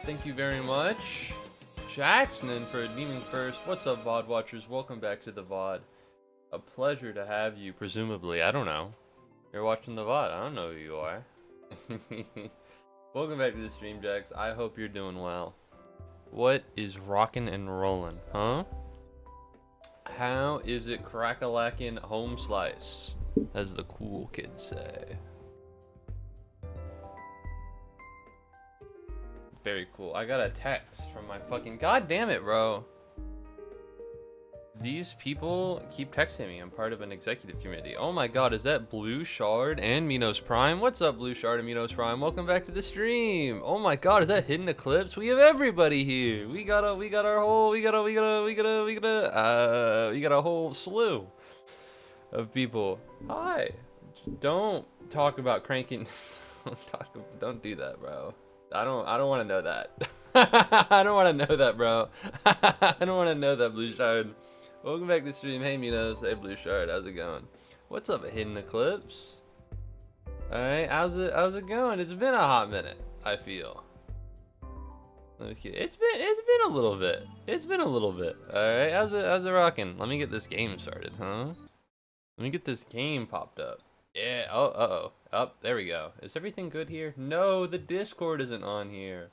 Thank you very much. Jackson for Demon First. What's up, VOD watchers? Welcome back to the VOD. A pleasure to have you, presumably. I don't know. You're watching the VOD. I don't know who you are. Welcome back to the stream, Jax. I hope you're doing well. What is rockin' and rollin', huh? How is it crack-a-lackin' home slice, as the cool kids say? Very cool. I got a text from my fucking... God damn it, bro. These people keep texting me. I'm part of an executive committee. Oh my god, is that Blue Shard and Minos Prime? What's up, Blue Shard and Minos Prime? Welcome back to the stream. Oh my god, is that Hidden Eclipse? We have everybody here. We got a whole slew of people. Hi. Don't talk about cranking. Don't do that, bro. I don't want to know that. I don't want to know that, bro. I don't want to know that, Blue Shard. Welcome back to the stream. Hey, Minos. Hey, Blue Shard. How's it going? What's up, Hidden Eclipse? Alright, how's it going? It's been a hot minute, I feel. Let me see. It's been a little bit. It's been a little bit. Alright, how's it rocking? Let me get this game started, huh? Let me get this game popped up. Yeah, oh, there we go. Is everything good here? No, the Discord isn't on here.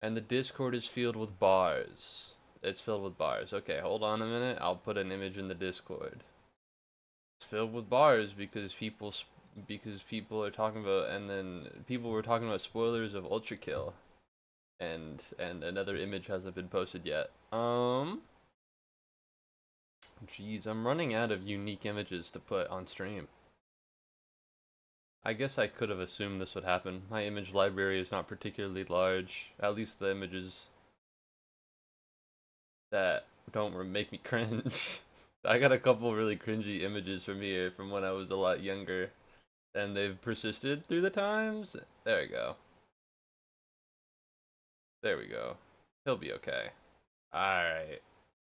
And the Discord is filled with bars. It's filled with bars. Okay, hold on a minute. I'll put an image in the Discord. It's filled with bars because people are talking about, and then people were talking about spoilers of Ultra Kill. And another image hasn't been posted yet. Jeez, I'm running out of unique images to put on stream. I guess I could have assumed this would happen. My image library is not particularly large. At least the images that don't make me cringe. I got a couple really cringy images from here from when I was a lot younger. And they've persisted through the times. There we go. There we go. He'll be okay. Alright.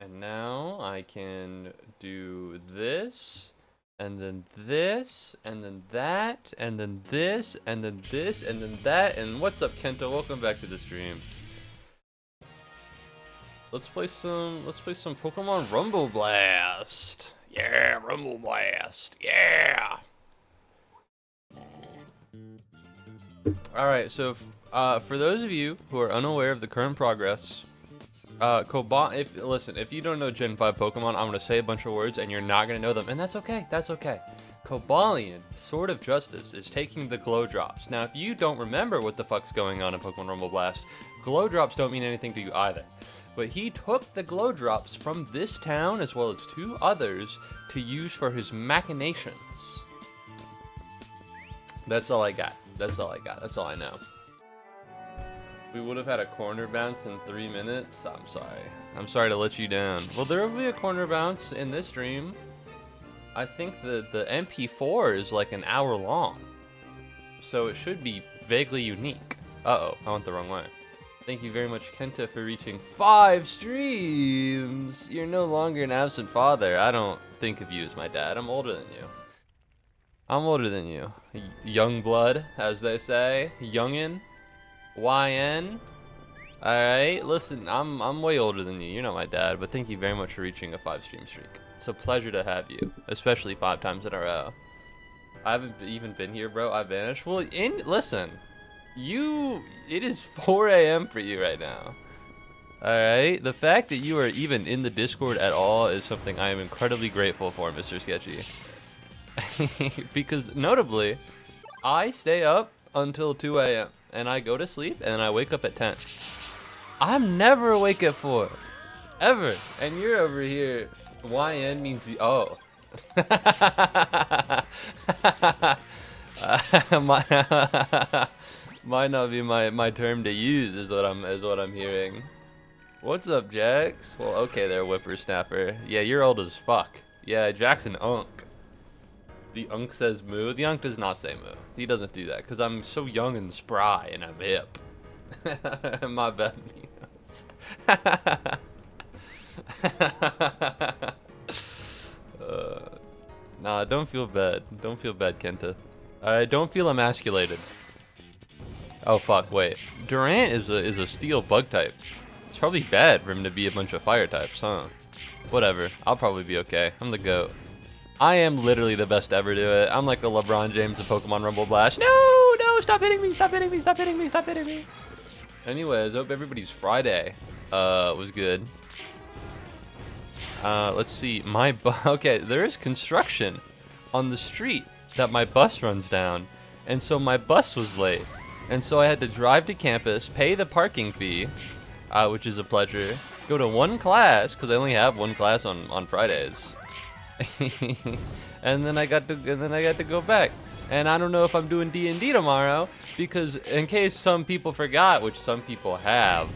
And now I can do this. And then this, and then that, and then this, and then this, and then that, and what's up, Kento? Welcome back to the stream. Let's play some Pokemon Rumble Blast. Yeah, Rumble Blast. Yeah. Alright, so for those of you who are unaware of the current progress, if you don't know Gen 5 Pokemon, I'm going to say a bunch of words and you're not going to know them, and that's okay, that's okay. Cobalion, Sword of Justice, is taking the Glow Drops. Now, if you don't remember what the fuck's going on in Pokemon Rumble Blast, Glow Drops don't mean anything to you either. But he took the Glow Drops from this town, as well as 2 others, to use for his machinations. That's all I got. That's all I got. That's all I know. We would have had a corner bounce in 3 minutes. I'm sorry. I'm sorry to let you down. Well, there will be a corner bounce in this stream. I think the MP4 is like an hour long. So it should be vaguely unique. Uh-oh, I went the wrong way. Thank you very much, Kenta, for reaching 5 streams. You're no longer an absent father. I don't think of you as my dad. I'm older than you. I'm older than you. Young blood, as they say. Youngin'. YN. Alright, listen, I'm way older than you. You're not my dad, but thank you very much for reaching a 5 stream streak. It's a pleasure to have you, especially 5 times in a row. I haven't even been here, bro. I vanished. Well, listen, it is 4 a.m. for you right now. Alright, the fact that you are even in the Discord at all is something I am incredibly grateful for, Mr. Sketchy. Because, notably, I stay up until 2 a.m. and I go to sleep and I wake up at 10. I'm never awake at 4. Ever. And you're over here. YN means oh. Might not be my term to use is what I'm hearing. What's up, Jax? Well, okay there, whippersnapper. Yeah, you're old as fuck. Yeah, Jackson Unk. The Unk says moo. The Unk does not say moo. He doesn't do that because I'm so young and spry and I'm hip. My bad, Minos. Nah, don't feel bad. Don't feel bad, Kenta. Alright, don't feel emasculated. Oh fuck, wait. Durant is a steel bug type. It's probably bad for him to be a bunch of fire types, huh? Whatever. I'll probably be okay. I'm the GOAT. I am literally the best to ever do it. I'm like the LeBron James of Pokemon Rumble Blast. No, no, stop hitting me, stop hitting me, stop hitting me, stop hitting me. Anyways, hope everybody's Friday was good. Let's see. Okay, there is construction on the street that my bus runs down. And so my bus was late. And so I had to drive to campus, pay the parking fee, which is a pleasure, go to one class, because I only have one class on Fridays. and then I got to go back. And I don't know if I'm doing D&D tomorrow, because in case some people forgot, which some people have,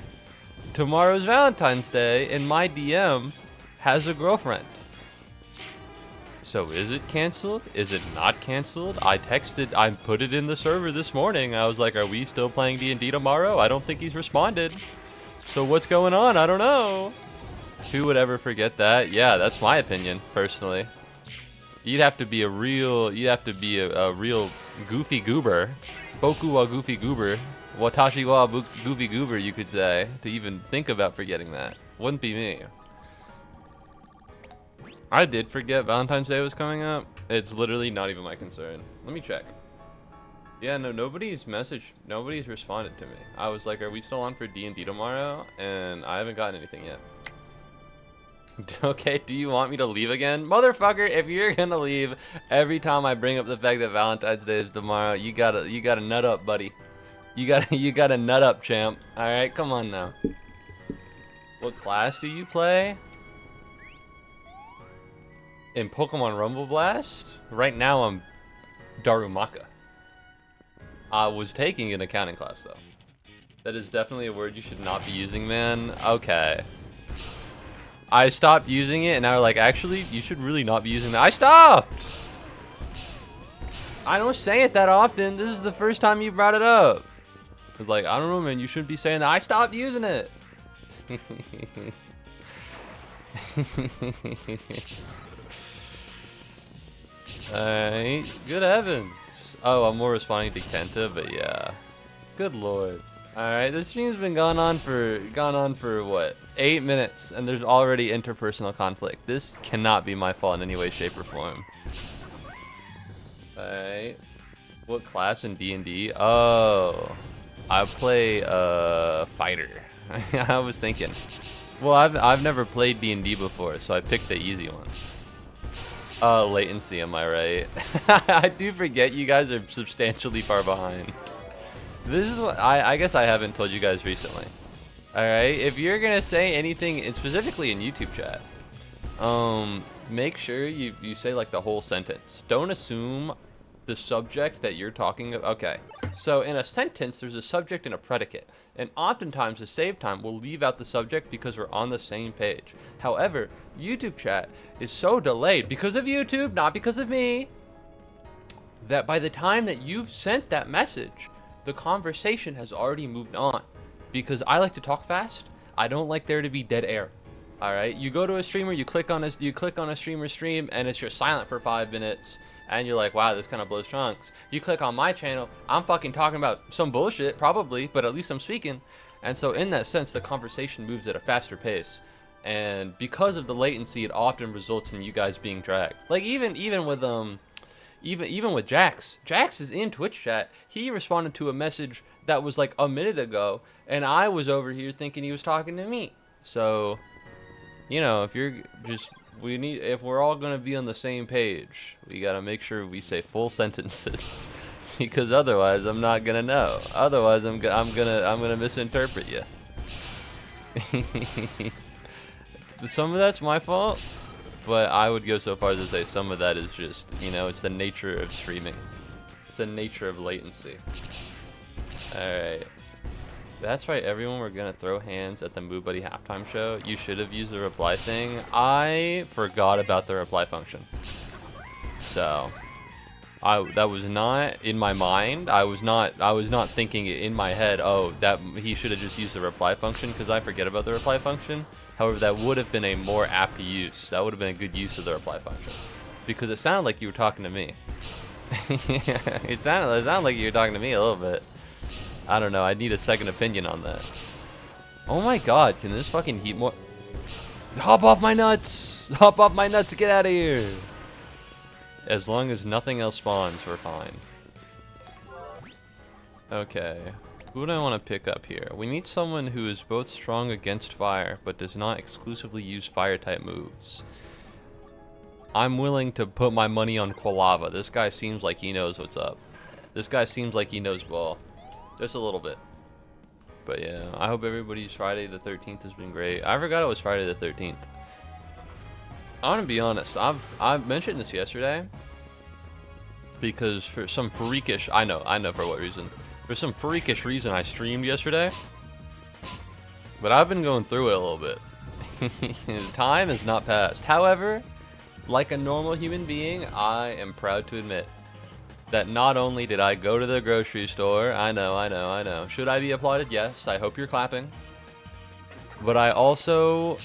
tomorrow's Valentine's Day, and my DM has a girlfriend. So is it canceled? Is it not canceled? I put it in the server this morning. I was like, are we still playing D&D tomorrow? I don't think he's responded. So what's going on? I don't know. Who would ever forget that? Yeah, that's my opinion, personally. You'd have to be a real goofy goober. Boku wa goofy goober. Watashi wa goofy goober, you could say, to even think about forgetting that. Wouldn't be me. I did forget Valentine's Day was coming up. It's literally not even my concern. Let me check. Yeah, no, nobody's responded to me. I was like, are we still on for D&D tomorrow? And I haven't gotten anything yet. Okay, do you want me to leave again? Motherfucker, if you're gonna leave every time I bring up the fact that Valentine's Day is tomorrow, you gotta nut up, buddy. You gotta nut up, champ. Alright, come on now. What class do you play? In Pokemon Rumble Blast? Right now I'm Darumaka. I was taking an accounting class though. That is definitely a word you should not be using, man. Okay. I stopped using it and now we're like, actually, you should really not be using that. I stopped! I don't say it that often. This is the first time you brought it up. It's like, I don't know, man, you shouldn't be saying that. I stopped using it. Alright, good heavens. Oh, I'm more responding to Kenta, but yeah. Good lord. Alright, this stream's been gone on for what? 8 minutes, and there's already interpersonal conflict. This cannot be my fault in any way, shape, or form. Alright. What class in D&D? Oh. I play fighter. I was thinking. Well, I've never played D&D before, so I picked the easy one. Latency, am I right? I do forget you guys are substantially far behind. This is what I guess I haven't told you guys recently. Alright, if you're gonna say anything, and specifically in YouTube chat, make sure you say like the whole sentence. Don't assume the subject that you're talking about. Okay, so in a sentence, there's a subject and a predicate. And oftentimes, to save time, we'll leave out the subject because we're on the same page. However, YouTube chat is so delayed because of YouTube, not because of me, that by the time that you've sent that message, the conversation has already moved on. Because I like to talk fast. I don't like there to be dead air. All right, you go to a streamer, you click on a streamer stream, and it's just silent for 5 minutes. And you're like, wow, this kind of blows trunks. You click on my channel, I'm fucking talking about some bullshit, probably, but at least I'm speaking. And so in that sense, the conversation moves at a faster pace. And because of the latency, it often results in you guys being dragged. Like even with Jax. Jax is in Twitch chat. He responded to a message that was like a minute ago, and I was over here thinking he was talking to me. So, you know, if we're all gonna be on the same page, we gotta make sure we say full sentences, because otherwise I'm not gonna know. Otherwise I'm gonna misinterpret you. Some of that's my fault, but I would go so far as to say some of that is just, you know, it's the nature of streaming. It's the nature of latency. Alright. That's right, everyone, we're gonna throw hands at the Muubody halftime show. You should have used the reply thing. I forgot about the reply function. So, that was not in my mind. I was not thinking it in my head, oh, that he should have just used the reply function, because I forget about the reply function. However, that would have been a more apt use. That would have been a good use of the reply function. Because it sounded like you were talking to me. It sounded like you were talking to me a little bit. I don't know. I need a second opinion on that. Oh my god, can this fucking heat more? Hop off my nuts! Hop off my nuts, get out of here! As long as nothing else spawns, we're fine. Okay. Who do I want to pick up here? We need someone who is both strong against fire, but does not exclusively use fire-type moves. I'm willing to put my money on Quilava. This guy seems like he knows what's up. This guy seems like he knows ball. Just a little bit. But yeah, I hope everybody's Friday the 13th has been great. I forgot it was Friday the 13th. I want to be honest. I've mentioned this yesterday because for some freakish, I know for what reason. For some freakish reason, I streamed yesterday. But I've been going through it a little bit. Time has not passed. However, like a normal human being, I am proud to admit that not only did I go to the grocery store, I know. Should I be applauded? Yes, I hope you're clapping. But I also,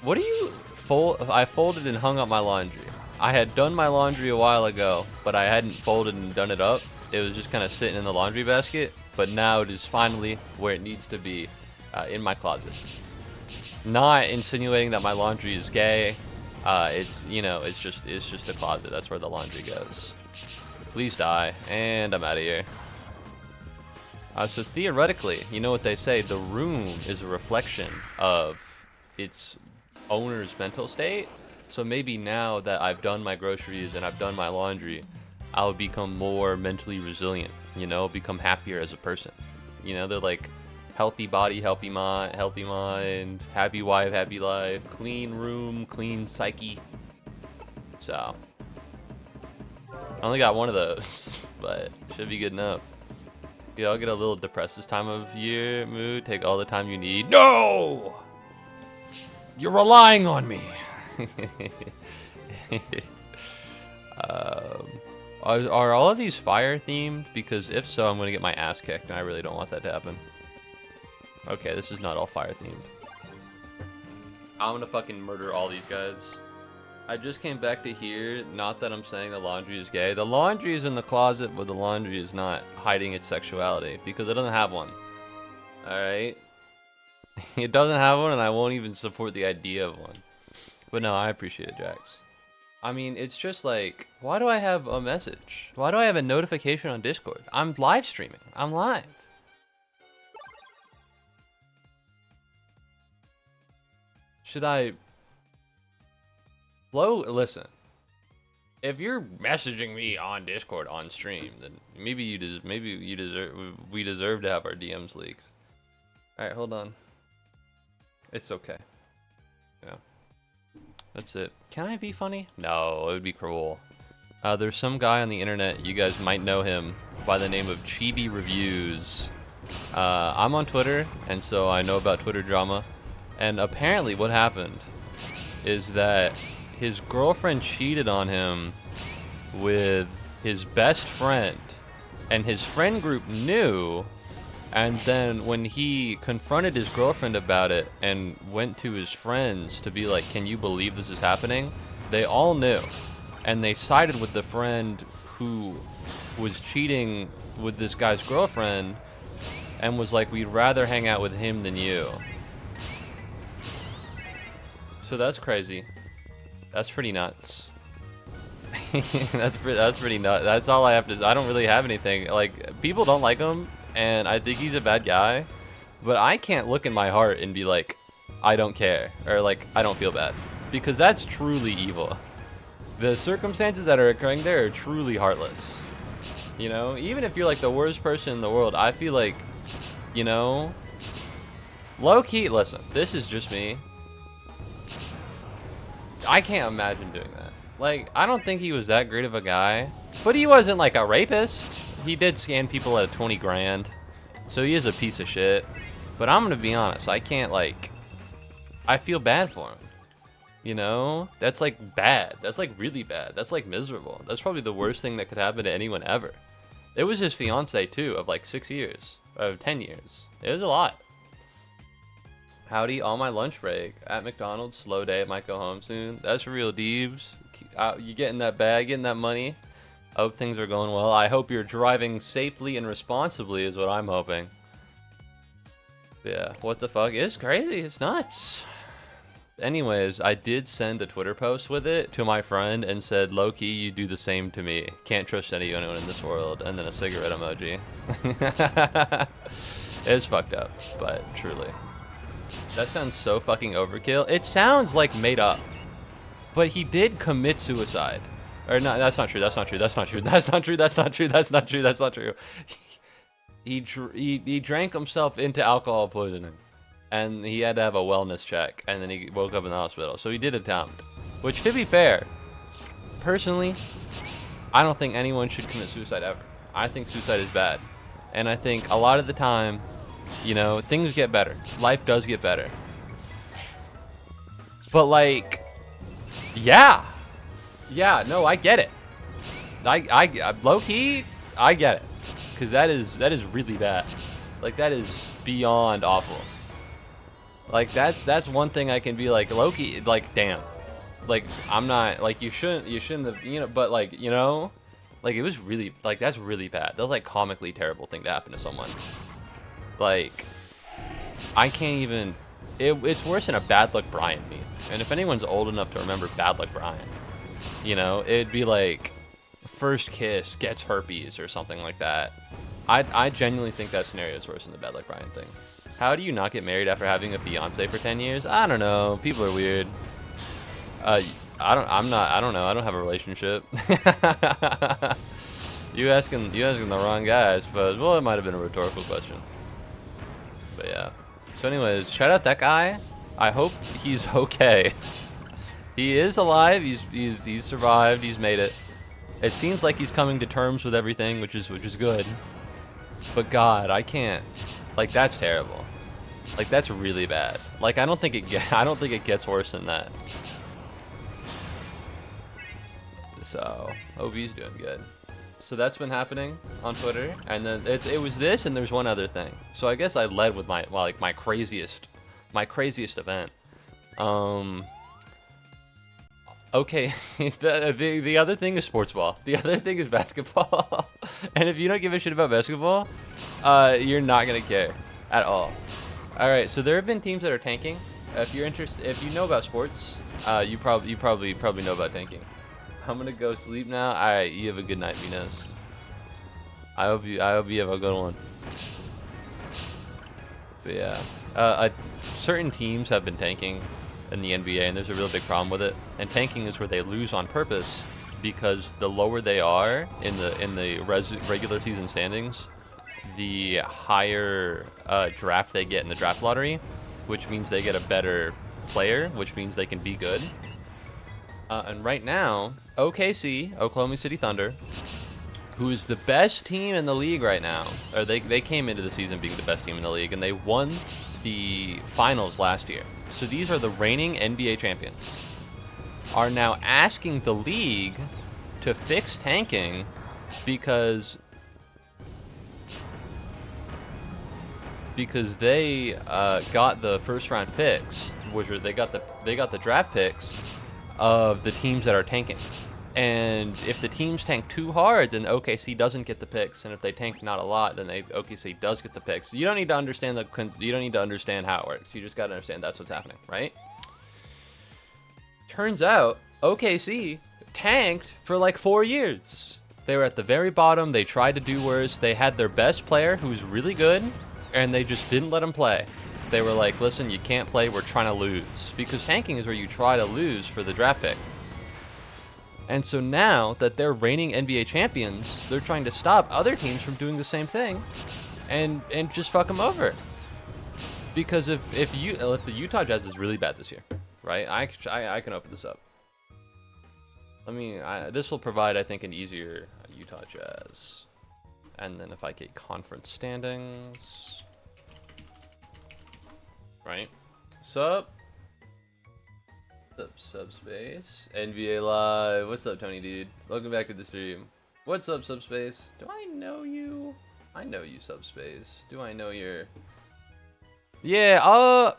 I folded and hung up my laundry. I had done my laundry a while ago, but I hadn't folded and done it up. It was just kind of sitting in the laundry basket, but now it is finally where it needs to be, in my closet. Not insinuating that my laundry is gay. It's just a closet. That's where the laundry goes. Please die, and I'm out of here. So theoretically, you know what they say, the room is a reflection of its owner's mental state. So maybe now that I've done my groceries and I've done my laundry, I'll become more mentally resilient, you know, become happier as a person. You know, they're like healthy body, healthy mind, happy wife, happy life, clean room, clean psyche. So I only got one of those, but should be good enough. Yeah, I'll get a little depressed this time of year. Mood, take all the time you need. No! You're relying on me. Are all of these fire themed? Because if so, I'm gonna get my ass kicked, and I really don't want that to happen. Okay, this is not all fire themed. I'm gonna fucking murder all these guys. I just came back to here, not that I'm saying the laundry is gay. The laundry is in the closet, but the laundry is not hiding its sexuality, because it doesn't have one. Alright? It doesn't have one, and I won't even support the idea of one. But no, I appreciate it, Jax. I mean, it's just like, why do I have a message? Why do I have a notification on Discord? I'm live streaming. I'm live. Should I... Listen. If you're messaging me on Discord on stream, then maybe we deserve to have our DMs leaked. All right, hold on. It's okay. Yeah. That's it. Can I be funny? No, it would be cruel. There's some guy on the internet, you guys might know him by the name of Chibi Reviews. I'm on Twitter, and so I know about Twitter drama. And apparently what happened is that his girlfriend cheated on him with his best friend, and his friend group knew. And then when he confronted his girlfriend about it and went to his friends to be like, can you believe this is happening? They all knew. And they sided with the friend who was cheating with this guy's girlfriend and was like, we'd rather hang out with him than you. So that's crazy. That's pretty nuts. That's pretty nuts. That's all I have to say. I don't really have anything. Like, people don't like him, and I think he's a bad guy, but I can't look in my heart and be like, I don't care, or like, I don't feel bad, because that's truly evil. The circumstances that are occurring there are truly heartless. You know, even if you're like the worst person in the world, I feel like, you know, low-key, listen, this is just me. I can't imagine doing that. Like, I don't think he was that great of a guy, but he wasn't like a rapist. He did scam people at 20 grand, so he is a piece of shit. But I'm gonna be honest, I can't, like, I feel bad for him. You know, that's like bad. That's like really bad. That's like miserable. That's probably the worst thing that could happen to anyone ever. It was his fiance too, of like 6 years, of 10 years. It was a lot. Howdy, on my lunch break at McDonald's. Slow day, might go home soon. That's real, Deebs. You getting that bag, getting that money. I hope things are going well. I hope you're driving safely and responsibly is what I'm hoping. Yeah, what the fuck? It's crazy. It's nuts. Anyways, I did send a Twitter post with it to my friend and said, low-key, you do the same to me. Can't trust anyone in this world. And then a cigarette emoji. It's fucked up, but truly. That sounds so fucking overkill. It sounds like made up. But he did commit suicide. Or no, that's not true. That's not true. That's not true. That's not true. That's not true. That's not true. That's not true. He drank himself into alcohol poisoning. And he had to have a wellness check, and then he woke up in the hospital. So he did attempt. Which, to be fair, personally, I don't think anyone should commit suicide ever. I think suicide is bad. And I think a lot of the time, you know, things get better. Life does get better. But, like, yeah. Yeah, no, I get it. I low-key, I get it. Because that is really bad. Like, that is beyond awful. Like, that's one thing I can be like, low-key, like, damn. Like, I'm not, like, you shouldn't have, you know, but, like, you know, like, it was really, like, that's really bad. That was, like, comically terrible thing to happen to someone. Like, I can't even, it's worse than a Bad Luck Brian meme. And if anyone's old enough to remember Bad Luck Brian, you know, it'd be like, first kiss gets herpes or something like that. I genuinely think that scenario is worse than the Bad Luck Brian thing. How do you not get married after having a fiance for 10 years? I don't know. People are weird. I don't know. I don't have a relationship. You asking the wrong guy, I suppose. Well, it might have been a rhetorical question. But yeah. So anyways, shout out that guy. I hope he's okay. He is alive. He's survived. He's made it. It seems like he's coming to terms with everything, which is good. But God, I can't. Like, that's terrible. Like, that's really bad. Like, I don't think it gets worse than that. So, hope he's doing good. So that's been happening on Twitter, and then it was this, and there's one other thing. So I guess I led with my craziest event. Okay, the other thing is sports ball. The other thing is basketball. And if you don't give a shit about basketball, you're not gonna care at all. All right, so there have been teams that are tanking. If you're interested, if you know about sports, you probably know about tanking. I'm gonna go sleep now. All right, you have a good night, Venus. I hope you have a good one. But yeah, certain teams have been tanking in the NBA, and there's a real big problem with it. And tanking is where they lose on purpose, because the lower they are in the regular season standings, the higher draft they get in the draft lottery, which means they get a better player, which means they can be good. And right now, OKC, Oklahoma City Thunder, who is the best team in the league right now, or they came into the season being the best team in the league, and they won the finals last year. So these are the reigning NBA champions, are now asking the league to fix tanking because they got the first round picks, which are they got the draft picks of the teams that are tanking. And if the teams tank too hard, then OKC doesn't get the picks, and if they tank not a lot, then OKC does get the picks. You don't need to understand how it works. You just got to understand that's what's happening, right? Turns out OKC tanked for like 4 years. They were at the very bottom. They tried to do worse. They had their best player who was really good, and they just didn't let him play. They were like, listen, you can't play. We're trying to lose. Because tanking is where you try to lose for the draft pick. And so now that they're reigning NBA champions, they're trying to stop other teams from doing the same thing and just fuck them over. Because if the Utah Jazz is really bad this year, right? I can open this up. This will provide, I think, an easier Utah Jazz. And then if I get conference standings, right? Sup? Subspace? NBA Live. What's up, Tony dude? Welcome back to the stream. What's up, Subspace? Do I know you? I know you, Subspace. Do I know your... Yeah,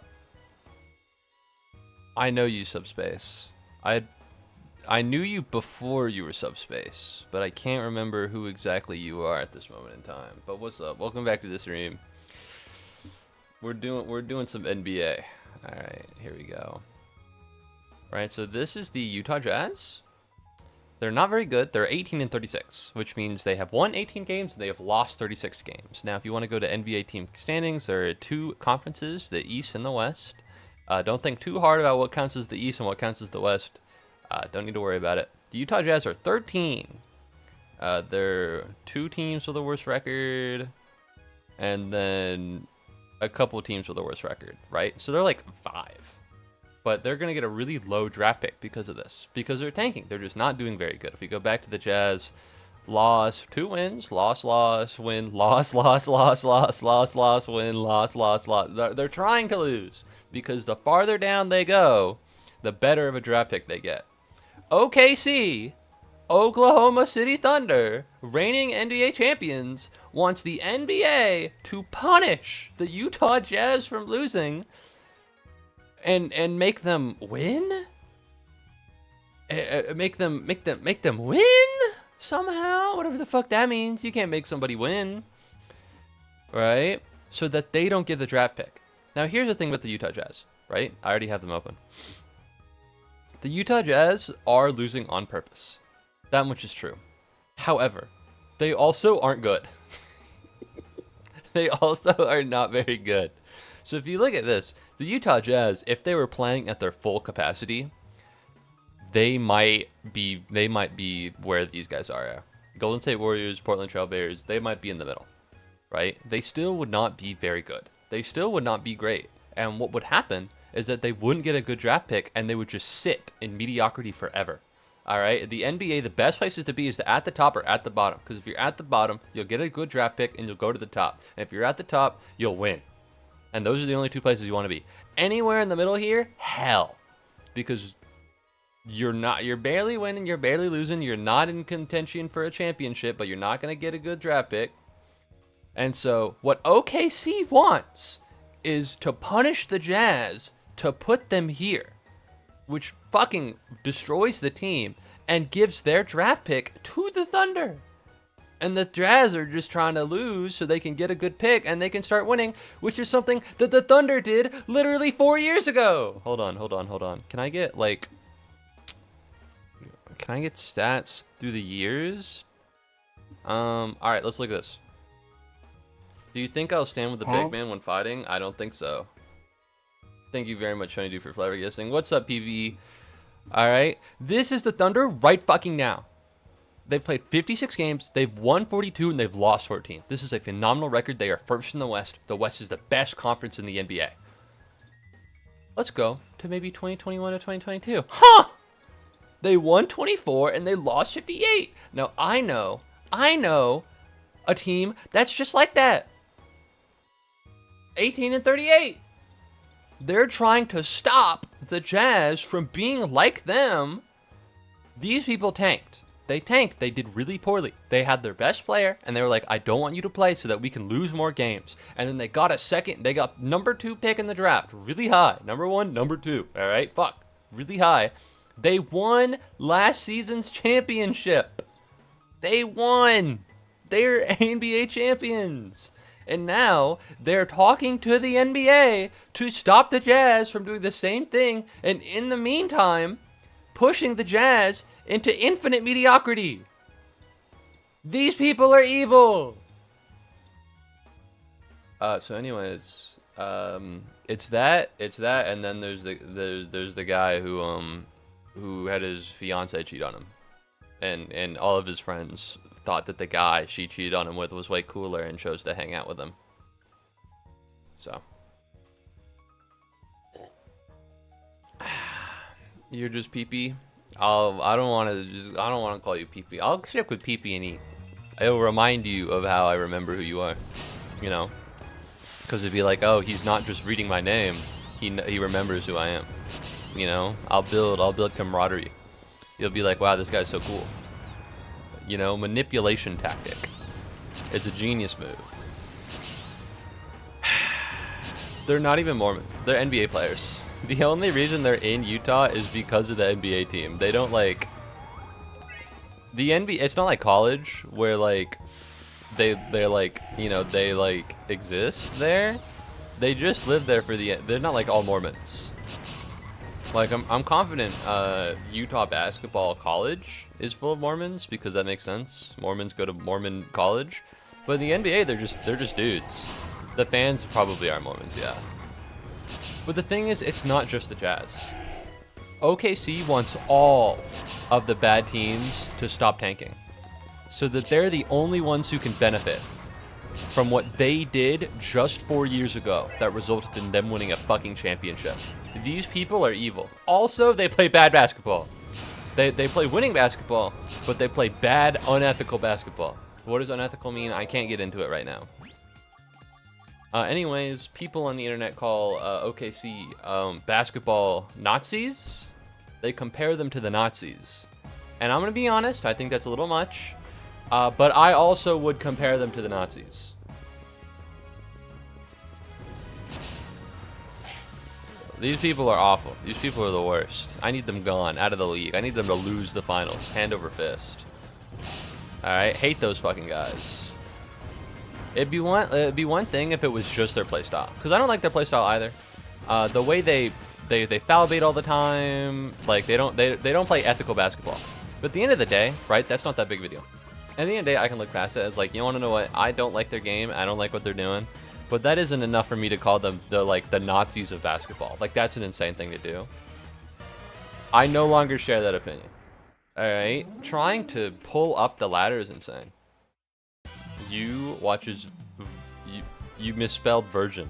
I know you, Subspace. I knew you before you were Subspace, but I can't remember who exactly you are at this moment in time. But what's up? Welcome back to the stream. We're doing some NBA. All right, here we go. All right, so this is the Utah Jazz. They're not very good. They're 18-36, which means they have won 18 games and they have lost 36 games. Now, if you want to go to NBA team standings, there are two conferences, the East and the West. Don't think too hard about what counts as the East and what counts as the West. Don't need to worry about it. The Utah Jazz are 13. They're 2 teams with the worst record, and then a couple teams with the worst record, right? So they're like 5. But they're going to get a really low draft pick because of this. Because they're tanking. They're just not doing very good. If we go back to the Jazz, loss, 2 wins, loss, win, loss, win, loss. They're trying to lose. Because the farther down they go, the better of a draft pick they get. OKC, Oklahoma City Thunder, reigning NBA champions, wants the NBA to punish the Utah Jazz from losing and make them win? Make them win somehow? Whatever the fuck that means. You can't make somebody win. Right? So that they don't get the draft pick. Now here's the thing with the Utah Jazz, right? I already have them open. The Utah Jazz are losing on purpose. That much is true. However, they also aren't good. They also are not very good. So if you look at this, the Utah Jazz, if they were playing at their full capacity, they might be where these guys are. Golden State Warriors, Portland Trail Blazers, they might be in the middle, right? They still would not be very good. They still would not be great. And what would happen is that they wouldn't get a good draft pick and they would just sit in mediocrity forever. All right, the NBA, the best places to be is at the top or at the bottom. Because if you're at the bottom, you'll get a good draft pick and you'll go to the top. And if you're at the top, you'll win. And those are the only 2 places you want to be. Anywhere in the middle here, hell. Because you're barely winning, you're barely losing, you're not in contention for a championship, but you're not going to get a good draft pick. And so what OKC wants is to punish the Jazz to put them here, which fucking destroys the team and gives their draft pick to the Thunder. And the Jazz are just trying to lose so they can get a good pick and they can start winning, which is something that the Thunder did literally 4 years ago. Hold on. Can I get stats through the years? All right, let's look at this. Do you think I'll stand with the big man when fighting? I don't think so. Thank you very much, Honeydew, for flavor guessing. What's up, PvE? All right, this is the Thunder right fucking now. They've played 56 games, they've won 42, and they've lost 14. This is a phenomenal record. They are first in the West. The West is the best conference in the NBA. Let's go to maybe 2021 or 2022. Huh! They won 24 and they lost 58. Now, I know a team that's just like that. 18-38. They're trying to stop the Jazz from being like them. These people tanked. They tanked. They did really poorly. They had their best player, and they were like, I don't want you to play so that we can lose more games. And then they got they got number 2 pick in the draft. Really high. Number 1, number 2. All right? Fuck. Really high. They won last season's championship. They won. They're NBA champions. And now they're talking to the NBA to stop the Jazz from doing the same thing. And in the meantime, pushing the Jazz into infinite mediocrity. These people are evil. So anyways, it's that, and then there's the guy who had his fiance cheat on him, and all of his friends thought that the guy she cheated on him with was way cooler and chose to hang out with him. So you're just pee-pee. I don't want to call you pee-pee. I'll stick with pee-pee and E. It'll remind you of how I remember who you are, you know, because it'd be like, oh, he's not just reading my name, he remembers who I am, you know. I'll build camaraderie. You'll be like, wow, this guy's so cool, you know. Manipulation tactic. It's a genius move. They're not even Mormon. They're NBA players. The only reason they're in Utah is because of the NBA team. They don't like the NBA, it's not like college where like they're like, you know, they like exist there. They just live there for they're not like all Mormons. Like I'm confident Utah basketball college is full of Mormons because that makes sense. Mormons go to Mormon college. But in the NBA they're just dudes. The fans probably are Mormons, yeah. But the thing is, it's not just the Jazz. OKC wants all of the bad teams to stop tanking, so that they're the only ones who can benefit from what they did just 4 years ago that resulted in them winning a fucking championship. These people are evil. Also, they play bad basketball. They play winning basketball, but they play bad, unethical basketball. What does unethical mean? I can't get into it right now. Anyways, people on the internet call OKC basketball Nazis. They compare them to the Nazis. And I'm going to be honest, I think that's a little much. But I also would compare them to the Nazis. These people are awful. These people are the worst. I need them gone, out of the league. I need them to lose the finals, hand over fist. Alright, hate those fucking guys. It'd be one thing if it was just their playstyle, because I don't like their playstyle either. The way they foul bait all the time, like they don't play ethical basketball. But at the end of the day, right? That's not that big of a deal. At the end of the day, I can look past it as like, you want to know what? I don't like their game. I don't like what they're doing. But that isn't enough for me to call them the Nazis of basketball. Like, that's an insane thing to do. I no longer share that opinion. All right, trying to pull up the ladder is insane. You misspelled virgin.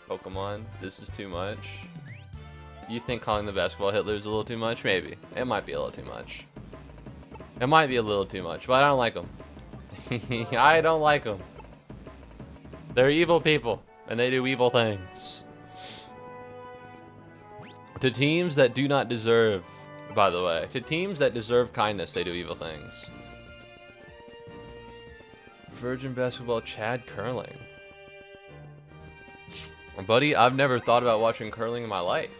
Pokemon, this is too much. You think calling the basketball Hitler is a little too much? Maybe. It might be a little too much. It might be a little too much, but I don't like them. I don't like them. They're evil people, and they do evil things. To teams that do not deserve, by the way, to teams that deserve kindness, they do evil things. Virgin basketball, Chad curling. Buddy, I've never thought about watching curling in my life.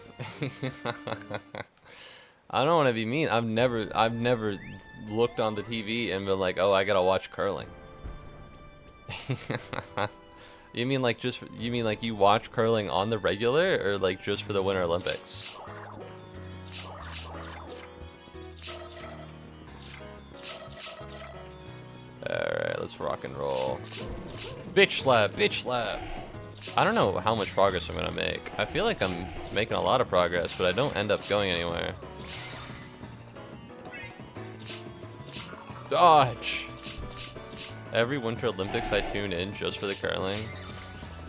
I don't want to be mean. I've never looked on the TV and been like, oh, I gotta watch curling. You mean like you watch curling on the regular, or like just for the Winter Olympics? Alright, let's rock and roll. Bitch slap, bitch slap. I don't know how much progress I'm gonna make. I feel like I'm making a lot of progress, but I don't end up going anywhere. Dodge! Every Winter Olympics I tune in just for the curling.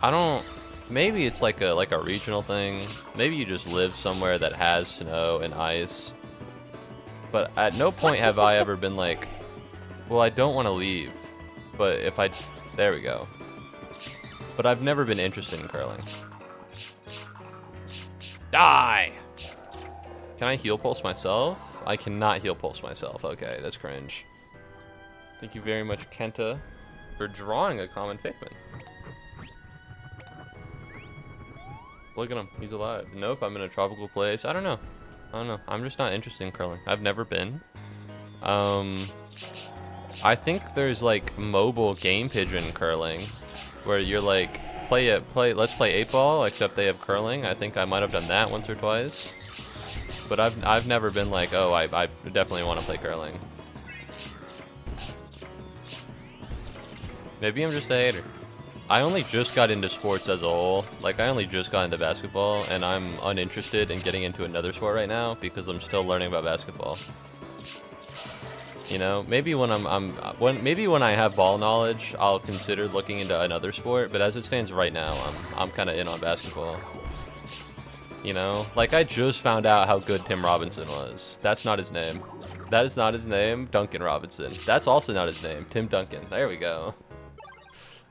I don't... Maybe it's like a regional thing. Maybe you just live somewhere that has snow and ice. But at no point have I ever been like, well, I don't want to leave. But if I... There we go. But I've never been interested in curling. Die! Can I heal pulse myself? I cannot heal pulse myself. Okay, that's cringe. Thank you very much, Kenta, for drawing a common Pikmin. Look at him. He's alive. Nope, I'm in a tropical place. I don't know. I'm just not interested in curling. I've never been. I think there's like mobile game pigeon curling, where you're like, let's play 8 ball, except they have curling. I think I might have done that once or twice. But I've never been like, oh, I definitely want to play curling. Maybe I'm just a hater. I only just got into sports as a whole. Like, I only just got into basketball, and I'm uninterested in getting into another sport right now because I'm still learning about basketball. You know, maybe when maybe when I have ball knowledge, I'll consider looking into another sport. But as it stands right now, I'm kind of in on basketball. You know, like I just found out how good Tim Robinson was. That's not his name. That is not his name. Duncan Robinson. That's also not his name. Tim Duncan. There we go.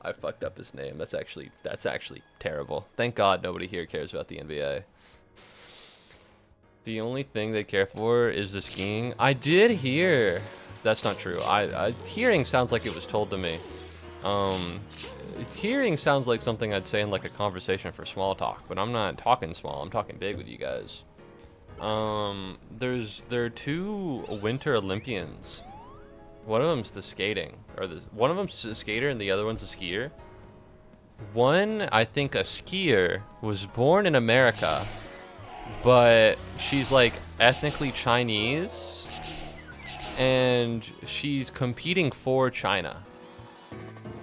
I fucked up his name. That's actually terrible. Thank God nobody here cares about the NBA. The only thing they care for is the skiing. I did hear. That's not true. Hearing sounds like it was told to me. Hearing sounds like something I'd say in like a conversation for small talk, but I'm not talking small. I'm talking big with you guys. There are two Winter Olympians. One of them's the skating, or one of them's a skater and the other one's a skier. One, I think, a skier was born in America, but she's like ethnically Chinese, and she's competing for China.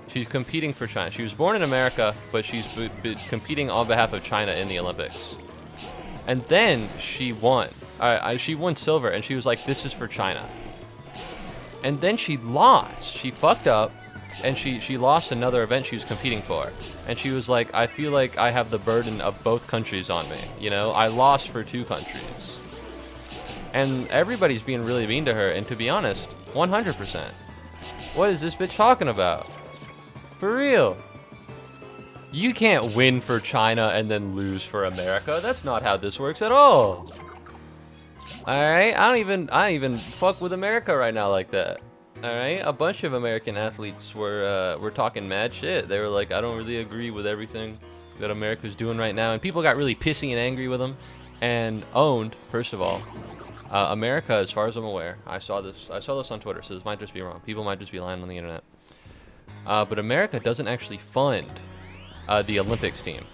She's competing for China. She was born in America, but she's competing on behalf of China in the Olympics. And then she won. She won silver, and she was like, "This is for China." And then she lost. She fucked up, and she lost another event she was competing for. And she was like, "I feel like I have the burden of both countries on me. You know, I lost for two countries." And everybody's being really mean to her. And to be honest, 100%. What is this bitch talking about? For real. You can't win for China and then lose for America. That's not how this works at all. Alright, I don't even fuck with America right now like that. Alright, a bunch of American athletes were talking mad shit. They were like, "I don't really agree with everything that America's doing right now," and people got really pissy and angry with them, and owned, first of all, America, as far as I'm aware. I saw this on Twitter, so this might just be wrong. People might just be lying on the internet. But America doesn't actually fund the Olympics team.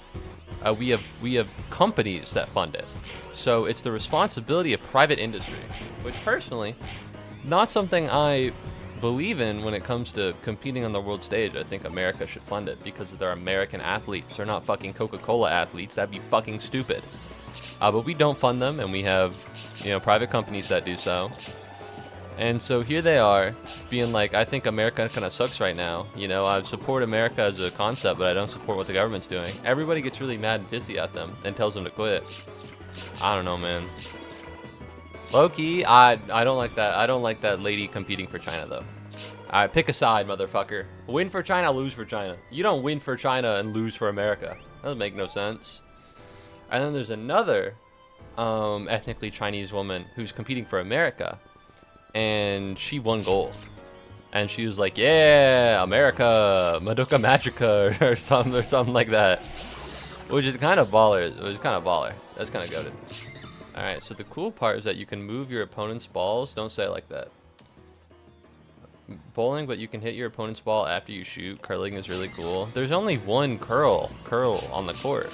We have companies that fund it. So it's the responsibility of private industry, which personally, not something I believe in when it comes to competing on the world stage. I think America should fund it because they're American athletes. They're not fucking Coca-Cola athletes. That'd be fucking stupid. But we don't fund them, and we have, private companies that do so. And so here they are, being like, "I think America kind of sucks right now. I support America as a concept, but I don't support what the government's doing." Everybody gets really mad and pissy at them and tells them to quit. I don't know, man. Low-key, I don't like that. I don't like that lady competing for China, though. Alright, pick a side, motherfucker. Win for China, lose for China. You don't win for China and lose for America. That doesn't make no sense. And then there's another ethnically Chinese woman who's competing for America, and she won gold. And she was like, "Yeah, America, Madoka Magica," or something like that. Which is kind of baller. It was kind of baller. That's kind of goated. Alright, so the cool part is that you can move your opponent's balls. Don't say it like that. Bowling, but you can hit your opponent's ball after you shoot. Curling is really cool. There's only one curl on the court.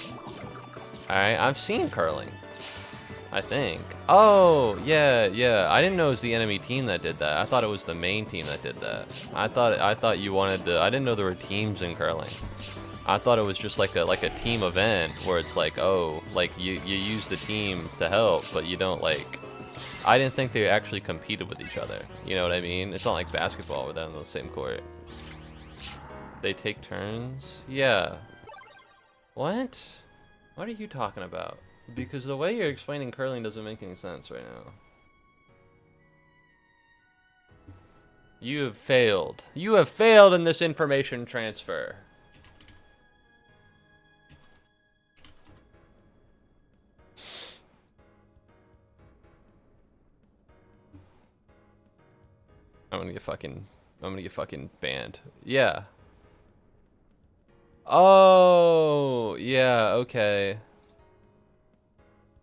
Alright, I've seen curling, I think. Oh, yeah. I didn't know it was the enemy team that did that. I thought it was the main team that did that. I thought you wanted to. I didn't know there were teams in curling. I thought it was just like a team event where it's like, oh, like you use the team to help, but you don't like. I didn't think they actually competed with each other. You know what I mean? It's not like basketball where they're on the same court. They take turns? Yeah. What? What are you talking about? Because the way you're explaining curling doesn't make any sense right now. You have failed. You have failed in this information transfer. I'm gonna get fucking banned. Yeah. Oh, yeah, okay.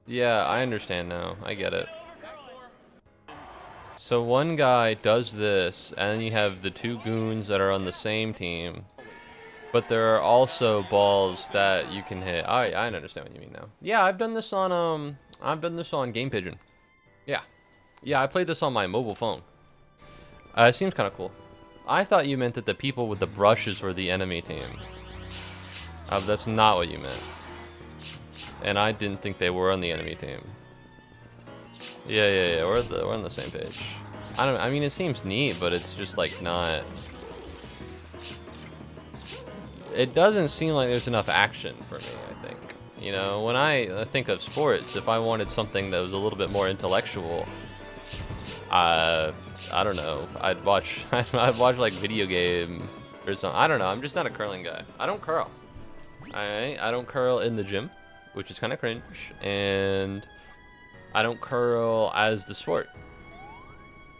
Yeah, I understand now. I get it. So one guy does this, and then you have the two goons that are on the same team. But there are also balls that you can hit. I understand what you mean now. Yeah, I've done this on Game Pigeon. Yeah. Yeah, I played this on my mobile phone. It seems kind of cool. I thought you meant that the people with the brushes were the enemy team. That's not what you meant. And I didn't think they were on the enemy team. Yeah. We're on the same page. I mean, it seems neat, but it's just like not. It doesn't seem like there's enough action for me, I think. When I think of sports, if I wanted something that was a little bit more intellectual, I don't know. I'd watch like video game or something. I don't know. I'm just not a curling guy. I don't curl. Alright? I don't curl in the gym, which is kind of cringe, and I don't curl as the sport.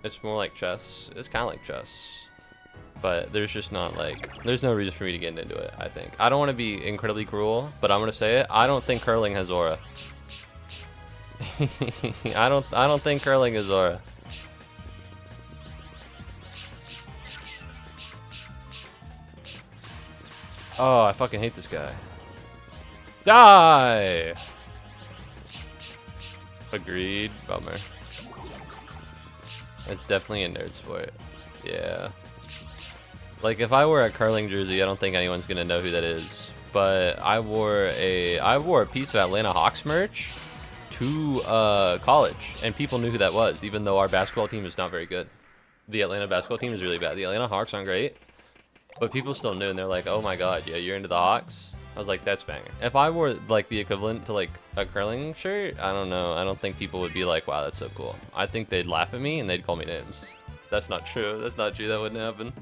It's more like chess. It's kind of like chess, but there's just not like, there's no reason for me to get into it, I think. I don't want to be incredibly cruel, but I'm going to say it. I don't think curling has aura. I don't think curling is Zora. Oh, I fucking hate this guy. Die! Agreed. Bummer. It's definitely a nerd sport. Yeah. Like, if I wear a curling jersey, I don't think anyone's gonna know who that is. But I wore a piece of Atlanta Hawks merch to college, and people knew who that was, even though our basketball team is not very good. The Atlanta basketball team is really bad. The Atlanta Hawks aren't great, but people still knew, and they're like, "Oh my god, yeah, you're into the Hawks?" I was like, "That's banger." If I wore like the equivalent to like a curling shirt, I don't know. I don't think people would be like, "Wow, that's so cool." I think they'd laugh at me and they'd call me names. That's not true. That's not true. That wouldn't happen.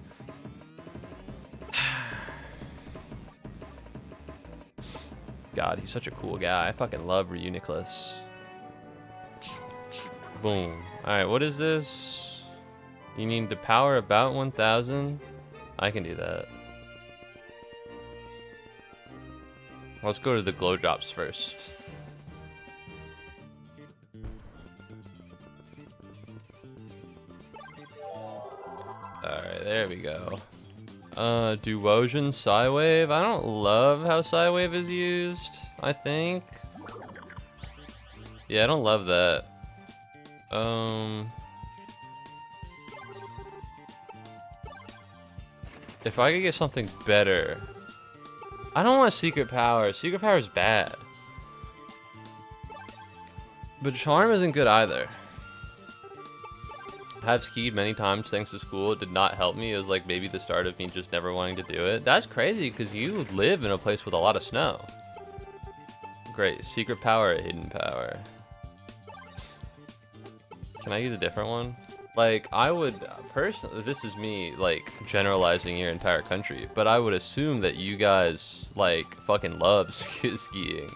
God, he's such a cool guy. I fucking love Reuniclus. Boom. Alright, what is this? You need to power about 1000? I can do that. Let's go to the glow drops first. Alright, there we go. Duosion Psywave. I don't love how Psywave is used, I think. Yeah, I don't love that. If I could get something better. I don't want Secret Power. Secret Power is bad. But Charm isn't good either. Have skied many times thanks to school. It did not help me. It was like maybe the start of me just never wanting to do it. That's crazy because you live in a place with a lot of snow. Great. Secret power or hidden power? Can I use a different one? Like, I would personally, this is me like generalizing your entire country, but I would assume that you guys like fucking love skiing.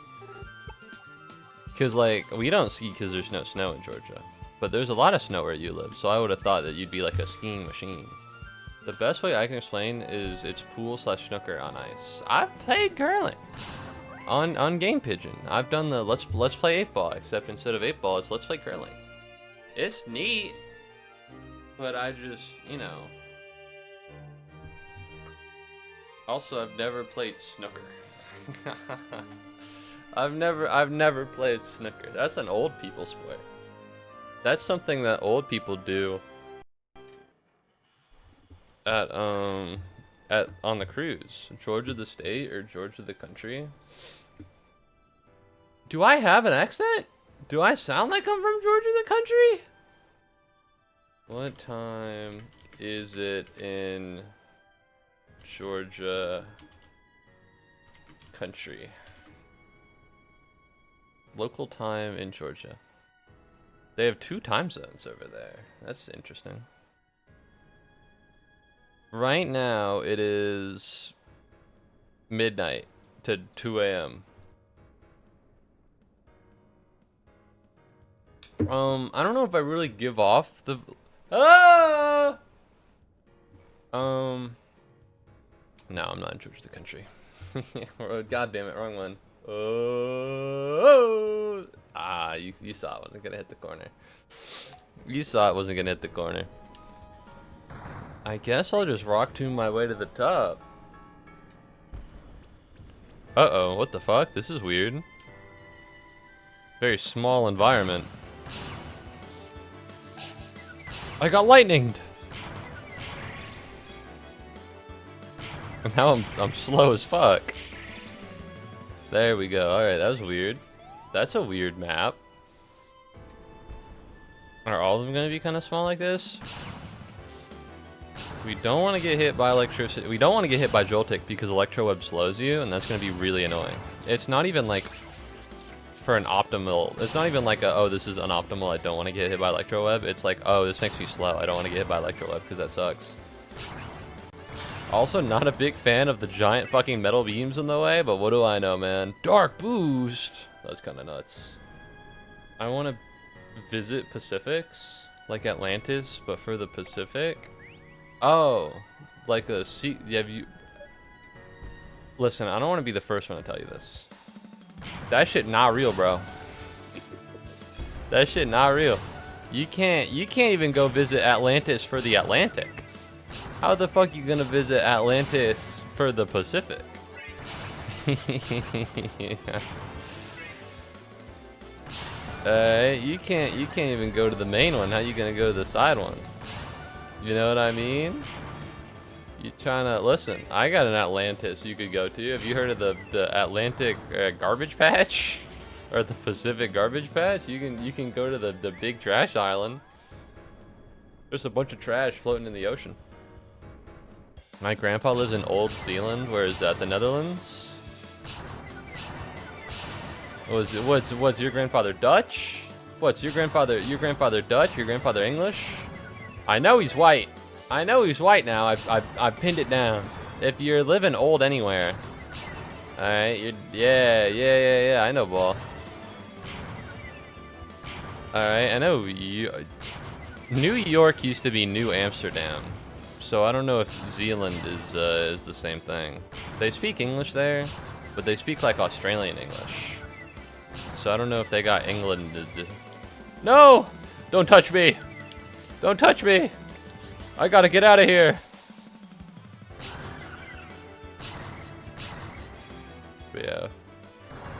Because like, we don't ski because there's no snow in Georgia. But there's a lot of snow where you live, so I would have thought that you'd be like a skiing machine. The best way I can explain is it's pool/snooker on ice. I've played curling on Game Pigeon. I've done the let's play 8-ball, except instead of 8-ball, it's let's play curling. It's neat, but I just, you know. Also, I've never played snooker. I've never played snooker. That's an old people sport. That's something that old people do at on the cruise. Georgia the state or Georgia the country. Do I have an accent? Do I sound like I'm from Georgia the country? What time is it in Georgia country? Local time in Georgia. They have 2 time zones over there. That's interesting. Right now, it is midnight to 2 a.m. I don't know if I really give off the... Ah! No, I'm not in Georgia the country. God damn it, wrong one. Oh! Ah, you saw it wasn't gonna hit the corner. You saw it wasn't gonna hit the corner. I guess I'll just rock tune my way to the top. Uh-oh, what the fuck? This is weird. Very small environment. I got lightninged! And now I'm slow as fuck. There we go. Alright, that was weird. That's a weird map. Are all of them gonna be kind of small like this? We don't want to get hit by electricity. We don't want to get hit by Joltik because Electroweb slows you, and that's gonna be really annoying. It's not even like for an optimal. It's not even like a, oh, this is unoptimal. I don't want to get hit by Electroweb. It's like, oh, this makes me slow. I don't want to get hit by Electroweb because that sucks. Also, not a big fan of the giant fucking metal beams in the way, but what do I know, man? Dark Boost! That's kind of nuts. I want to visit Pacifics, like Atlantis, but for the Pacific. Oh, like a sea. Have you? Listen, I don't want to be the first one to tell you this. That shit not real, bro. That shit not real. You can't even go visit Atlantis for the Atlantic. How the fuck you gonna visit Atlantis for the Pacific? You can't even go to the main one. How you gonna go to the side one? You know what I mean? You trying to listen? I got an Atlantis you could go to. Have you heard of the Atlantic garbage patch or the Pacific garbage patch? You can go to the big trash island. There's a bunch of trash floating in the ocean. My grandpa lives in Old Zealand. Where is that? The Netherlands? What's your grandfather Dutch? What's your grandfather Dutch? Your grandfather English? I know he's white. I know he's white now. I've pinned it down. If you're living old anywhere, all right. Yeah. I know, ball. All right. I know you. New York used to be New Amsterdam, so I don't know if Zealand is the same thing. They speak English there, but they speak like Australian English. So I don't know if they got England. No! Don't touch me! Don't touch me! I gotta get out of here! But yeah.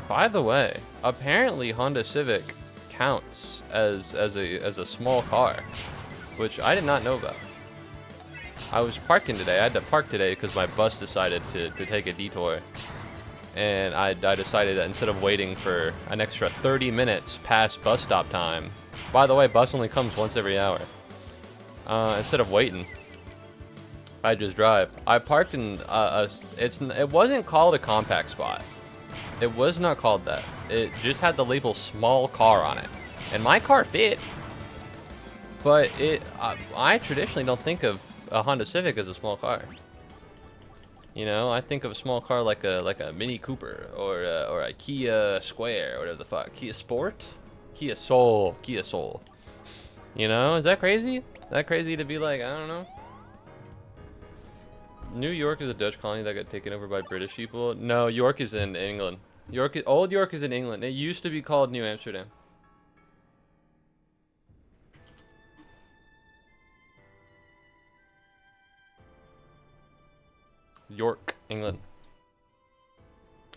By the way, apparently Honda Civic counts as a small car, which I did not know about. I was parking today. I had to park today because my bus decided to take a detour. And I decided that instead of waiting for an extra 30 minutes past bus stop time, by the way, bus only comes once every hour. Instead of waiting, I just drive. I parked in it wasn't called a compact spot. It was not called that. It just had the label small car on it. And my car fit. But I traditionally don't think of a Honda Civic as a small car. You know, I think of a small car like a Mini Cooper or a Kia Square or whatever the fuck. Kia Sport? Kia Soul. You know, is that crazy? Is that crazy to be like, I don't know. New York is a Dutch colony that got taken over by British people. No, York is in England. Old York is in England. It used to be called New Amsterdam. York, England.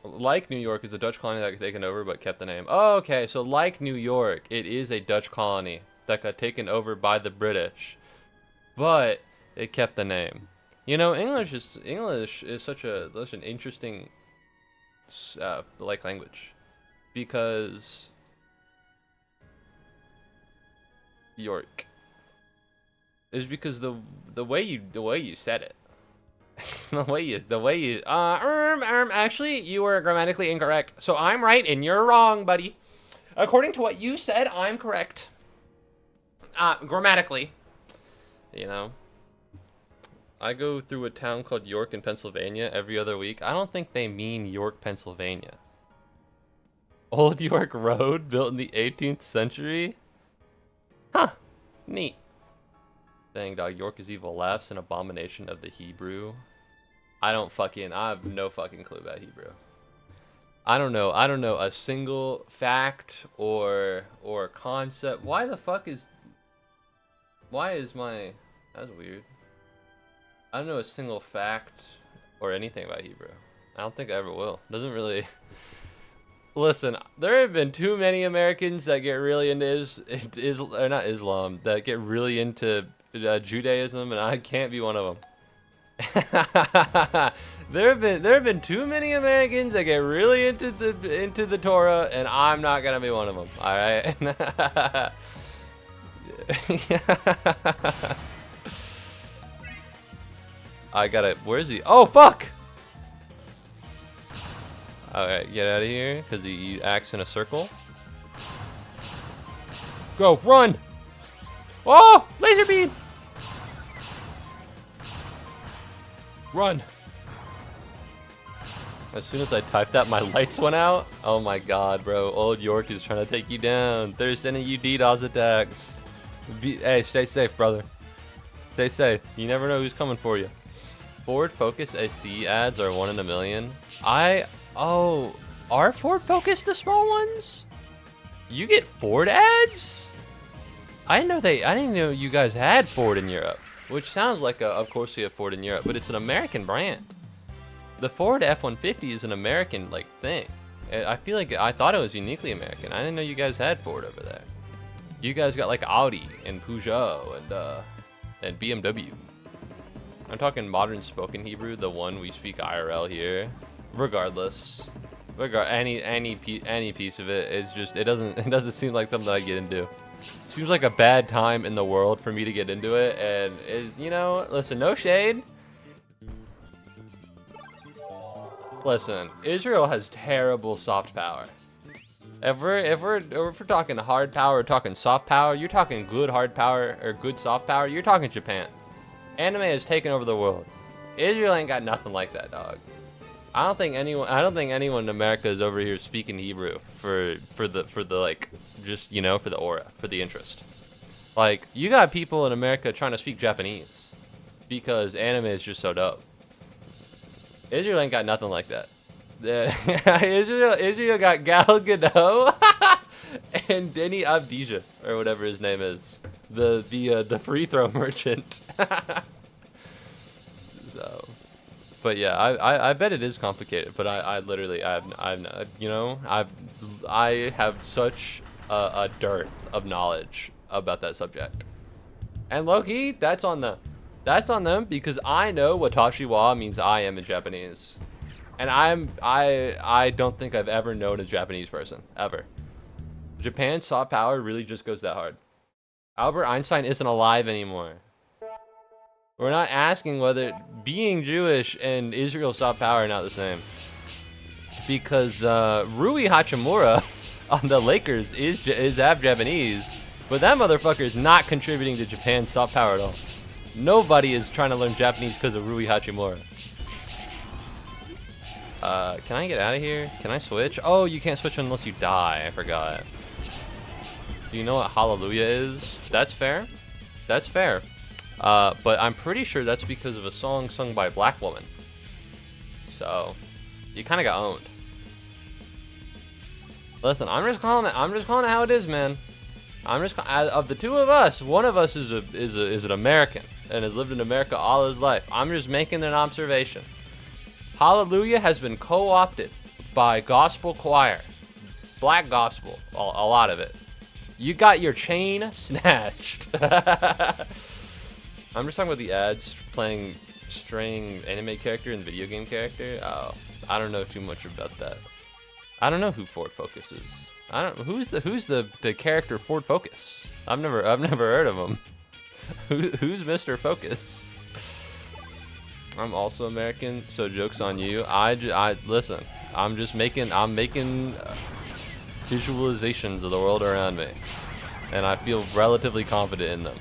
Like New York is a Dutch colony that got taken over but kept the name. Oh, okay, so like New York, it is a Dutch colony that got taken over by the British, but it kept the name. You know, English is such an interesting like language, because York is because the way you said it. Actually, you were grammatically incorrect. So I'm right and you're wrong, buddy. According to what you said, I'm correct. Grammatically. You know. I go through a town called York in Pennsylvania every other week. I don't think they mean York, Pennsylvania. Old York Road, built in the 18th century? Huh. Neat. Dang, dog. York is evil. Laughs, an abomination of the Hebrew. I have no fucking clue about Hebrew. I don't know a single fact or concept. Why is my... That's weird. I don't know a single fact or anything about Hebrew. I don't think I ever will. Doesn't really... Listen, there have been too many Americans that get really into not Islam, that get really into Judaism, and I can't be one of them. There have been too many Americans that get really into the Torah, and I'm not gonna be one of them. All right. I gotta. Where's he? Oh fuck! All right, get out of here, because he acts in a circle. Go, run! Oh, laser beam! Run! As soon as I typed that, my lights went out. Oh my god, bro. Old York is trying to take you down. They're sending you DDoS attacks. Hey, stay safe, brother. Stay safe. You never know who's coming for you. Ford Focus SE ads are 1 in a million. Are Ford Focus the small ones? You get Ford ads? I didn't know you guys had Ford in Europe. Which sounds like of course we have Ford in Europe, but it's an American brand. The Ford F-150 is an American like thing. I feel like I thought it was uniquely American. I didn't know you guys had Ford over there. You guys got like Audi and Peugeot and BMW. I'm talking modern spoken Hebrew, the one we speak IRL here. Regardless, any piece of it, it's just it doesn't seem like something I get into. Seems like a bad time in the world for me to get into it, and you know, listen, no shade. Listen, Israel has terrible soft power. If we're talking hard power, we're talking soft power. You're talking good hard power or good soft power. You're talking Japan. Anime has taken over the world. Israel ain't got nothing like that, dog. I don't think anyone in America is over here speaking Hebrew for the like, just, you know, for the aura, for the interest. Like, you got people in America trying to speak Japanese because anime is just so dope. Israel ain't got nothing like that. Israel got Gal Gadot and Denny Abdija, or whatever his name is, the free throw merchant. So, but yeah, I bet it is complicated. But I literally I have such a dearth of knowledge about that subject. And low-key, that's on them. That's on them because I know watashi wa means I am in Japanese. And I don't think I've ever known a Japanese person, ever. Japan's soft power really just goes that hard. Albert Einstein isn't alive anymore. We're not asking whether being Jewish and Israel's soft power are not the same. Because Rui Hachimura on the Lakers is half Japanese, but that motherfucker is not contributing to Japan's soft power at all. Nobody is trying to learn Japanese because of Rui Hachimura. Can I get out of here? Can I switch? Oh, you can't switch unless you die. I forgot. Do you know what hallelujah is? That's fair. That's fair. But I'm pretty sure that's because of a song sung by a black woman. So, you kind of got owned. Listen, I'm just calling it how it is, man. Of the two of us, one of us is an American and has lived in America all his life. I'm just making an observation. Hallelujah has been co-opted by gospel choir, black gospel, a lot of it. You got your chain snatched. I'm just talking about the ads playing straying anime character and video game character. Oh, I don't know too much about that. I don't know who Ford Focus is. I don't. Who's the character Ford Focus? I've never heard of him. Who's Mr. Focus? I'm also American, so joke's on you. I listen. I'm making visualizations of the world around me, and I feel relatively confident in them.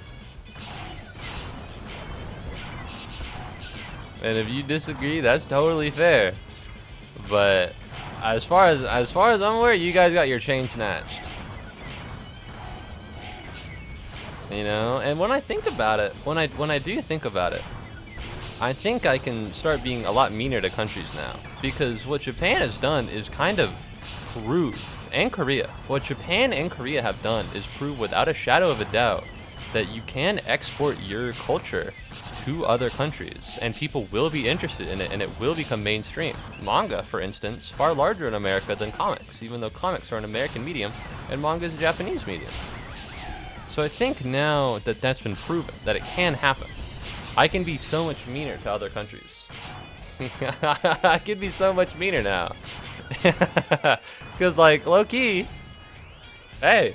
And if you disagree, that's totally fair. But as far as I'm aware, you guys got your chain snatched. You know, and when I think about it, when I do think about it, I think I can start being a lot meaner to countries now, because what Japan has done is kind of prove, and Korea, what Japan and Korea have done is prove without a shadow of a doubt that you can export your culture to other countries, and people will be interested in it, and it will become mainstream. Manga, for instance, far larger in America than comics, even though comics are an American medium and manga is a Japanese medium. So I think now that that's been proven, that it can happen, I can be so much meaner to other countries. I can be so much meaner now. Because, like, low-key, hey,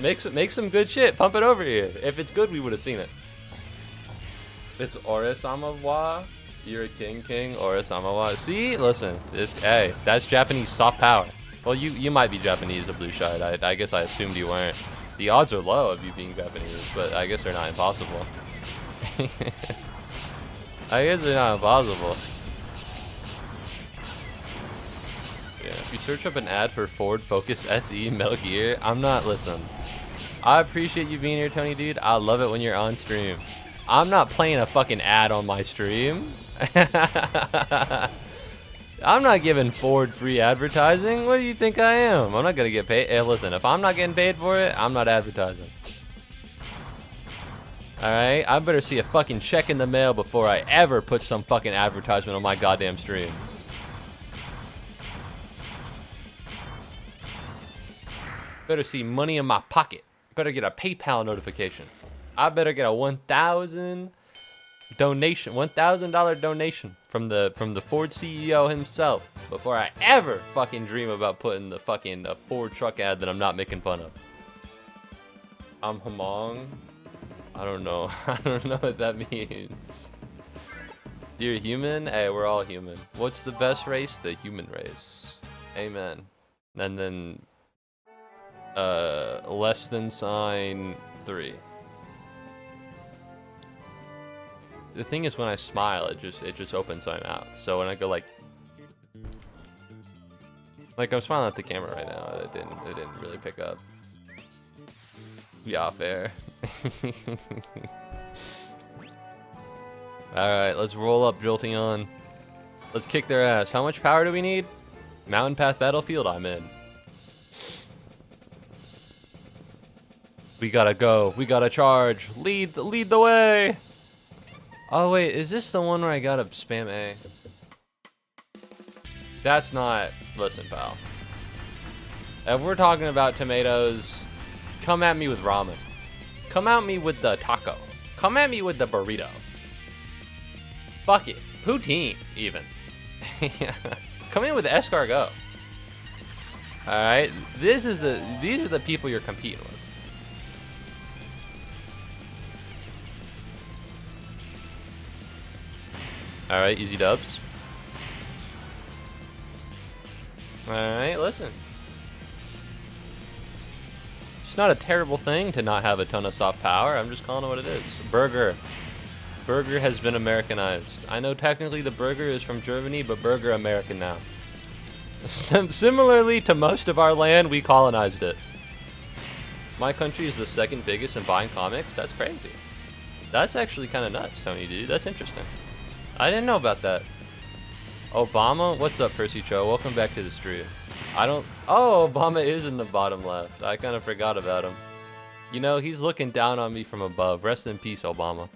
make some good shit, pump it over here. If it's good, we would have seen it. It's Oresama wa. You're a king, Oresama wa. See, listen, hey, that's Japanese soft power. Well, you might be Japanese, a blue shard. I guess I assumed you weren't. The odds are low of you being Japanese, but I guess they're not impossible. I guess they're not impossible. Yeah, if you search up an ad for Ford Focus SE Metal Gear, listen. I appreciate you being here, Tony, dude. I love it when you're on stream. I'm not playing a fucking ad on my stream. I'm not giving Ford free advertising. What do you think I am? I'm not gonna get paid. Hey, listen, if I'm not getting paid for it, I'm not advertising. Alright? I better see a fucking check in the mail before I ever put some fucking advertisement on my goddamn stream. Better see money in my pocket. Better get a PayPal notification. I better get a $1,000 donation from the Ford CEO himself before I ever fucking dream about putting the fucking Ford truck ad that I'm not making fun of. I'm Hamong. I don't know. I don't know what that means. You're human? Hey, we're all human. What's the best race? The human race. Amen. And then less than sign 3. The thing is, when I smile, it just opens my mouth. So when I go like I'm smiling at the camera right now, it didn't really pick up. Yeah, fair. All right, let's roll up Jolteon. Let's kick their ass. How much power do we need? Mountain Path Battlefield, I'm in. We gotta go. We gotta charge. Lead the way. Oh wait, is this the one where I gotta spam A? That's not. Listen, pal. If we're talking about tomatoes, come at me with ramen. Come at me with the taco. Come at me with the burrito. Fuck it. Poutine, even. Come in with escargot. Alright, these are the people you're competing with. Alright, easy dubs. Alright, listen. It's not a terrible thing to not have a ton of soft power. I'm just calling it what it is. Burger. Burger has been Americanized. I know technically the burger is from Germany, but burger American now. Similarly to most of our land, we colonized it. My country is the second biggest in buying comics. That's crazy. That's actually kind of nuts, Tony, dude. That's interesting. I didn't know about that. Obama? What's up, Percy Cho? Welcome back to the stream. Oh, Obama is in the bottom left. I kind of forgot about him. You know, he's looking down on me from above. Rest in peace, Obama.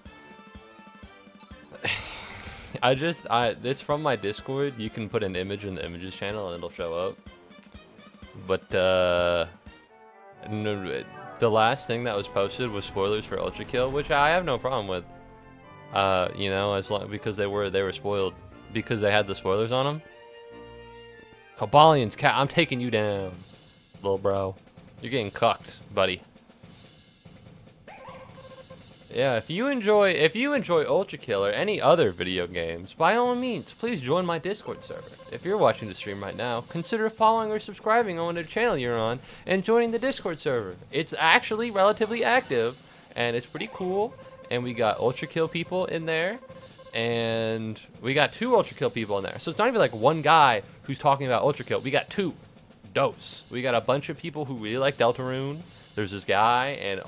It's from my Discord. You can put an image in the images channel and it'll show up. But, no, the last thing that was posted was spoilers for Ultra Kill, which I have no problem with. You know, as long because they were spoiled because they had the spoilers on them. Kabalian's cat, I'm taking you down, little bro. You're getting cucked, buddy. Yeah, if you enjoy Ultra Kill or any other video games, by all means, please join my Discord server. If you're watching the stream right now, consider following or subscribing on the channel you're on and joining the Discord server. It's actually relatively active and it's pretty cool. And we got Ultra Kill people in there, and we got 2 Ultra Kill people in there. So it's not even like one guy who's talking about Ultra Kill. We got 2 dose. We got a bunch of people who really like Deltarune. There's this guy, and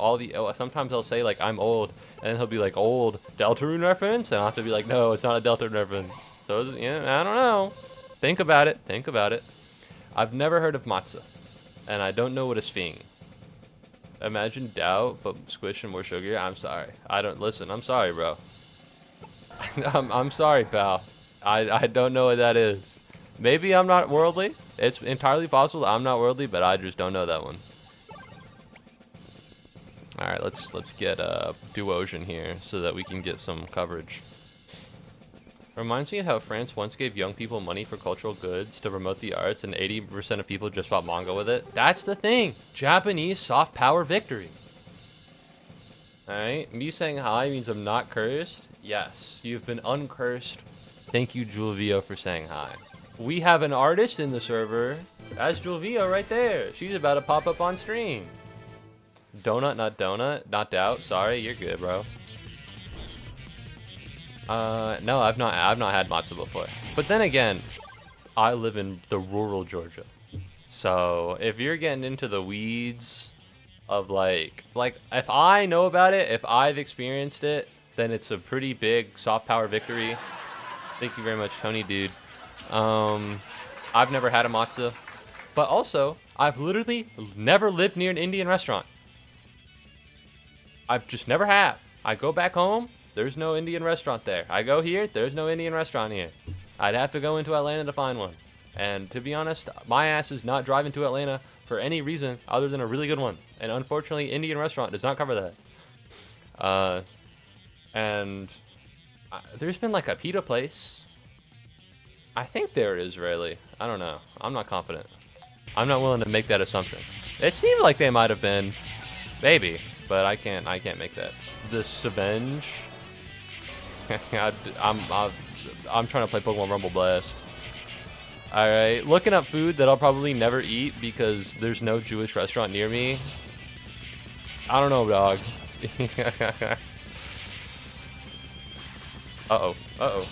sometimes I'll say like I'm old, and he'll be like old Deltarune reference, and I'll have to be like, no, it's not a Deltarune reference. So I don't know. Think about it. Think about it. I've never heard of Matza, and I don't know what a Sphing. Imagine doubt, but squish and more sugar. I'm sorry. Listen, I'm sorry, bro. I'm sorry, pal. I don't know what that is. Maybe I'm not worldly. It's entirely possible I'm not worldly, but I just don't know that one. Alright, let's get Duosion here so that we can get some coverage. Reminds me of how France once gave young people money for cultural goods to promote the arts, and 80% of people just bought manga with it. That's the thing. Japanese soft power victory. Alright, me saying hi means I'm not cursed. Yes, you've been uncursed. Thank you, Julvio, for saying hi. We have an artist in the server. That's Julvio right there. She's about to pop up on stream. Donut, not donut. Not doubt. Sorry, you're good, bro. No, I've not had matzo before. But then again, I live in the rural Georgia. So if you're getting into the weeds of like if I know about it, if I've experienced it, then it's a pretty big soft power victory. Thank you very much, Tony, dude. I've never had a matzo, but also I've literally never lived near an Indian restaurant. I've just never have. I go back home, there's no Indian restaurant there. I go here, there's no Indian restaurant here. I'd have to go into Atlanta to find one. And to be honest, my ass is not driving to Atlanta for any reason other than a really good one. And unfortunately, Indian restaurant does not cover that. There's been like a pita place. I think they're Israeli. I don't know. I'm not confident. I'm not willing to make that assumption. It seemed like they might have been, maybe, but I can't make that. The Savenge. I'm trying to play Pokemon Rumble Blast. Alright, looking up food that I'll probably never eat because there's no Jewish restaurant near me. I don't know, dog. Uh-oh.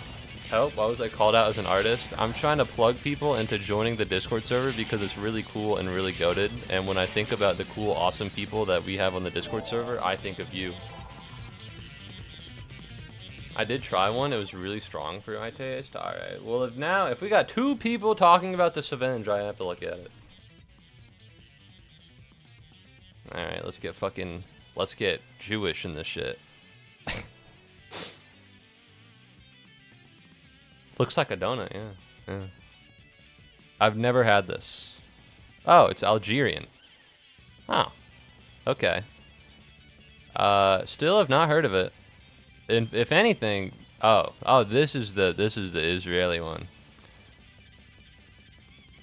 Help, why was I called out as an artist? I'm trying to plug people into joining the Discord server because it's really cool and really goated. And when I think about the cool, awesome people that we have on the Discord server, I think of you. I did try one. It was really strong for my taste. Alright, well if we got 2 people talking about the Savenge, I have to look at it. Alright, let's get Jewish in this shit. Looks like a donut, yeah. I've never had this. Oh, it's Algerian. Oh, okay. Still have not heard of it. And if anything, this is the Israeli one.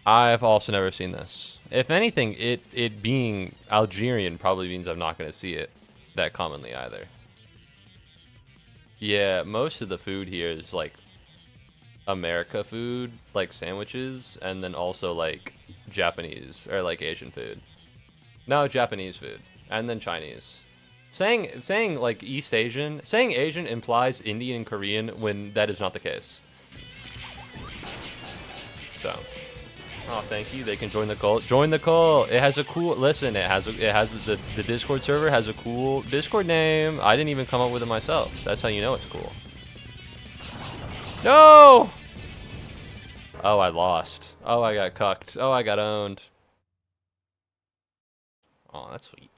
I've also never seen this. If anything, it being Algerian probably means I'm not going to see it that commonly either. Yeah, most of the food here is like America food, like sandwiches, and then also like Japanese or like Asian food. No, Japanese food, and then Chinese. Saying like East Asian, saying Asian implies Indian and Korean when that is not the case. So, oh, thank you. They can join the cult. Join the cult. It has a cool. Listen, it has the Discord server has a cool Discord name. I didn't even come up with it myself. That's how you know it's cool. No! Oh, I lost. Oh, I got cucked. Oh, I got owned. Oh, that's sweet.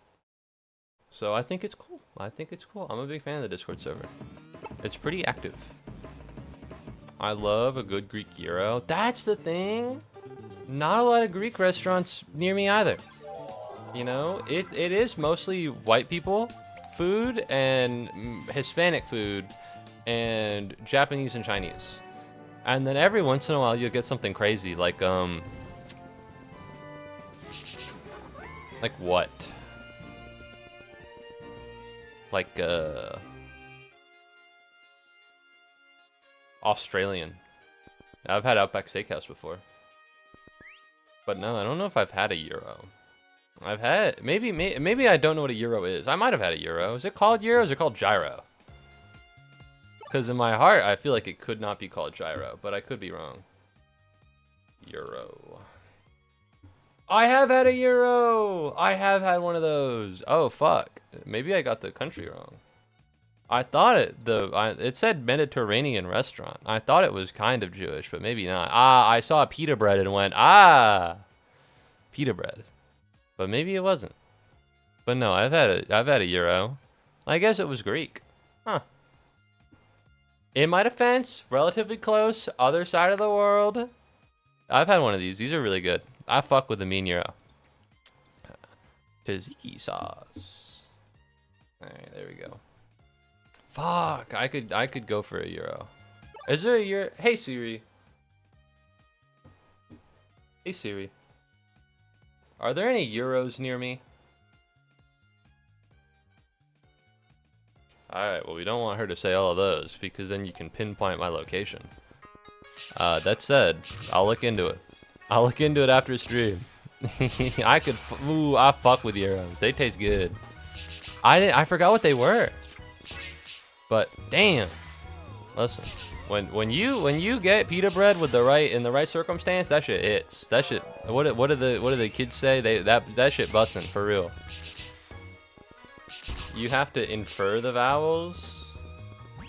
So I think it's cool. I'm a big fan of the Discord server. It's pretty active. I love a good Greek gyro. That's the thing. Not a lot of Greek restaurants near me either. You know, it is mostly white people food and Hispanic food and Japanese and Chinese. And then every once in a while you'll get something crazy like what? Like Australian. I've had Outback Steakhouse before. But no, I don't know if I've had a gyro. I've had maybe I don't know what a gyro is. I might have had a gyro. Is it called gyro or is it called gyro? Because in my heart I feel like it could not be called gyro, but I could be wrong. Gyro. I have had a gyro! I have had one of those. Oh fuck. Maybe I got the country wrong. I thought it said Mediterranean restaurant. I thought it was kind of Jewish, but maybe not. I saw pita bread and went, pita bread. But maybe it wasn't. But no, I've had a gyro. I guess it was Greek. Huh. In my defense, relatively close, other side of the world. I've had one of these. These are really good. I fuck with the mean gyro. Tzatziki sauce. Alright, there we go. Fuck, I could go for a gyro. Is there a gyro? Hey Siri. Hey Siri. Are there any gyros near me? Alright, well we don't want her to say all of those because then you can pinpoint my location. That said, I'll look into it. I'll look into it after stream. I fuck with gyros. They taste good. I forgot what they were. But damn. Listen, when you get pita bread with in the right circumstance, that shit hits. That shit. What do the kids say? That shit bussin' for real. You have to infer the vowels.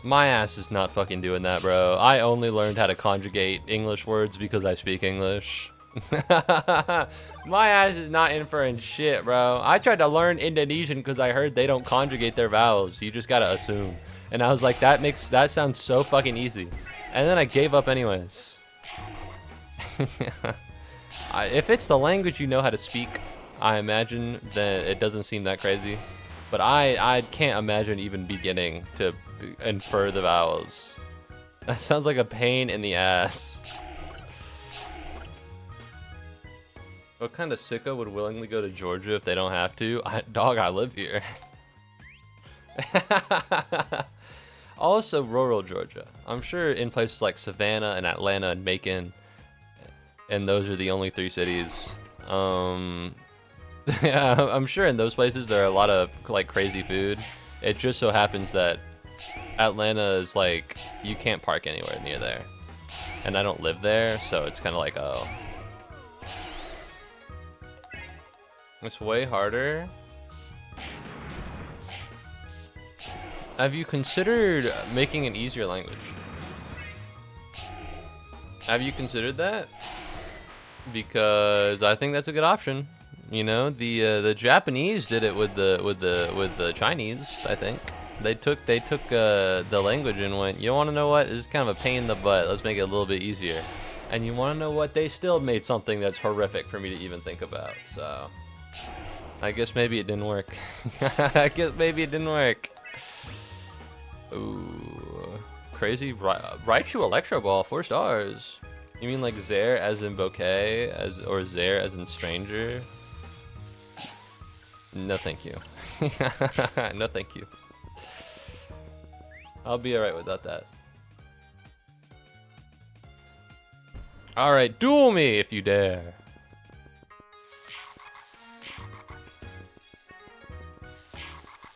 My ass is not fucking doing that, bro. I only learned how to conjugate English words because I speak English. My ass is not inferring shit, bro. I tried to learn Indonesian because I heard they don't conjugate their vowels. You just gotta assume. And I was like, that sounds so fucking easy. And then I gave up anyways. If it's the language you know how to speak, I imagine, then it doesn't seem that crazy. But I can't imagine even beginning to infer the vowels. That sounds like a pain in the ass. What kind of sicko would willingly go to Georgia if they don't have to? Dog, I live here. Also, rural Georgia. I'm sure in places like Savannah and Atlanta and Macon, and those are the only 3 cities. Yeah, I'm sure in those places there are a lot of like crazy food. It just so happens that Atlanta is like, you can't park anywhere near there. And I don't live there, so it's kind of like, oh. It's way harder. Have you considered making an easier language? Have you considered that? Because I think that's a good option. You know, the Japanese did it with the Chinese. I think they took the language and went, you want to know what? This is kind of a pain in the butt. Let's make it a little bit easier. And you want to know what? They still made something that's horrific for me to even think about. So I guess maybe it didn't work. I guess maybe it didn't work. Ooh, crazy Raichu Electro Ball, 4 stars. You mean like Zare as in bouquet, or Zare as in stranger? No, thank you. No, thank you. I'll be alright without that. Alright, duel me if you dare.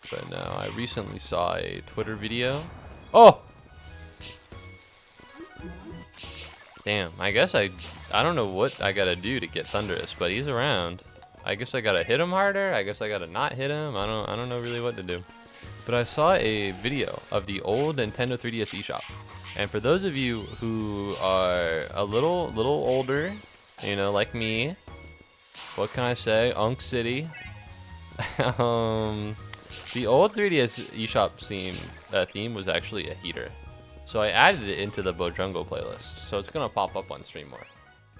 But no, I recently saw a Twitter video. Oh! Damn, I guess I don't know what I gotta do to get Thunderous, but he's around. I guess I gotta hit him harder. I guess I gotta not hit him. I don't know really what to do. But I saw a video of the old Nintendo 3DS eShop. And for those of you who are a little older, you know, like me, what can I say? Unk City. The old 3DS eShop theme was actually a heater. So I added it into the Bojungle playlist. So it's gonna pop up on stream more.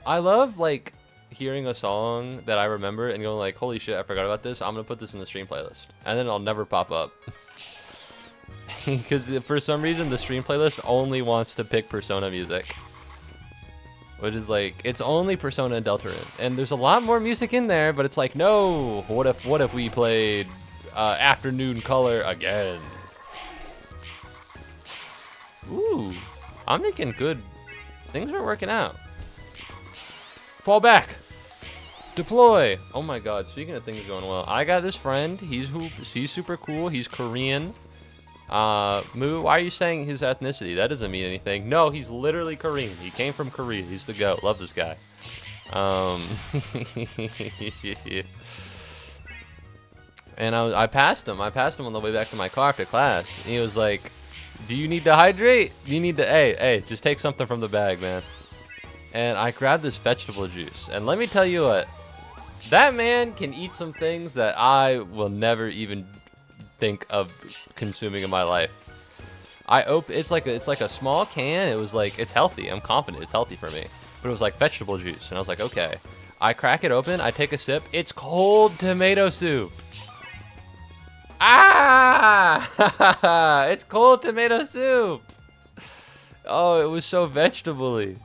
I love like hearing a song that I remember and going like, holy shit, I forgot about this. I'm gonna put this in the stream playlist. And then it'll never pop up. Because for some reason the stream playlist only wants to pick Persona music. Which is like, it's only Persona and Deltarune. And there's a lot more music in there, but it's like, no, what if we played Afternoon Color again? Ooh, I'm making good. Things are working out. Fall back. Deploy. Oh my god, speaking of things going well, I got this friend. He's super cool. He's Korean. Moo, why are you saying his ethnicity? That doesn't mean anything. No, he's literally Korean. He came from Korea. He's the GOAT. Love this guy. And I passed him. I passed him on the way back to my car after class. And he was like, do you need to hydrate? Do you need to, hey, just take something from the bag, man. And I grabbed this vegetable juice. And let me tell you what, that man can eat some things that I will never even think of consuming in my life. It's like a small can. It was like, it's healthy. I'm confident it's healthy for me. But it was like vegetable juice. And I was like, okay. I crack it open. I take a sip. It's cold tomato soup. Ah! It's cold tomato soup. Oh, it was so vegetable-y.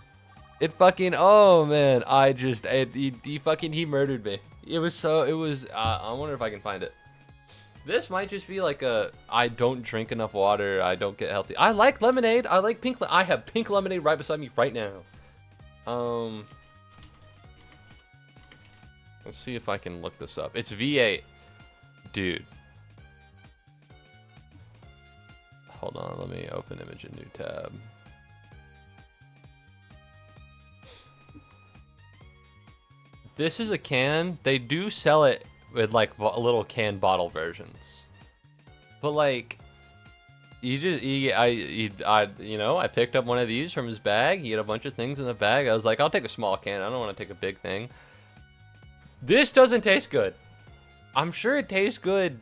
It fucking, oh man, he murdered me. I wonder if I can find it. This might just be like I don't drink enough water, I don't get healthy. I like lemonade, I like pink, I have pink lemonade right beside me right now. Let's see if I can look this up. It's V8. Dude. Hold on, let me open image in new tab. This is a can. They do sell it with like little can bottle versions. But like, you know, I picked up one of these from his bag. He had a bunch of things in the bag. I was like, I'll take a small can. I don't want to take a big thing. This doesn't taste good. I'm sure it tastes good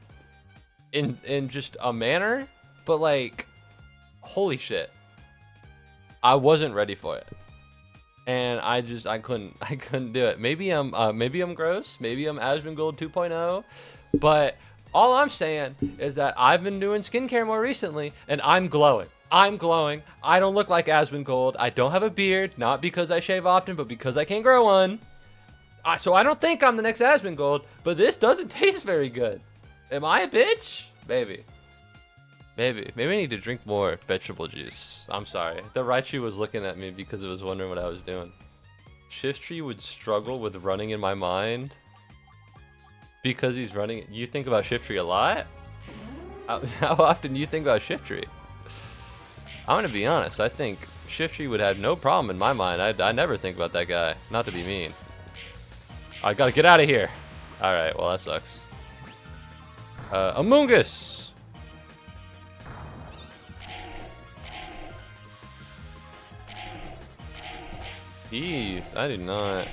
in just a manner, but like, holy shit. I wasn't ready for it. And I couldn't do it. Maybe I'm gross. Maybe I'm Asmongold 2.0. But all I'm saying is that I've been doing skincare more recently, and I'm glowing. I'm glowing. I don't look like Asmongold. I don't have a beard, not because I shave often, but because I can't grow one. So I don't think I'm the next Asmongold, but this doesn't taste very good. Am I a bitch? Maybe. Maybe I need to drink more vegetable juice. I'm sorry. The Raichu was looking at me because it was wondering what I was doing. Shiftry would struggle with running in my mind because he's running. You think about Shiftry a lot? How often do you think about Shiftry? I'm gonna be honest. I think Shiftry would have no problem in my mind. I never think about that guy. Not to be mean. I gotta get out of here. All right. Well, that sucks. Amoongus. I did not.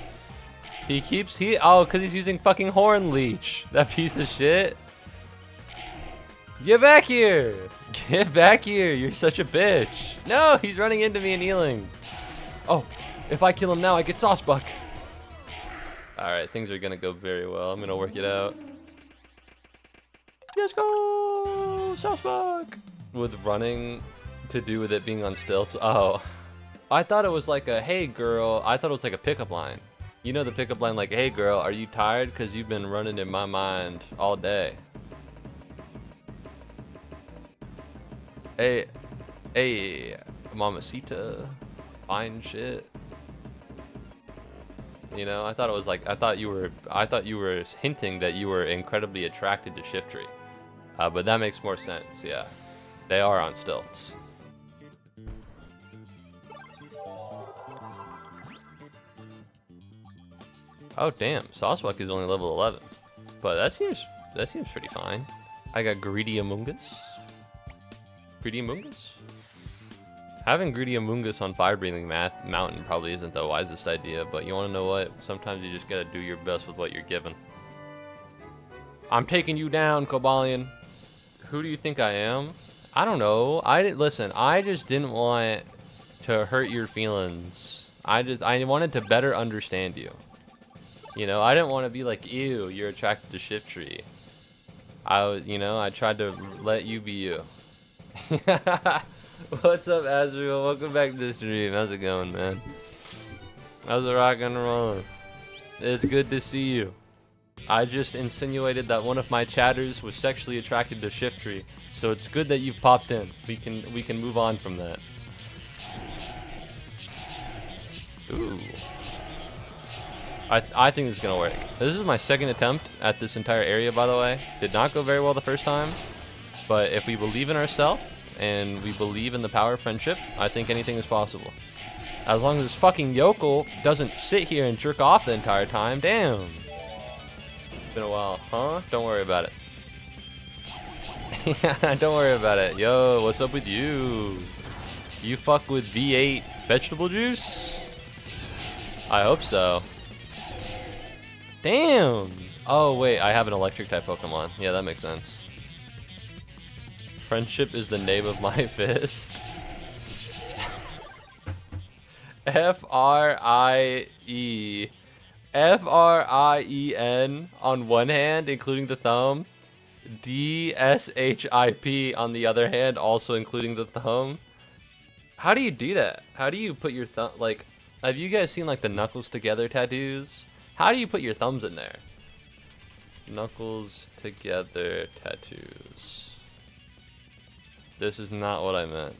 Oh, because he's using fucking Horn Leech. That piece of shit. Get back here. Get back here. You're such a bitch. No, he's running into me and healing. Oh, if I kill him now, I get Saucebuck. Alright, things are going to go very well. I'm going to work it out. Let's go. Saucebuck. With running to do with it being on stilts. Oh. I thought it was like a, hey girl, I thought it was like a pickup line. You know the pickup line like, hey girl, are you tired? Because you've been running in my mind all day. Hey, mamacita, fine shit. You know, I thought you were hinting that you were incredibly attracted to Shiftry. But that makes more sense, yeah. They are on stilts. Oh damn, Saucebuck is only level 11, but that seems pretty fine. I got Greedy Amoongus. Greedy Amoongus? Having Greedy Amoongus on Fire Breathing Mountain probably isn't the wisest idea, but you want to know what? Sometimes you just gotta do your best with what you're given. I'm taking you down, Cobalion. Who do you think I am? I don't know. Listen. I just didn't want to hurt your feelings. I wanted to better understand you. You know, I didn't want to be like, ew, you're attracted to Shiftry. I tried to let you be you. What's up, Azrael? Welcome back to the stream. How's it going, man? How's it rocking and rolling? It's good to see you. I just insinuated that one of my chatters was sexually attracted to Shiftry, so it's good that you've popped in. We can move on from that. Ooh. I think this is gonna work. This is my second attempt at this entire area, by the way. Did not go very well the first time, but if we believe in ourselves and we believe in the power of friendship, I think anything is possible. As long as this fucking yokel doesn't sit here and jerk off the entire time. Damn. It's been a while, huh? Don't worry about it. Yeah, don't worry about it. Yo, what's up with you? You fuck with V8 vegetable juice? I hope so. Damn! Oh, wait, I have an electric type Pokemon. Yeah, that makes sense. Friendship is the name of my fist. F-R-I-E. F-R-I-E-N on one hand, including the thumb. D-S-H-I-P on the other hand, also including the thumb. How do you do that? How do you put your thumb, like, have you guys seen, like, the knuckles together tattoos? How do you put your thumbs in there? Knuckles together tattoos. This is not what I meant.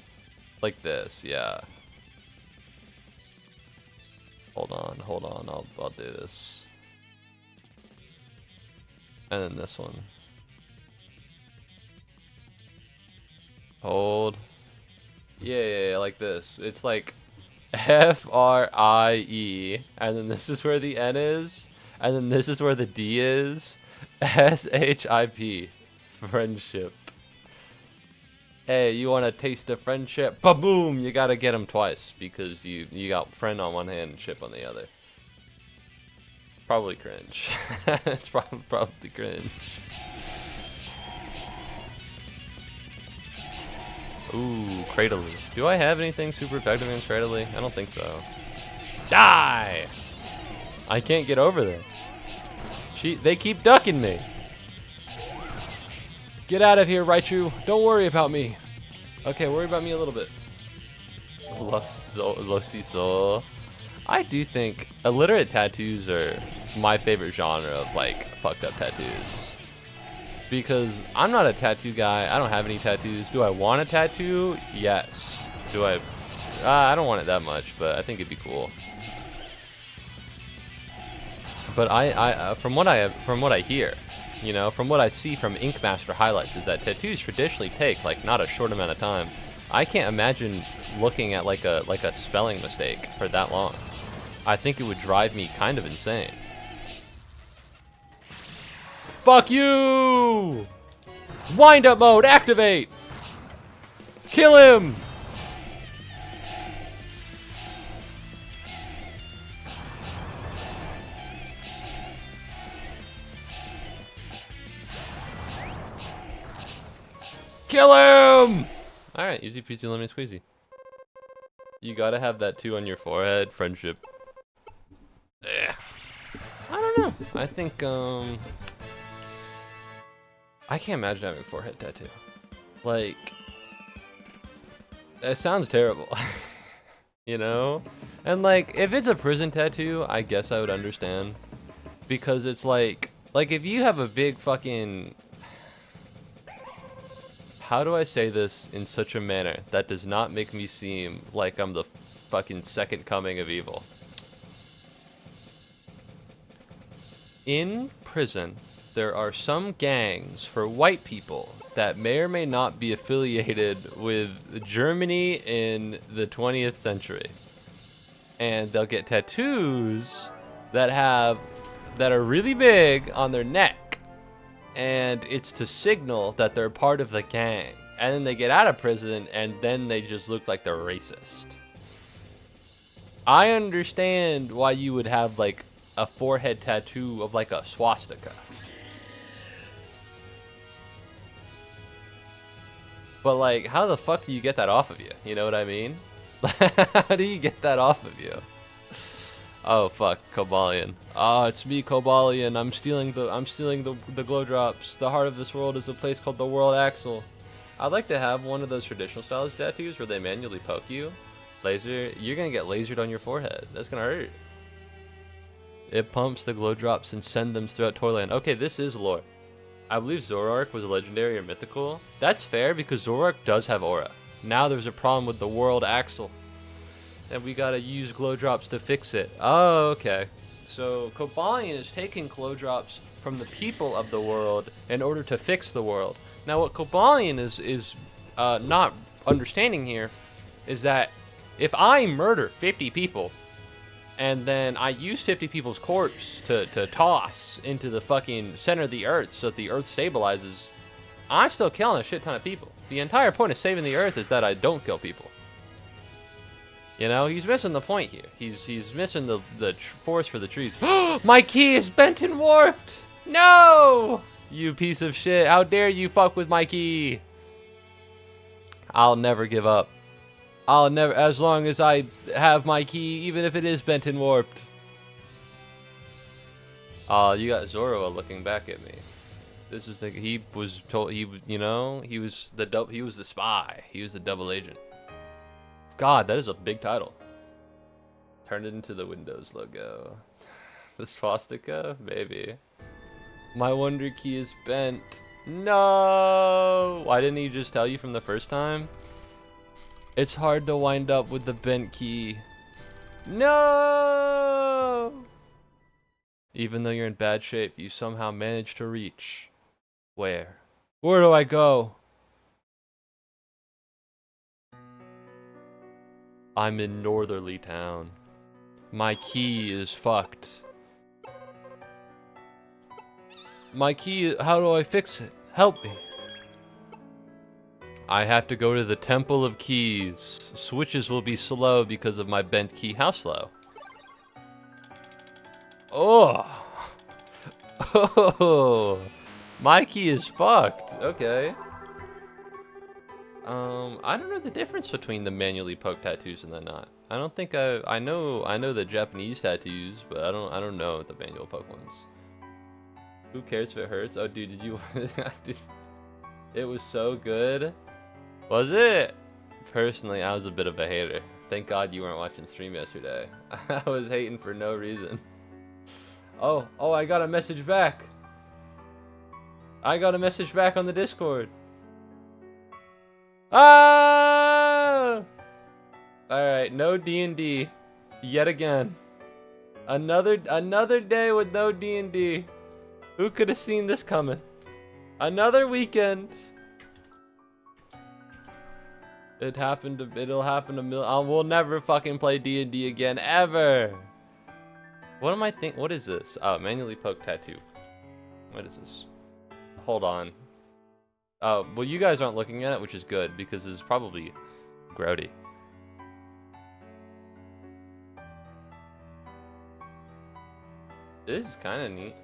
Like this, yeah. Hold on. I'll do this. And then this one. Hold. Yeah, like this. It's like F-R-I-E, and then this is where the N is, and then this is where the D is. S-H-I-P. Friendship. Hey, you want a taste of friendship? Ba-boom! You gotta get him twice because you got friend on one hand and ship on the other. Probably cringe. It's probably cringe. Ooh, Cradily. Do I have anything super effective against Cradily? I don't think so. Die! I can't get over there. They keep ducking me. Get out of here, Raichu. Don't worry about me. Okay, worry about me a little bit. Losiso. I do think illiterate tattoos are my favorite genre of like fucked up tattoos. Because I'm not a tattoo guy. I don't have any tattoos. Do I want a tattoo? Yes. Do I? I don't want it that much, but I think it'd be cool. But from what I hear, you know, from what I see from Ink Master highlights, is that tattoos traditionally take like not a short amount of time. I can't imagine looking at like a spelling mistake for that long. I think it would drive me kind of insane. Fuck you! Wind up mode, activate! Kill him! Kill him! Alright, easy peasy lemon squeezy. You gotta have that too on your forehead, friendship. Ugh. I don't know. I think, I can't imagine having a forehead tattoo. Like, it sounds terrible. You know? And like, if it's a prison tattoo, I guess I would understand. Because it's like if you have a big fucking... How do I say this in such a manner that does not make me seem like I'm the fucking second coming of evil? In prison, there are some gangs for white people that may or may not be affiliated with Germany in the 20th century. And they'll get tattoos that are really big on their neck. And it's to signal that they're part of the gang. And then they get out of prison and then they just look like they're racist. I understand why you would have like a forehead tattoo of like a swastika. But like, how the fuck do you get that off of you? You know what I mean? How do you get that off of you? Oh fuck, Cobalion. Oh, it's me, Cobalion. I'm stealing the glow drops. The heart of this world is a place called the World Axle. I'd like to have one of those traditional styles tattoos where they manually poke you. Laser, you're gonna get lasered on your forehead. That's gonna hurt. It pumps the glow drops and sends them throughout Toyland. Okay, this is lore. I believe Zoroark was a legendary or mythical. That's fair because Zoroark does have aura. Now there's a problem with the World Axle. And we gotta use glow drops to fix it. Oh, okay. So Cobalion is taking glow drops from the people of the world in order to fix the world. Now what Cobalion is not understanding here is that if I murder 50 people and then I use 50 people's corpse to toss into the fucking center of the earth so that the earth stabilizes, I'm still killing a shit ton of people. The entire point of saving the earth is that I don't kill people. You know, he's missing the point here. He's missing the forest for the trees. My key is bent and warped! No! You piece of shit. How dare you fuck with my key? I'll never give up. I'll never, as long as I have my key, even if it is bent and warped. Oh, you got Zoroa looking back at me. This is like, he was told, you know, he was the spy. He was the double agent. God, that is a big title. Turn it into the Windows logo. The swastika? Maybe. My wonder key is bent. No! Why didn't he just tell you from the first time? It's hard to wind up with the bent key. No! Even though you're in bad shape, you somehow managed to reach. Where? Where do I go? I'm in Northerly Town. My key is fucked. My key, how do I fix it? Help me. I have to go to the Temple of Keys. Switches will be slow because of my bent key. How slow? Oh. Oh. My key is fucked. Okay. I don't know the difference between the manually poked tattoos and the not. I don't think I know the Japanese tattoos, but I don't know the manual poke ones. Who cares if it hurts? Oh, dude, did you? It was so good. Was it? Personally, I was a bit of a hater. Thank God you weren't watching stream yesterday. I was hating for no reason. Oh, I got a message back. I got a message back on the Discord. Ah! Alright, no D&D. Yet again. Another day with no D&D. Who could have seen this coming? Another weekend. It'll happen a million. We'll never fucking play D&D again, ever. What am I think? What is this? Oh, manually poke tattoo. What is this? Hold on. Oh, well, you guys aren't looking at it, which is good, because it's probably grody. This is kind of neat.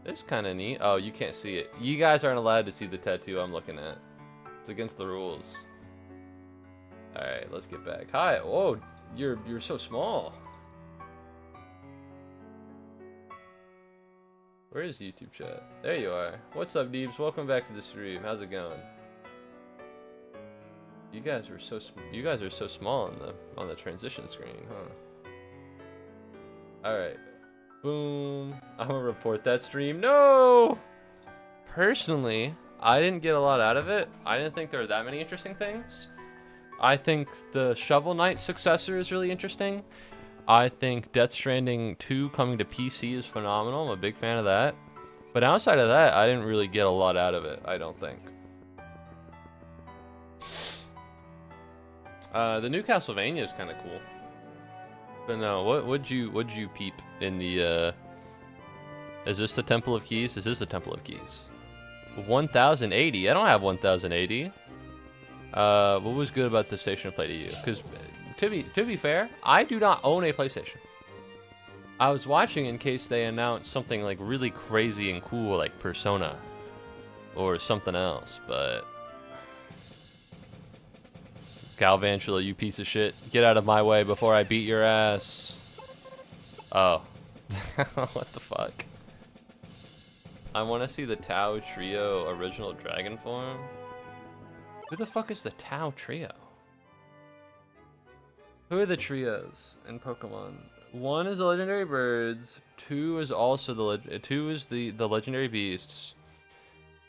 This is kind of neat. Oh, you can't see it. You guys aren't allowed to see the tattoo I'm looking at. It's against the rules. Alright, let's get back. Hi. Whoa, you're so small. Where is YouTube chat? There you are. What's up, Deebs? Welcome back to the stream. How's it going? You guys are so small on the transition screen, huh? All right. Boom. I'm gonna report that stream. No. Personally, I didn't get a lot out of it. I didn't think there were that many interesting things. I think the Shovel Knight successor is really interesting. I think Death Stranding 2 coming to PC is phenomenal. I'm a big fan of that. But outside of that, I didn't really get a lot out of it, I don't think. The new Castlevania is kind of cool. But no, what'd you peep in the, is this the Temple of Keys? Is this the Temple of Keys? 1080? I don't have 1080. What was good about the Station to play to you? Because to be fair, I do not own a PlayStation. I was watching in case they announced something like really crazy and cool like Persona or something else, but Galvantula, you piece of shit. Get out of my way before I beat your ass. Oh. What the fuck? I want to see the Tao Trio original dragon form. Who the fuck is the Tao Trio? Who are the trios in Pokemon? 1 is the legendary birds. 2 is also the legendary beasts.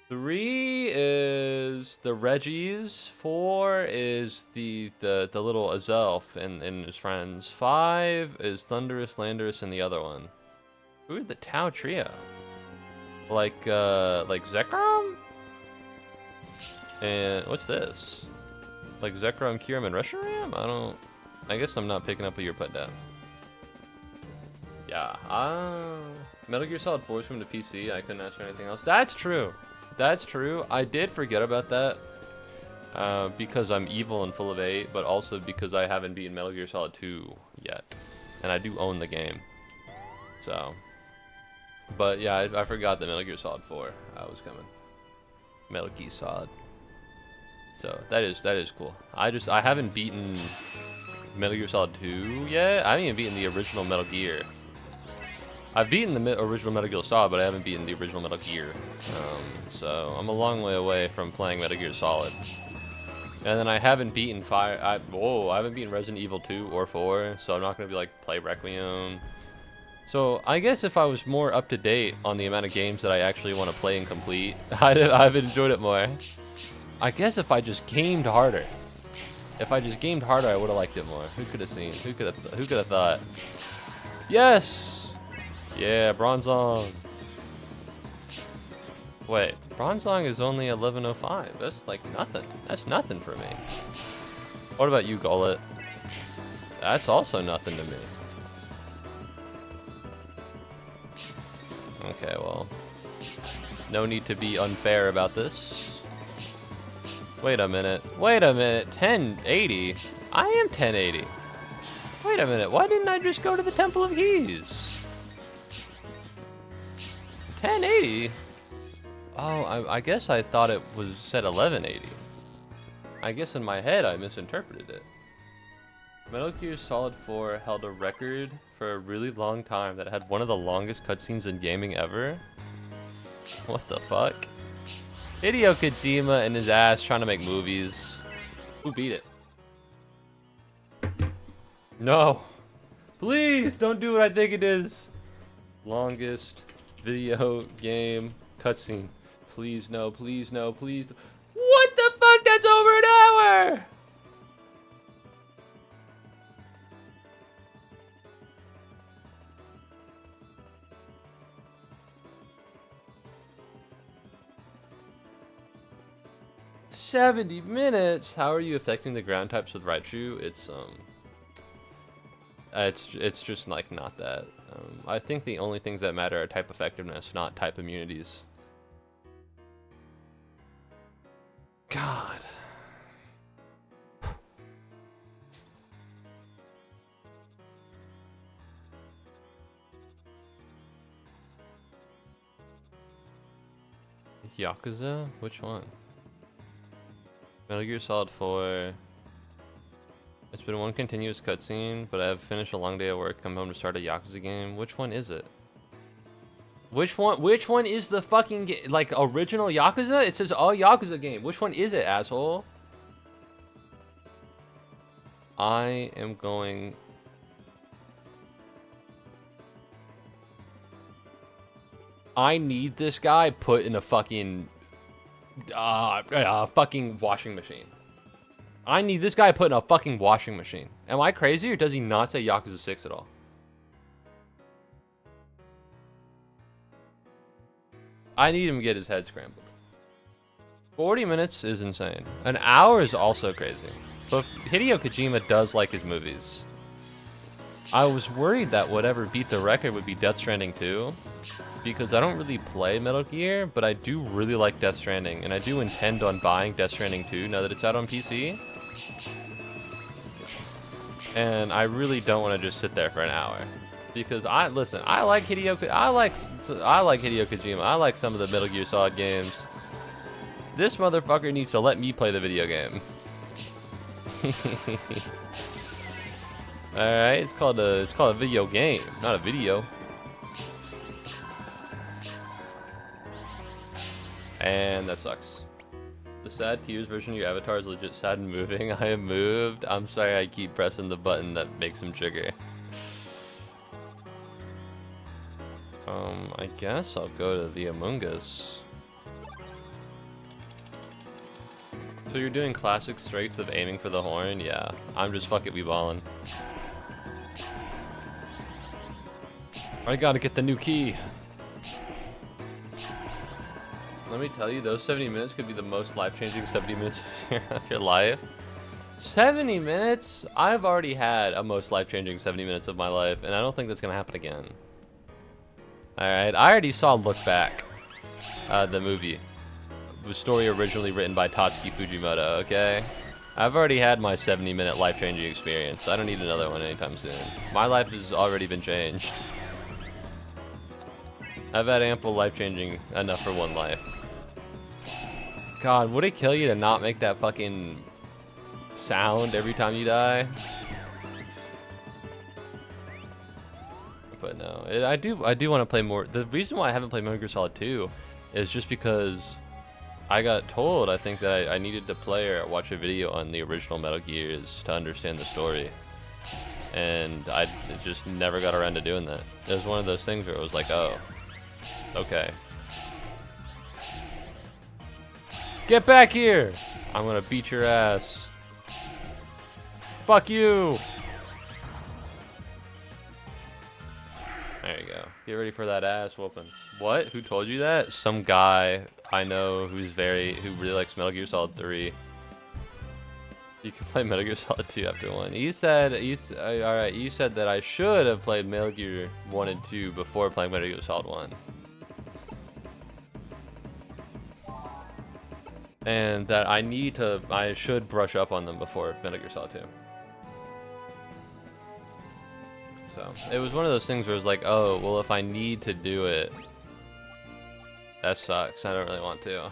3 is the Reggies. 4 is the little Azelf and his friends. 5 is Thunderous, Landorus, and the other one. Who are the Tao Trio? Like Zekrom? And what's this? Like Zekrom, Kyurem, and Reshiram? I guess I'm not picking up what you're putting down. Yeah, Metal Gear Solid 4 is coming to PC. I couldn't ask for anything else. That's true. That's true. I did forget about that. Because I'm evil and full of hate, but also because I haven't beaten Metal Gear Solid 2 yet. And I do own the game. So. But yeah, I forgot that Metal Gear Solid 4 was coming. Metal Gear Solid. So that is cool. I haven't beaten Metal Gear Solid 2 yet. I haven't even beaten the original Metal Gear. I've beaten the original Metal Gear Solid, but I haven't beaten the original Metal Gear. So I'm a long way away from playing Metal Gear Solid. And then I haven't beaten I haven't beaten Resident Evil 2 or 4, so I'm not gonna be like play Requiem. So I guess if I was more up to date on the amount of games that I actually want to play and complete, I've enjoyed it more. I guess if I just gamed harder. If I just gamed harder, I would have liked it more. Who could have seen? Who could have thought? Yes! Yeah, Bronzong. Wait, Bronzong is only 1105. That's like nothing. That's nothing for me. What about you, Gullet? That's also nothing to me. Okay, well, no need to be unfair about this. Wait a minute. Wait a minute. 1080? I am 1080. Wait a minute. Why didn't I just go to the Temple of Keys? 1080? Oh, I guess I thought it was set 1180. I guess in my head I misinterpreted it. Metal Gear Solid 4 held a record for a really long time that had one of the longest cutscenes in gaming ever. What the fuck? Hideo Kojima and his ass trying to make movies. Who beat it? No. Please don't do what I think it is. Longest video game cutscene. Please no, please no, please. What the fuck? That's over an hour! "70 minutes? How are you affecting the ground types with Raichu?" It's just like not that. I think the only things that matter are type effectiveness, not type immunities. God. Yakuza? Which one? Metal Gear Solid 4. It's been one continuous cutscene, but I have finished a long day at work, come home to start a Yakuza game. Which one is it? Which one is the fucking like original Yakuza? It says a Yakuza game. Which one is it, asshole? I am going... I need this guy put in a fucking fucking washing machine. I need this guy put in a fucking washing machine. Am I crazy, or does he not say Yakuza 6 at all? I need him to get his head scrambled. 40 minutes is insane. An hour is also crazy. But Hideo Kojima does like his movies. I was worried that whatever beat the record would be Death Stranding 2. Because I don't really play Metal Gear, but I do really like Death Stranding. And I do intend on buying Death Stranding 2 now that it's out on PC. And I really don't want to just sit there for an hour. Because I like Hideo Kojima. I like some of the Metal Gear Solid games. This motherfucker needs to let me play the video game. Alright, it's called a video game, not a video. And that sucks. The sad tears version of your avatar is legit sad and moving. I am moved. I'm sorry I keep pressing the button that makes him trigger. I guess I'll go to the Among Us. So you're doing classic strength of aiming for the horn? Yeah, I'm just fuck it, we ballin'. I gotta get the new key. Let me tell you, those 70 minutes could be the most life-changing 70 minutes of your life. 70 minutes? I've already had a most life-changing 70 minutes of my life, and I don't think that's gonna happen again. Alright, I already saw Look Back, the movie. The story originally written by Tatsuki Fujimoto, okay? I've already had my 70-minute life-changing experience. I don't need another one anytime soon. My life has already been changed. I've had ample life-changing enough for one life. God, would it kill you to not make that fucking sound every time you die? But no, I do want to play more. The reason why I haven't played Metal Gear Solid 2 is just because I got told, I think, that I needed to play or watch a video on the original Metal Gears to understand the story. And I just never got around to doing that. It was one of those things where it was like, oh, okay. Get back here! I'm gonna beat your ass. Fuck you! There you go. Get ready for that ass whooping. What? Who told you that? Some guy I know who really likes Metal Gear Solid 3. You can play Metal Gear Solid 2 after 1. Alright, you said that I should have played Metal Gear 1 and 2 before playing Metal Gear Solid 1. and that I should brush up on them before Metal Gear Solid 2. So it was one of those things where it was like, oh, well, if I need to do it, that sucks. I don't really want to.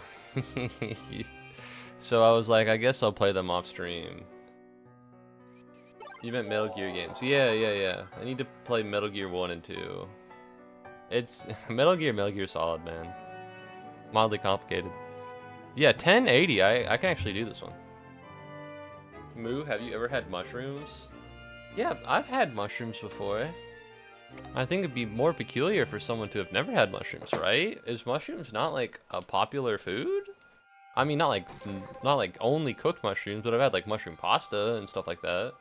So I was like, I guess I'll play them off stream. You meant Metal Gear games. Yeah. I need to play Metal Gear 1 and 2. It's Metal Gear Solid, man. Mildly complicated. Yeah, 1080. I can actually do this one. Moo, have you ever had mushrooms? Yeah, I've had mushrooms before. I think it'd be more peculiar for someone to have never had mushrooms, right? Is mushrooms not like a popular food? I mean, not like only cooked mushrooms, but I've had like mushroom pasta and stuff like that.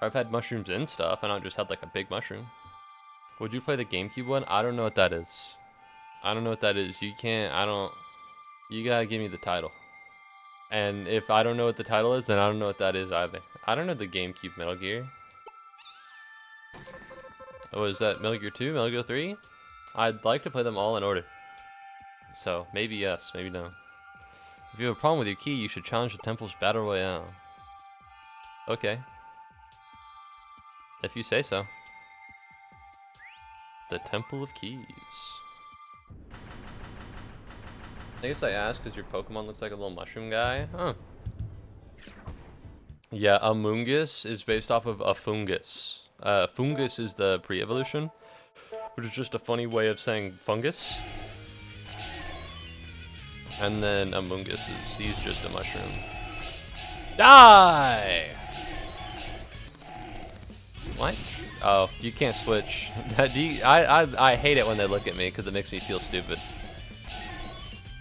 I've had mushrooms and stuff, and I just had like a big mushroom. Would you play the GameCube one? I don't know what that is. I don't know what that is. You can't, you gotta give me the title. And if I don't know what the title is, then I don't know what that is either. I don't know the GameCube Metal Gear. Oh, is that Metal Gear 2, Metal Gear 3? I'd like to play them all in order. So, maybe yes, maybe no. If you have a problem with your key, you should challenge the temple's battle royale. Okay. If you say so. The Temple of Keys. I guess I asked because your Pokemon looks like a little mushroom guy. Huh. Yeah, Amoongus is based off of a fungus. Fungus is the pre-evolution, which is just a funny way of saying fungus. And then Amoongus he's just a mushroom. Die! What? Oh, you can't switch. I hate it when they look at me because it makes me feel stupid.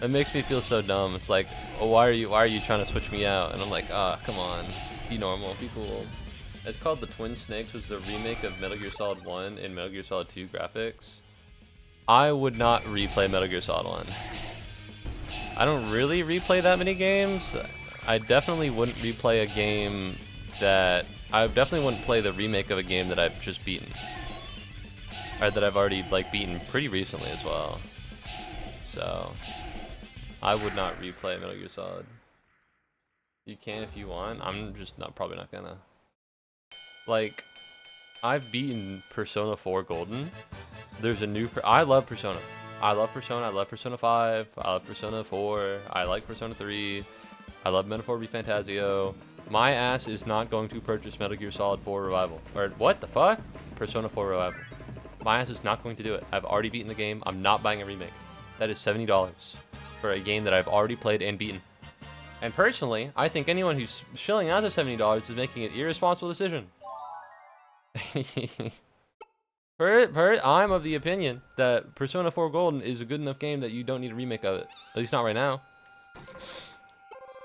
It makes me feel so dumb. It's like, oh, why are you trying to switch me out? And I'm like, ah, oh, come on, be normal, be cool. It's called the Twin Snakes, which is a remake of Metal Gear Solid 1 and Metal Gear Solid 2 graphics. I would not replay Metal Gear Solid 1. I don't really replay that many games. I definitely wouldn't replay a game that... I definitely wouldn't play the remake of a game that I've just beaten. Or that I've already, like, beaten pretty recently as well. So... I would not replay Metal Gear Solid. You can if you want. I'm just probably not gonna. Like, I've beaten Persona 4 Golden. There's a new... I love Persona. I love Persona. I love Persona 5. I love Persona 4. I like Persona 3. I love Metaphor Refantasio. My ass is not going to purchase Metal Gear Solid 4 Revival. Or, what the fuck? Persona 4 Revival. My ass is not going to do it. I've already beaten the game. I'm not buying a remake. That is $70 for a game that I've already played and beaten. And personally, I think anyone who's shilling out the $70 is making an irresponsible decision. I'm of the opinion that Persona 4 Golden is a good enough game that you don't need a remake of it. At least not right now.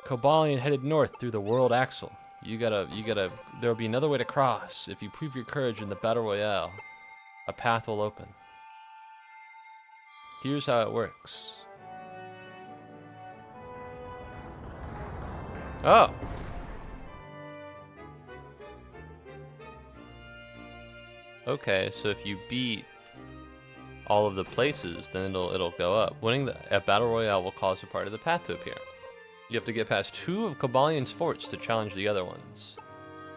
Cobalion headed north through the World Axle. You gotta, there'll be another way to cross. If you prove your courage in the Battle Royale, a path will open. Here's how it works. Oh. Okay, so if you beat all of the places, then it'll go up. Winning a Battle Royale will cause a part of the path to appear. You have to get past 2 of Cobalion's forts to challenge the other ones.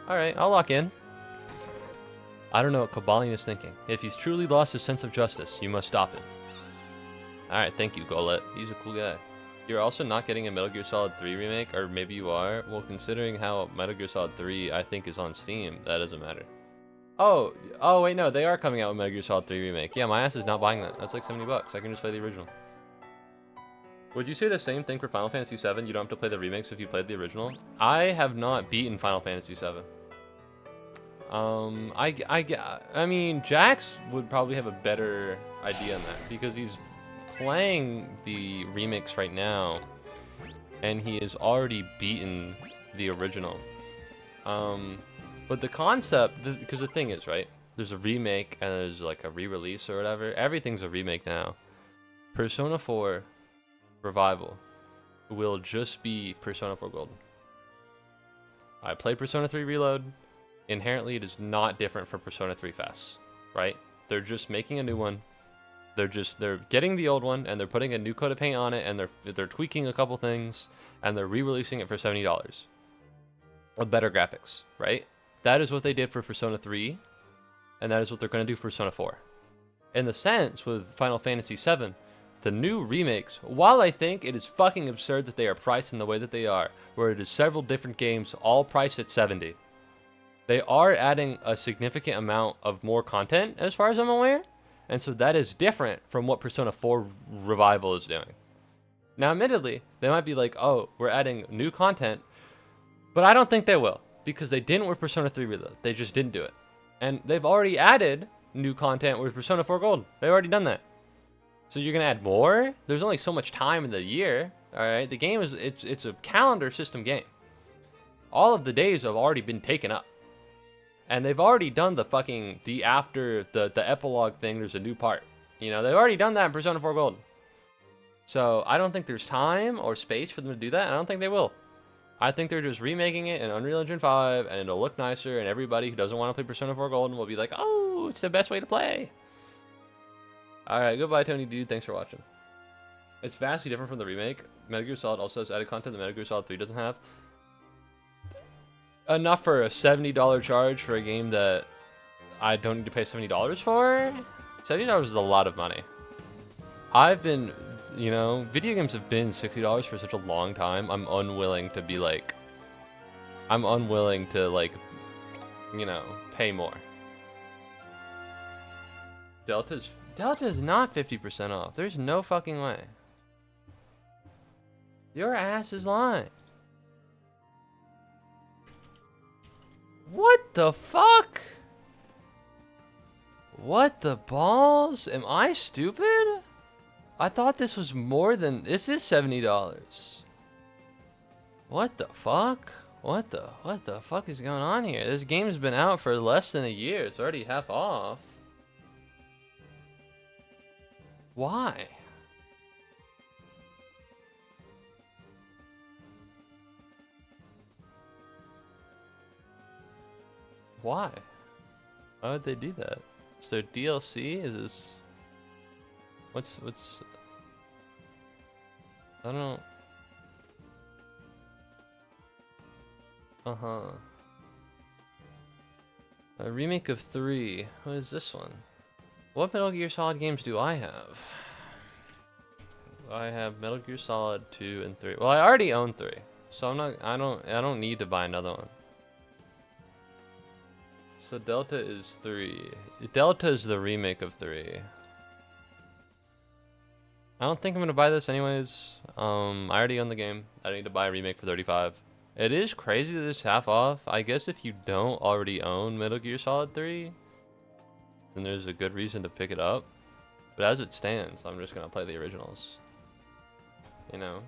Alright, I'll lock in. I don't know what Cobalion is thinking. If he's truly lost his sense of justice, you must stop him. Alright, thank you, Golett. He's a cool guy. You're also not getting a Metal Gear Solid 3 remake, or maybe you are? Well, considering how Metal Gear Solid 3, I think, is on Steam, that doesn't matter. Oh, wait, no, they are coming out with Metal Gear Solid 3 remake. Yeah, my ass is not buying that. That's like $70. I can just play the original. Would you say the same thing for Final Fantasy 7? You don't have to play the remakes if you played the original? I have not beaten Final Fantasy 7. I mean, Jax would probably have a better idea on that, because he's playing the remakes right now, and he has already beaten the original. But the concept, because the thing is, right, there's a remake and there's like a re-release or whatever. Everything's a remake now. Persona 4 Revival will just be Persona 4 Golden. I played Persona 3 Reload. Inherently, it is not different from Persona 3 FES, right? They're just making a new one They're getting the old one and they're putting a new coat of paint on it, and they're tweaking a couple things, and they're re-releasing it for $70 with better graphics, right? That is what they did for Persona 3, and that is what they're going to do for Persona 4. In the sense with Final Fantasy 7, the new remakes, while I think it is fucking absurd that they are priced in the way that they are, where it is several different games all priced at $70, they are adding a significant amount of more content as far as I'm aware. And so that is different from what Persona 4 Revival is doing. Now, admittedly, they might be like, oh, we're adding new content, but I don't think they will, because they didn't with Persona 3 Reload. They just didn't do it. And they've already added new content with Persona 4 Gold. They've already done that. So you're going to add more? There's only so much time in the year, all right? The game it's a calendar system game. All of the days have already been taken up. And they've already done the after the epilogue thing, there's a new part. You know, they've already done that in Persona 4 Gold. So I don't think there's time or space for them to do that. I don't think they will. I think they're just remaking it in Unreal Engine 5, and it'll look nicer, and everybody who doesn't want to play Persona 4 Golden will be like, oh, it's the best way to play. Alright, goodbye, Tony Dude. Thanks for watching. It's vastly different from the remake. Metal Gear Solid also has added content that Metal Gear Solid 3 doesn't have. Enough for a $70 charge for a game that I don't need to pay $70 for? $70 is a lot of money. I've been, you know, video games have been $60 for such a long time. I'm unwilling to, like, you know, pay more. Delta is not 50% off. There's no fucking way. Your ass is lying. What the fuck? What the balls? Am I stupid? I thought this was more than... This is $70. What the fuck? What the fuck is going on here? This game's been out for less than a year. It's already half off. Why? Why? Why would they do that? Is there DLC? Is this... What's... I don't... Uh-huh. A remake of 3. What is this one? What Metal Gear Solid games do I have? I have Metal Gear Solid 2 and 3. Well, I already own 3. So I don't need to buy another one. So Delta is 3. Delta is the remake of 3. I don't think I'm gonna buy this anyways. I already own the game. I don't need to buy a remake for $35. It is crazy that it's half off. I guess if you don't already own Metal Gear Solid 3, then there's a good reason to pick it up. But as it stands, I'm just gonna play the originals. You know?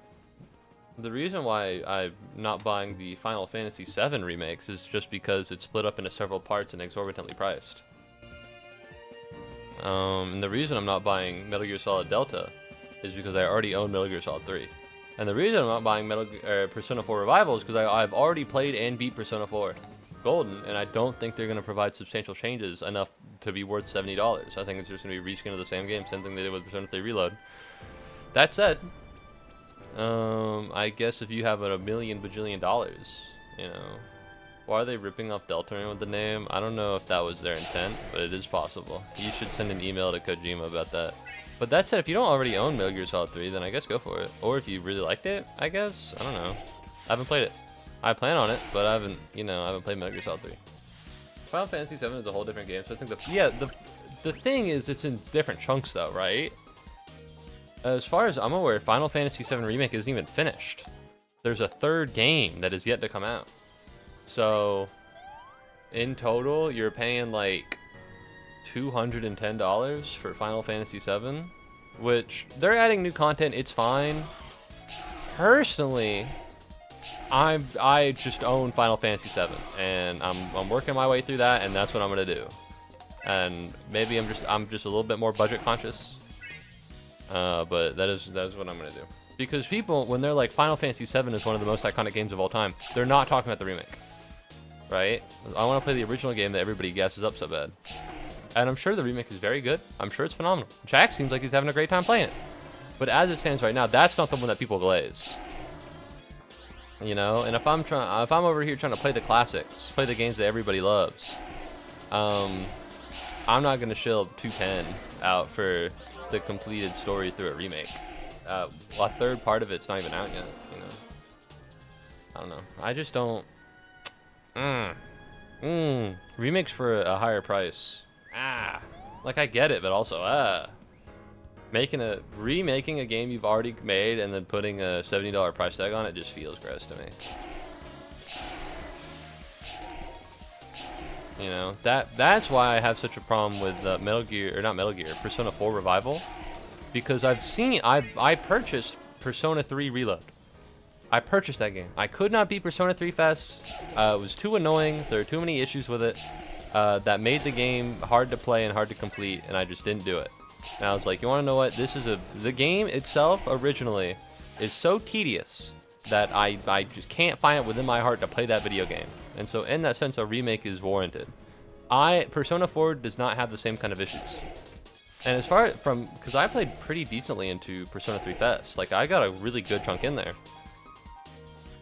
The reason why I'm not buying the Final Fantasy VII remakes is just because it's split up into several parts and exorbitantly priced. And the reason I'm not buying Metal Gear Solid Delta is because I already own Metal Gear Solid 3. And the reason I'm not buying Persona 4 Revival is because I've already played and beat Persona 4 Golden, and I don't think they're going to provide substantial changes enough to be worth $70. I think it's just going to be reskin of the same game, same thing they did with Persona 3 Reload. That said, I guess if you have a million bajillion dollars, you know, why are they ripping off Deltarune with the name? I don't know if that was their intent, but it is possible. You should send an email to Kojima about that. But that said, if you don't already own Metal Gear Solid 3, then I guess go for it. Or if you really liked it, I guess. I don't know. I haven't played it. I plan on it, but I haven't played Metal Gear Solid 3. Final Fantasy 7 is a whole different game, so I think the thing is, it's in different chunks though, right? As far as I'm aware, Final Fantasy 7 Remake isn't even finished. There's a third game that is yet to come out. So, in total, you're paying like $210 for Final Fantasy 7, which they're adding new content. It's fine. Personally, I just own Final Fantasy 7, and I'm working my way through that, and that's what I'm gonna do. And maybe I'm just a little bit more budget conscious. But that is what I'm gonna do. Because people, when they're like Final Fantasy 7 is one of the most iconic games of all time, they're not talking about the remake, right? I want to play the original game that everybody gasses up so bad. And I'm sure the remake is very good. I'm sure it's phenomenal. Jack seems like he's having a great time playing it. But as it stands right now, that's not the one that people glaze. You know, and if I'm over here trying to play the classics, play the games that everybody loves, I'm not gonna shill 210 out for the completed story through a remake. A third part of it's not even out yet. You know, I don't know. I just don't. Remakes for a higher price. Like I get it, but also remaking a game you've already made and then putting a $70 price tag on it just feels gross to me. You know, that's why I have such a problem with Persona 4 Revival, because I purchased Persona 3 Reload. I purchased that game. I could not beat Persona 3 Fest. It was too annoying. There were too many issues with it that made the game hard to play and hard to complete, and I just didn't do it. And I was like, you want to know what? The game itself originally is so tedious that I just can't find it within my heart to play that video game. And so in that sense, a remake is warranted. Persona 4 does not have the same kind of issues. And as far from, because I played pretty decently into Persona 3 Fest, like I got a really good chunk in there.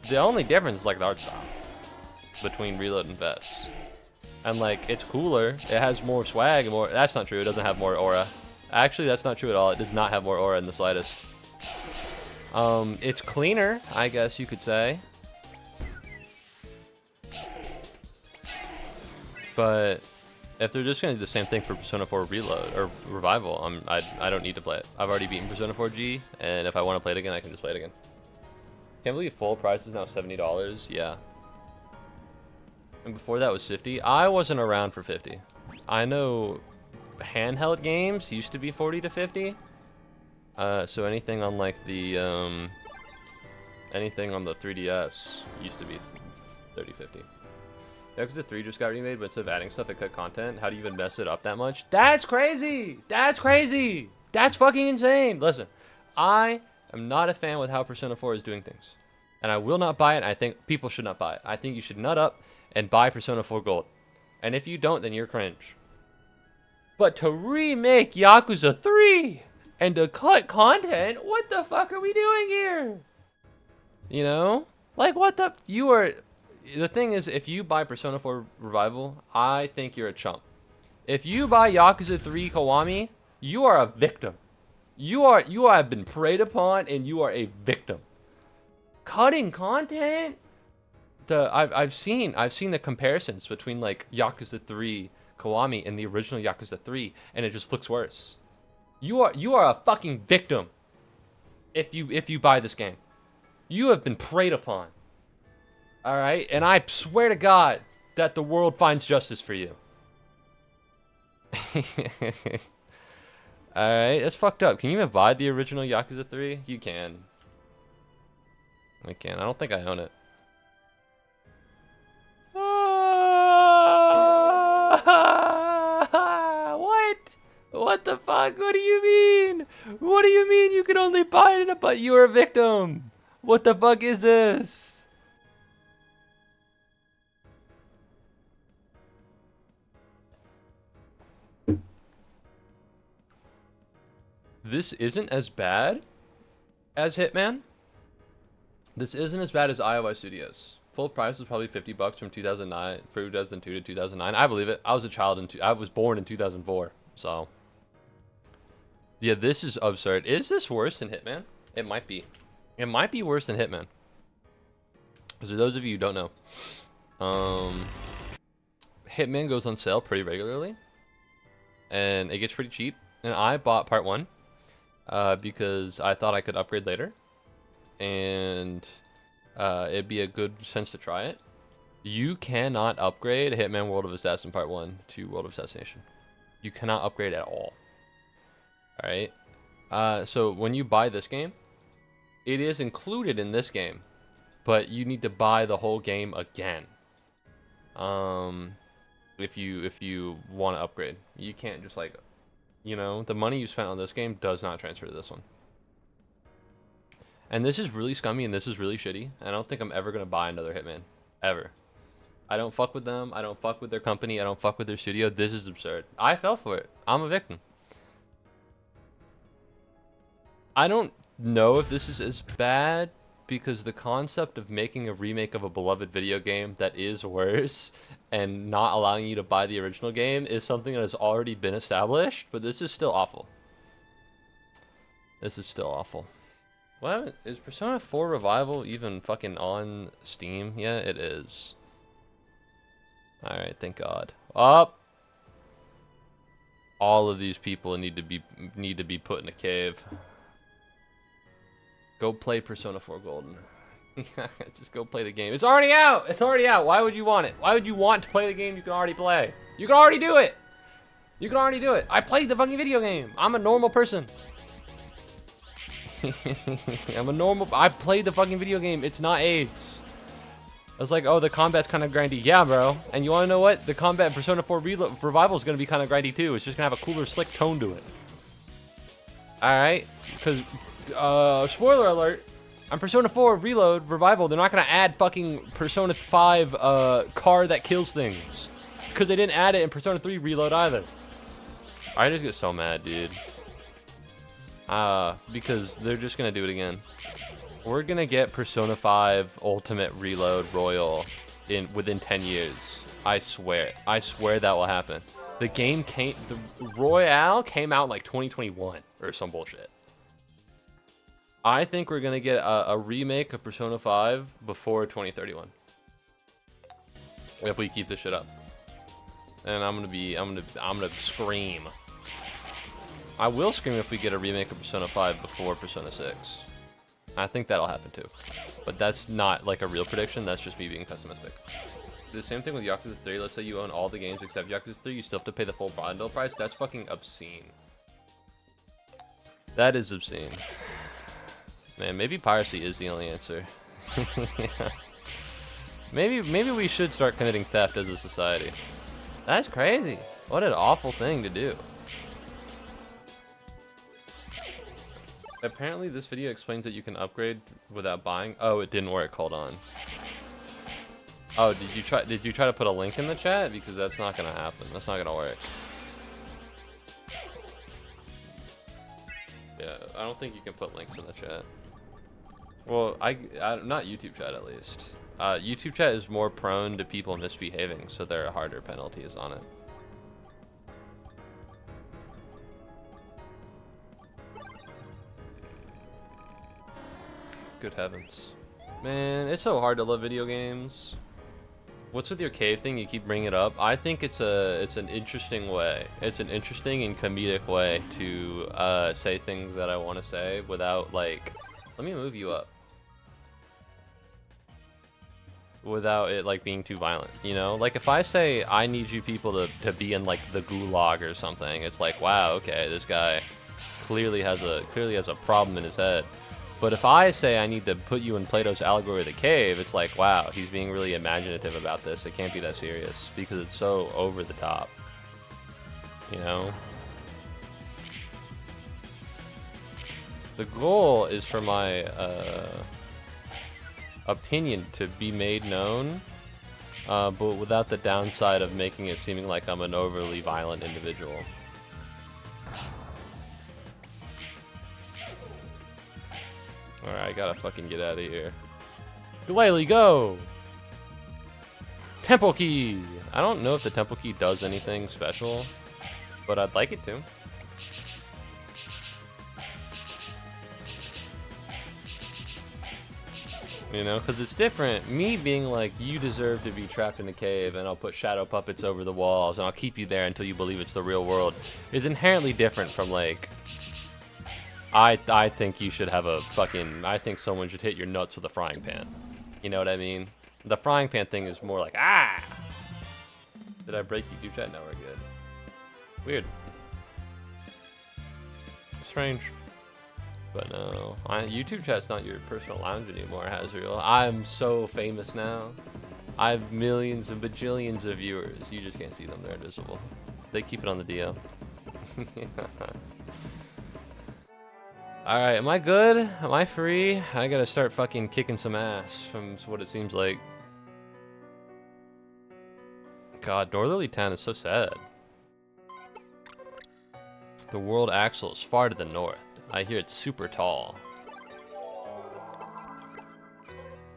The only difference is like the art style between Reload and Fest. And like, it's cooler, it has more swag and more, that's not true, it doesn't have more aura. Actually, that's not true at all, it does not have more aura in the slightest. It's cleaner, I guess you could say. But if they're just gonna do the same thing for Persona 4 Reload or Revival, I don't need to play it. I've already beaten Persona 4G, and if I want to play it again, I can just play it again. Can't believe full price is now $70. Yeah. And before that was 50. I wasn't around for 50. I know handheld games used to be 40 to 50. So anything on like the anything on the 3DS used to be 30, 50. Yakuza 3 just got remade, but instead of adding stuff, it cut content. How do you even mess it up that much? That's crazy! That's crazy! That's fucking insane! Listen, I am not a fan with how Persona 4 is doing things. And I will not buy it. I think people should not buy it. I think you should nut up and buy Persona 4 Gold. And if you don't, then you're cringe. But to remake Yakuza 3 and to cut content, what the fuck are we doing here? You know? Like, what the... The thing is, if you buy Persona 4 Revival, I think you're a chump. If you buy Yakuza 3 Kiwami, you are a victim. You have been preyed upon, and you are a victim. Cutting content? I've seen the comparisons between like Yakuza 3 Kiwami and the original Yakuza 3, and it just looks worse. You are a fucking victim. If you buy this game, you have been preyed upon. All right, and I swear to God that the world finds justice for you. All right, that's fucked up. Can you even buy the original Yakuza 3? You can. I can. I don't think I own it. What? What the fuck? What do you mean? What do you mean you can only buy it, but you are a victim? What the fuck is this? This isn't as bad as Hitman. This isn't as bad as iOS Studios. Full price was probably $50 from 2002 to 2009. I believe it. I was a child I was born in 2004. So, yeah, this is absurd. Is this worse than Hitman? It might be. It might be worse than Hitman. So, those of you who don't know, Hitman goes on sale pretty regularly, and it gets pretty cheap. And I bought part 1. Because I thought I could upgrade later, and it'd be a good sense to try it. You cannot upgrade Hitman World of Assassin Part 1 to World of Assassination. You cannot upgrade at all. Alright? So when you buy this game, it is included in this game, but you need to buy the whole game again. If you want to upgrade. You can't just like... You know, the money you spent on this game does not transfer to this one. And this is really scummy and this is really shitty. I don't think I'm ever going to buy another Hitman. Ever. I don't fuck with them. I don't fuck with their company. I don't fuck with their studio. This is absurd. I fell for it. I'm a victim. I don't know if this is as bad because the concept of making a remake of a beloved video game that is worse and not allowing you to buy the original game is something that has already been established, but this is still awful. This is still awful. What? Is Persona 4 Revival even fucking on Steam? Yeah, it is. Alright, thank God. Up! All of these people need to be put in a cave. Go play Persona 4 Golden. Just go play the game. It's already out! It's already out! Why would you want it? Why would you want to play the game you can already play? You can already do it! You can already do it! I played the fucking video game! I'm a normal person! I played the fucking video game. It's not AIDS. I was like, oh, the combat's kind of grindy. Yeah, bro. And you want to know what? The combat in Persona 4 Revival is going to be kind of grindy, too. It's just going to have a cooler, slick tone to it. Alright? Because, spoiler alert, on Persona 4 Revival, they're not going to add fucking Persona 5 car that kills things. Because they didn't add it in Persona 3 Reload either. I just get so mad, dude. Because they're just going to do it again. We're gonna get Persona 5 Ultimate Reload Royal within 10 years. I swear. I swear that will happen. The Royale came out in like 2021 or some bullshit. I think we're gonna get a remake of Persona 5 before 2031. If we keep this shit up. And I'm gonna scream. I will scream if we get a remake of Persona 5 before Persona 6. I think that'll happen too. But that's not like a real prediction, that's just me being pessimistic. The same thing with Yakuza 3, let's say you own all the games except Yakuza 3, you still have to pay the full bundle price, that's fucking obscene. That is obscene. Man, maybe piracy is the only answer. Yeah. Maybe we should start committing theft as a society. That's crazy. What an awful thing to do. Apparently this video explains that you can upgrade without buying. Oh, it didn't work. Hold on. Oh, did you try to put a link in the chat? Because that's not gonna happen. That's not gonna work. Yeah, I don't think you can put links in the chat. Well, not YouTube chat at least. YouTube chat is more prone to people misbehaving, so there are harder penalties on it. Good heavens. Man, it's so hard to love video games. What's with your cave thing? You keep bringing it up. I think it's an interesting way. It's an interesting and comedic way to say things that I want to say without, like, let me move you up. Without it, like, being too violent, you know? Like, if I say I need you people to be in, like, the gulag or something, it's like, wow, okay, this guy clearly has a problem in his head. But if I say I need to put you in Plato's allegory of the cave, it's like, wow, he's being really imaginative about this. It can't be that serious because it's so over the top. You know? The goal is for my opinion to be made known, but without the downside of making it seeming like I'm an overly violent individual. Alright, I gotta fucking get out of here. Glalie, go! Temple key! I don't know if the temple key does anything special, but I'd like it to. You know, because it's different. Me being like, you deserve to be trapped in a cave and I'll put shadow puppets over the walls and I'll keep you there until you believe it's the real world is inherently different from like, I think you should have a fucking, I think someone should hit your nuts with a frying pan. You know what I mean? The frying pan thing is more like, ah! Did I break YouTube chat? No, we're good. Weird. Strange. But no, YouTube chat's not your personal lounge anymore, Hazriel. I'm so famous now. I have millions and bajillions of viewers. You just can't see them, they're invisible. They keep it on the DL. Alright, am I good? Am I free? I gotta start fucking kicking some ass from what it seems like. God, Northerly Town is so sad. The world axle is far to the north. I hear it's super tall.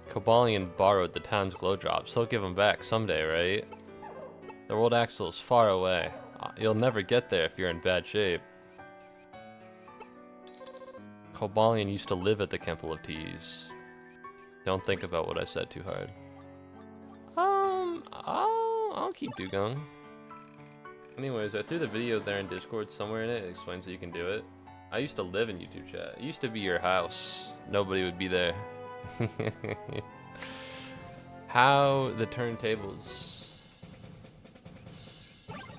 Cobalion borrowed the town's glow drops. He'll give them back someday, right? The world axle is far away. You'll never get there if you're in bad shape. Cobalion used to live at the Temple of Teas. Don't think about what I said too hard. I'll keep Dugong. Anyways, I threw the video there in Discord somewhere in it. It explains how you can do it. I used to live in YouTube chat. It used to be your house. Nobody would be there. How the turntables.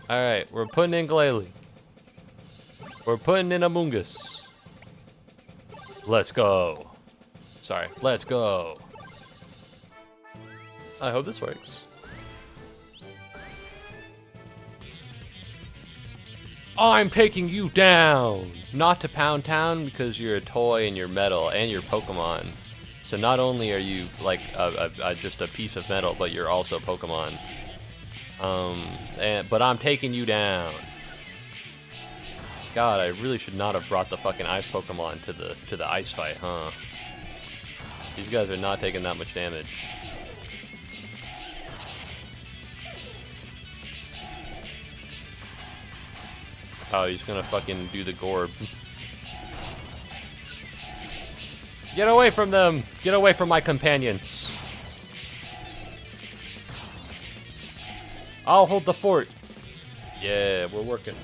Alright, we're putting in Glalie. We're putting in Among Us. Let's go. Sorry, let's go. I hope this works. I'm taking you down! Not to Pound Town because you're a toy and you're metal and you're Pokemon. So not only are you like just a piece of metal, but you're also Pokemon. But I'm taking you down. God, I really should not have brought the fucking ice Pokemon to the ice fight, huh? These guys are not taking that much damage. Oh, he's gonna fucking do the Gorb. Get away from them! Get away from my companions! I'll hold the fort! Yeah, we're working.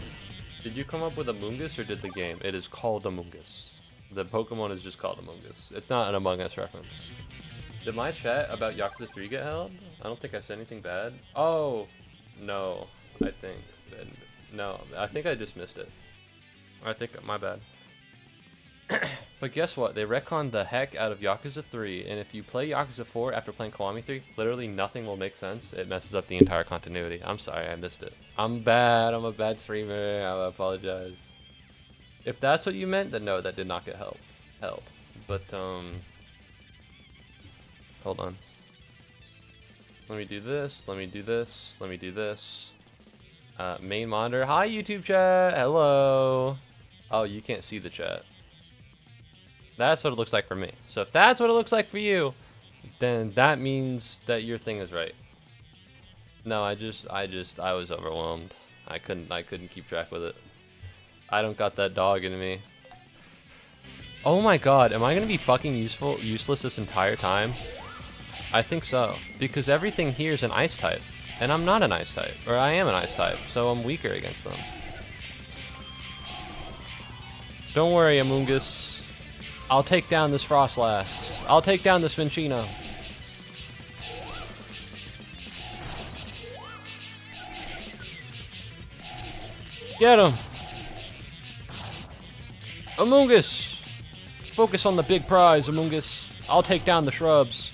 Did you come up with Among Us or did the game? It is called Among Us. The Pokemon is just called Among Us. It's not an Among Us reference. Did my chat about Yakuza 3 get held? I don't think I said anything bad. Oh, no, I think. No, I think I just missed it. I think, my bad. But guess what? They retconned the heck out of Yakuza 3, and if you play Yakuza 4 after playing Kiwami 3, literally nothing will make sense. It messes up the entire continuity. I'm sorry, I missed it. I'm bad. I'm a bad streamer. I apologize. If that's what you meant, then no, that did not get held. But, hold on. Let me do this. Let me do this. Let me do this. Main monitor. Hi, YouTube chat. Hello. Oh, you can't see the chat. That's what it looks like for me. So if that's what it looks like for you, then that means that your thing is right. No, I was overwhelmed. I couldn't keep track with it. I don't got that dog in me. Oh my god, am I gonna be fucking useless this entire time? I think so. Because everything here is an ice type. And I'm not an ice type. Or I am an ice type, so I'm weaker against them. Don't worry, Among Us. I'll take down this Frostlass. I'll take down this Minccino. Get him! Among Us! Focus on the big prize, Among Us. I'll take down the shrubs.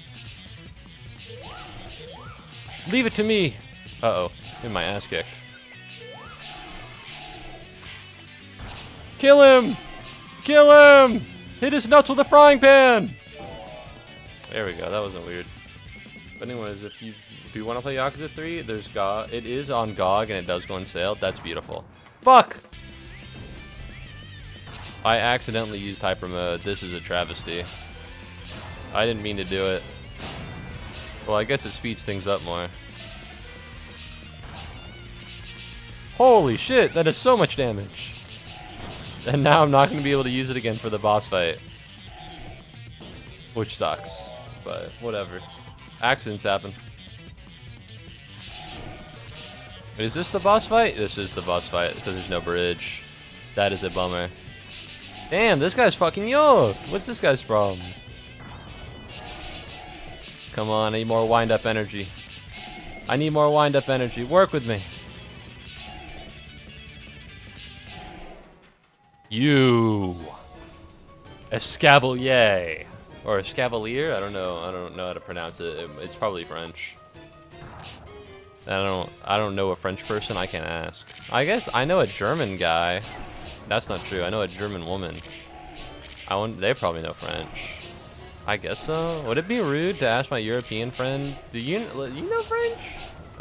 Leave it to me! Uh-oh. Getting my ass kicked. Kill him! Kill him! Hit his nuts with a frying pan! There we go, that wasn't weird. But anyways, if you want to play Yakuza 3, there's GOG. It is on GOG and it does go on sale. That's beautiful. Fuck! I accidentally used hyper mode. This is a travesty. I didn't mean to do it. Well, I guess it speeds things up more. Holy shit, that is so much damage. And now I'm not going to be able to use it again for the boss fight. Which sucks, but whatever. Accidents happen. Is this the boss fight? This is the boss fight, because there's no bridge. That is a bummer. Damn, this guy's fucking yoked. What's this guy's problem? Come on, I need more wind-up energy. I need more wind-up energy. Work with me. You. Escavalier. Or Escavalier? I don't know how to pronounce it. It's probably French. I don't know a French person. I can't ask. I guess I know a German guy. That's not true. I know a German woman. They probably know French. I guess so. Would it be rude to ask my European friend, do you know French?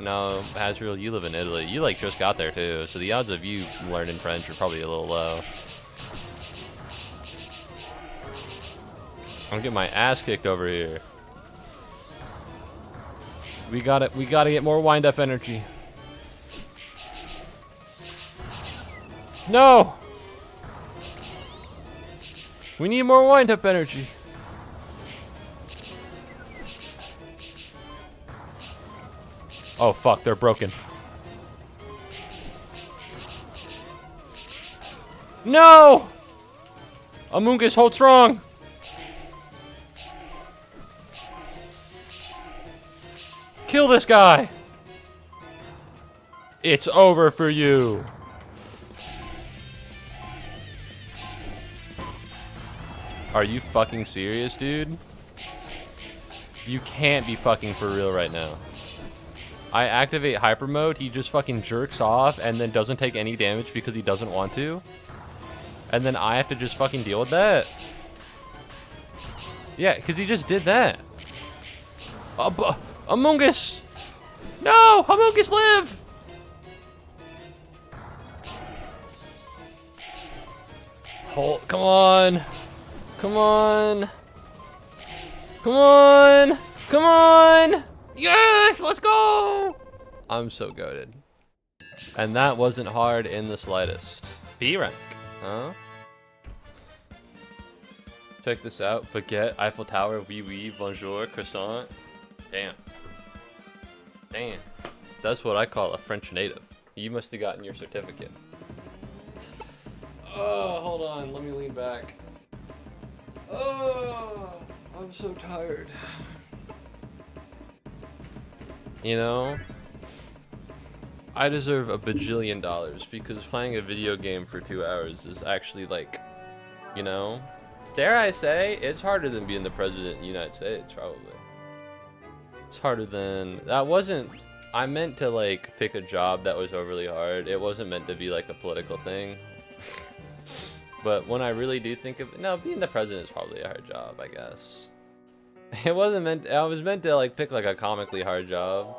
No, Hazriel, you live in Italy. You like just got there too, so the odds of you learning French are probably a little low. I'm gonna get my ass kicked over here. We gotta get more wind-up energy. No! We need more wind-up energy. Oh fuck, they're broken. No! Amoongus, hold strong! Kill this guy! It's over for you! Are you fucking serious, dude? You can't be fucking for real right now. I activate hyper mode, he just fucking jerks off and then doesn't take any damage because he doesn't want to. And then I have to just fucking deal with that. Yeah, because he just did that. Amoongus! No! Amoongus, live! Hold, come on. Come on. Come on. Come on. Yes, let's go. I'm so goated. And that wasn't hard in the slightest. B rank, huh? Check this out. Baguette, Eiffel Tower, oui oui, bonjour, croissant. Damn. Damn. That's what I call a French native. You must have gotten your certificate. Oh, hold on. Let me lean back. Oh, I'm so tired. You know, I deserve a bajillion dollars because playing a video game for 2 hours is actually like, you know, dare I say, it's harder than being the president of the United States, probably. It's harder than, that wasn't, I meant to like pick a job that was overly hard. It wasn't meant to be like a political thing. But when I really do think of it, no, being the president is probably a hard job, I guess. It wasn't meant, I was meant to like pick like a comically hard job.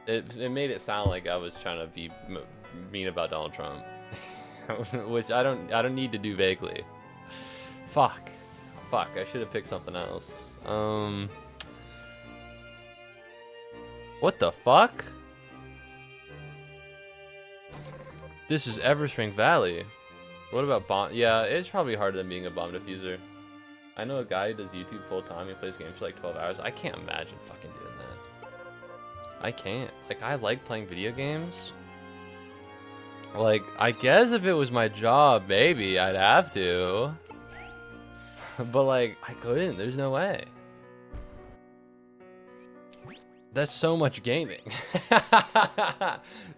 It made it sound like I was trying to be mean about Donald Trump. Which I don't need to do vaguely. Fuck, I should have picked something else. What the fuck? This is Everspring Valley. What about bomb? Yeah, it's probably harder than being a bomb diffuser. I know a guy who does YouTube full time. He plays games for like 12 hours. I can't imagine fucking doing that. I can't. Like, I like playing video games. Like, I guess if it was my job, maybe I'd have to. But like, I couldn't. There's no way. That's so much gaming.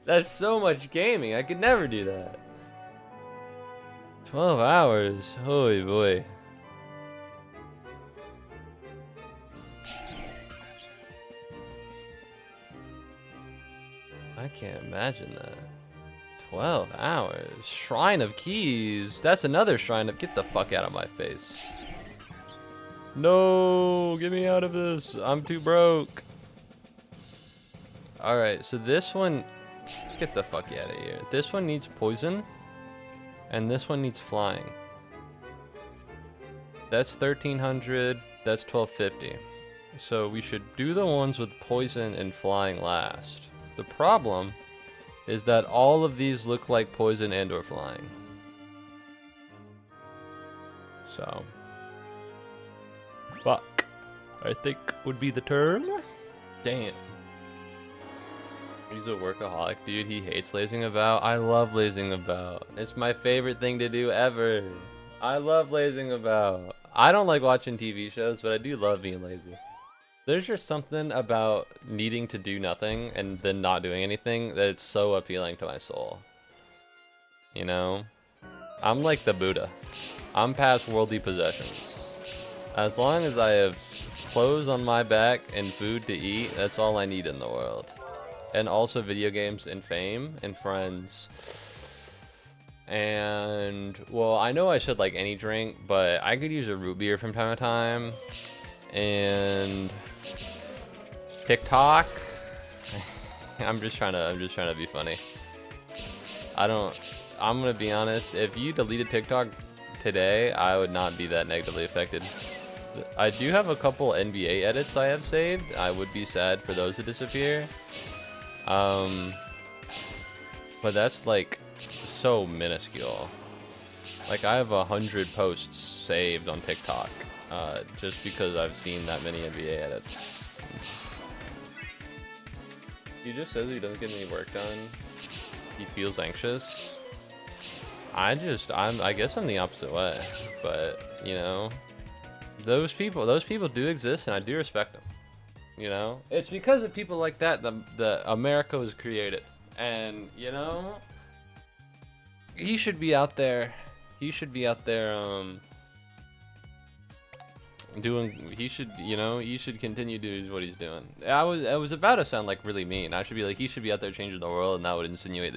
That's so much gaming. I could never do that. 12 hours. Holy boy. I can't imagine that. 12 hours. Shrine of Keys. That's another shrine of... Get the fuck out of my face. No, get me out of this. I'm too broke. Alright, so this one... Get the fuck out of here. This one needs poison. And this one needs flying. That's 1300. That's 1250. So we should do the ones with poison and flying last. The problem is that all of these look like poison and or flying. So... Fuck, I think would be the term. Damn. He's a workaholic, dude. He hates lazing about. I love lazing about. It's my favorite thing to do ever. I love lazing about. I don't like watching TV shows, but I do love being lazy. There's just something about needing to do nothing and then not doing anything that's so appealing to my soul. You know? I'm like the Buddha. I'm past worldly possessions. As long as I have clothes on my back and food to eat, that's all I need in the world. And also video games and fame and friends. And, well, I know I said like any drink, but I could use a root beer from time to time. And TikTok. I'm just trying to be funny. I'm gonna be honest. If you deleted TikTok today, I would not be that negatively affected. I do have a couple NBA edits I have saved. I would be sad for those to disappear. But that's like so minuscule. Like I have 100 posts saved on TikTok, just because I've seen that many NBA edits. He just says he doesn't get any work done. He feels anxious. I guess I'm the opposite way, but you know, those people do exist, and I do respect them. You know, it's because of people like that the America was created, and you know, he should be out there. He should be out there, he should continue doing what he's doing. I was about to sound like really mean. I should be like, he should be out there changing the world, and that would insinuate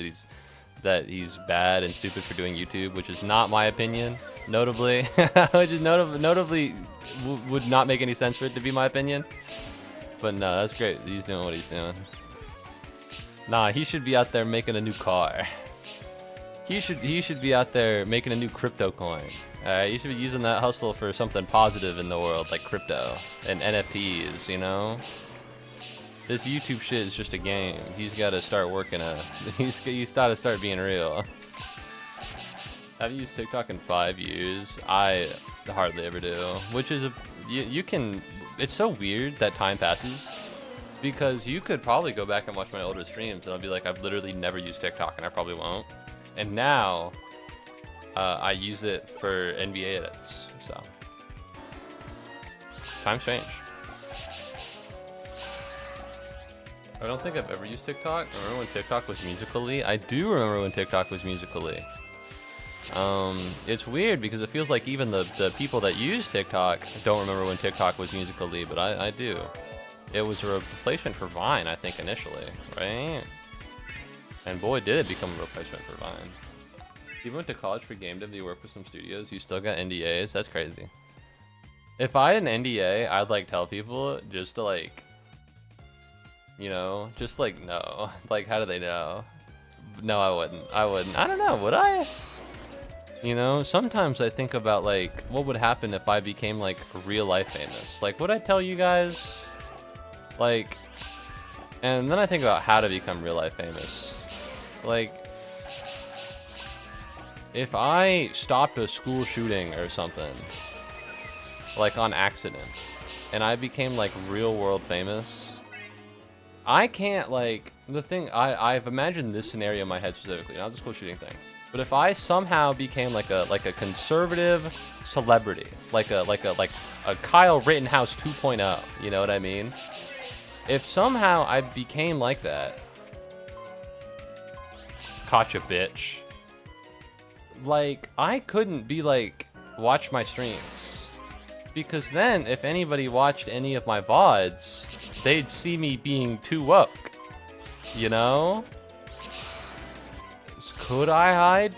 that he's bad and stupid for doing YouTube, which is not my opinion, notably. Which is notably would not make any sense for it to be my opinion. But no, that's great. He's doing what he's doing. Nah, he should be out there making a new car. He should be out there making a new crypto coin. Alright, you should be using that hustle for something positive in the world, like crypto and NFTs, you know? This YouTube shit is just a game. He's got to start working he's got to start being real. I've used TikTok in 5 years. I hardly ever do, which is you can. It's so weird that time passes, because you could probably go back and watch my older streams and I'll be like, I've literally never used TikTok, and I probably won't. And now I use it for NBA edits. So time's changed. I don't think I've ever used TikTok. I remember when TikTok was Musical.ly. I do remember when TikTok was Musical.ly. It's weird because it feels like even the people that use TikTok don't remember when TikTok was Musical.ly, but I do. It was a replacement for Vine, I think, initially, right? And boy, did it become a replacement for Vine. You went to college for game dev, you work with some studios, you still got NDAs? That's crazy. If I had an NDA, I'd like tell people just to like, you know, just like no. Like, how do they know? No, I wouldn't. I don't know, would I? You know, sometimes I think about like, what would happen if I became like real life famous? Like, would I tell you guys? Like, and then I think about how to become real life famous. Like, if I stopped a school shooting or something, like on accident, and I became like real world famous, I can't like, the thing, I've imagined this scenario in my head specifically, not the school shooting thing. But if I somehow became like a conservative celebrity, like a Kyle Rittenhouse 2.0, you know what I mean? If somehow I became like that, caught ya, bitch. Like, I couldn't be like, watch my streams. Because then, if anybody watched any of my VODs, they'd see me being too woke. You know? Could I hide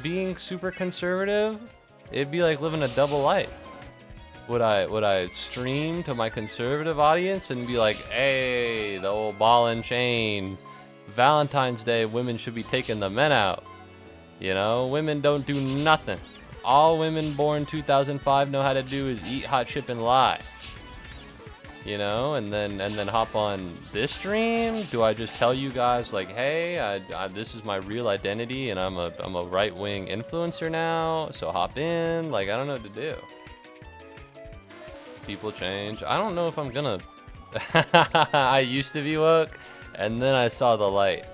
being super conservative? It'd be like living a double life. Would I stream to my conservative audience and be like, hey, the old ball and chain, Valentine's Day, women should be taking the men out. You know, women don't do nothing. All women born 2005 know how to do is eat, hot chip, and lie. You know, and then hop on this stream. Do I just tell you guys like, hey, this is my real identity, and I'm a right-wing influencer now, so hop in? Like, I don't know what to do. People change. I don't know if I'm gonna. I used to be woke, and then I saw the light.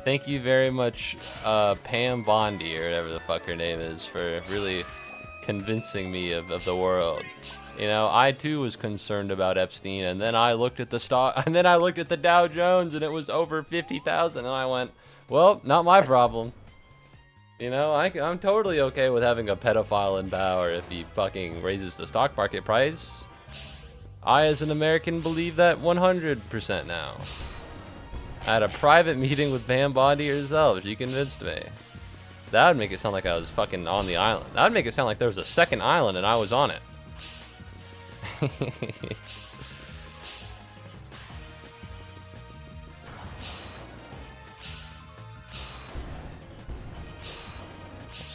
Thank you very much, Pam Bondi, or whatever the fuck her name is, for really convincing me of the world. You know, I too was concerned about Epstein, and then I looked at the stock, and then I looked at the Dow Jones, and it was over 50,000, and I went, well, not my problem. You know, I'm totally okay with having a pedophile in power if he fucking raises the stock market price. I, as an American, believe that 100% now. I had a private meeting with Pam Bondi herself. She convinced me. That would make it sound like I was fucking on the island. That would make it sound like there was a second island and I was on it.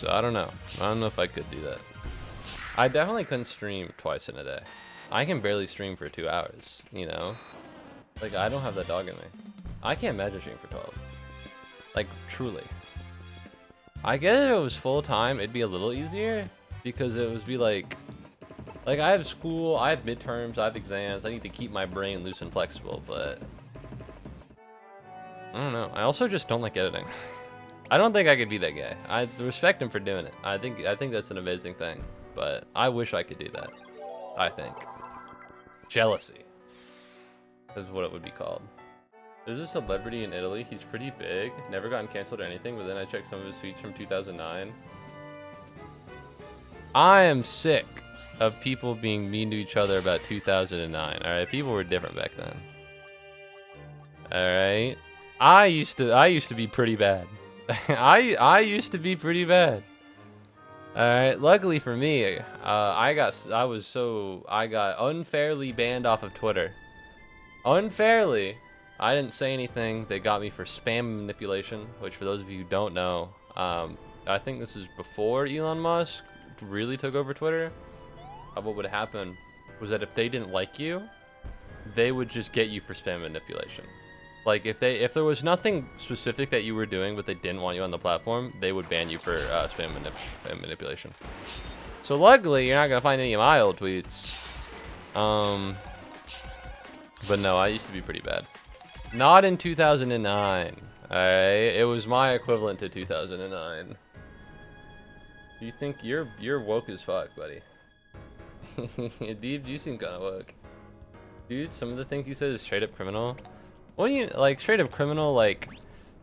So I don't know. I don't know if I could do that. I definitely couldn't stream twice in a day. I can barely stream for 2 hours, you know? Like, I don't have that dog in me. I can't imagine streaming for 12. Like, truly. I guess if it was full time, it'd be a little easier. Because it would be like I have school, I have midterms, I have exams. I need to keep my brain loose and flexible, but I don't know. I also just don't like editing. I don't think I could be that guy. I respect him for doing it. I think that's an amazing thing. But I wish I could do that. I think. Jealousy is what it would be called. There's a celebrity in Italy. He's pretty big. Never gotten canceled or anything, but then I checked some of his tweets from 2009. I am sick of people being mean to each other about 2009. Alright, people were different back then. Alright. I used to be pretty bad. I used to be pretty bad. Alright, luckily for me, I got unfairly banned off of Twitter. Unfairly. I didn't say anything. They got me for spam manipulation, which for those of you who don't know, I think this is before Elon Musk really took over Twitter. What would happen was that if they didn't like you, they would just get you for spam manipulation. Like if there was nothing specific that you were doing, but they didn't want you on the platform, they would ban you for spam manipulation. So luckily, you're not gonna find any of my old tweets. But no, I used to be pretty bad. Not in 2009. Alright, it was my equivalent to 2009. You think you're woke as fuck, buddy? Deep, you seem kind of woke. Dude, some of the things you said is straight up criminal. What do you, like, straight up criminal, like,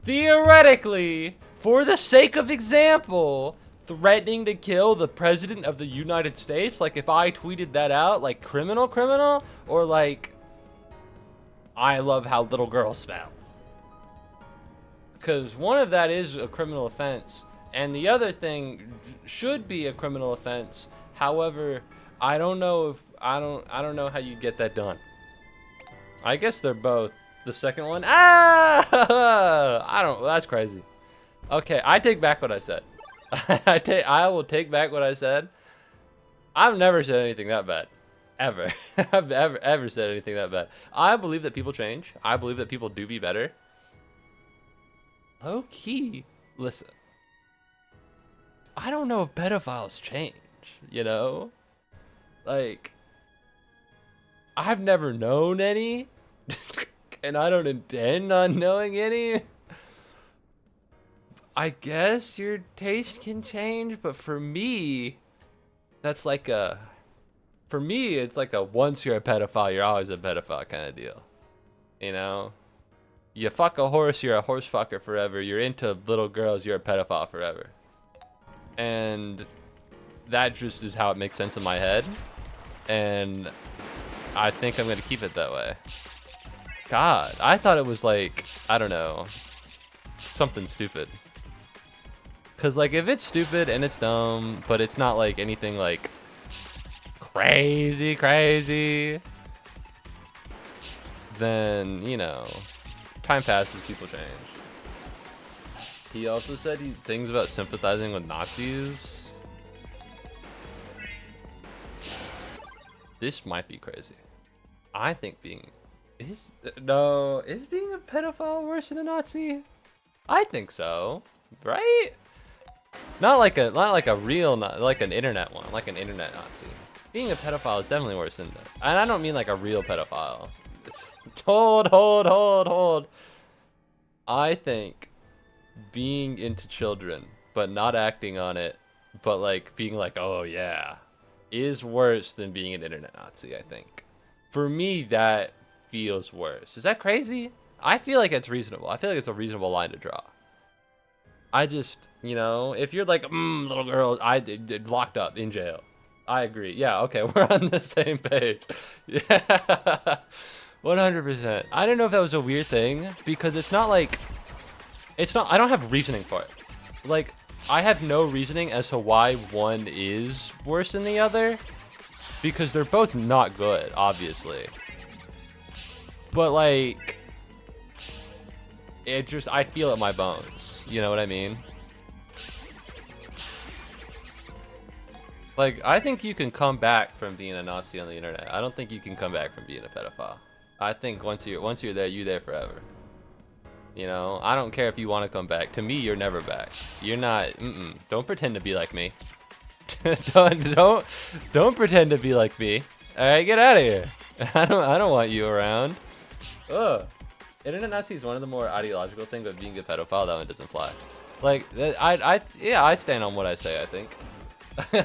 theoretically, for the sake of example, threatening to kill the president of the United States? Like, if I tweeted that out, like, criminal? Or, like, I love how little girls smell? Because one of that is a criminal offense, and the other thing should be a criminal offense. However, I don't know how you get that done. I guess they're both. The second one, that's crazy. Okay, I take back what I said. I will take back what I said. I've never said anything that bad. Ever. I've ever said anything that bad. I believe that people change. I believe that people do be better. Low key, listen. I don't know if pedophiles change, you know? Like, I've never known any, and I don't intend on knowing any. I guess your taste can change, but for me, that's like for me, it's like a once you're a pedophile, you're always a pedophile kind of deal. You know? You fuck a horse, you're a horse fucker forever. You're into little girls, you're a pedophile forever. And that just is how it makes sense in my head. And I think I'm going to keep it that way. God, I thought it was like, I don't know, something stupid. Because, like, if it's stupid and it's dumb, but it's not, like, anything, like, crazy, then, you know, time passes, people change. He also said things about sympathizing with Nazis. This might be crazy. I think is being a pedophile worse than a Nazi? I think so, right? Not like a real, like an internet one, like an internet Nazi. Being a pedophile is definitely worse than that. And I don't mean like a real pedophile. It's, hold. I think being into children, but not acting on it, but like being like, oh yeah, is worse than being an internet Nazi, I think. For me, that feels worse. Is that crazy? I feel like it's reasonable. I feel like it's a reasonable line to draw. I just, you know, if you're like, little girl, locked up in jail. I agree. Yeah, okay, we're on the same page. Yeah, 100%. I don't know if that was a weird thing, because it's not like, I don't have reasoning for it. Like, I have no reasoning as to why one is worse than the other, because they're both not good, obviously. But, like, I feel it in my bones. You know what I mean? Like, I think you can come back from being a Nazi on the internet. I don't think you can come back from being a pedophile. I think once you're there, you're there forever. You know, I don't care if you want to come back. To me, you're never back. You're not. Don't pretend to be like me. don't pretend to be like me. All right, get out of here. I don't want you around. Ugh. Internet Nazi is one of the more ideological things, but being a pedophile, that one doesn't fly. Like, yeah, I stand on what I say. I think.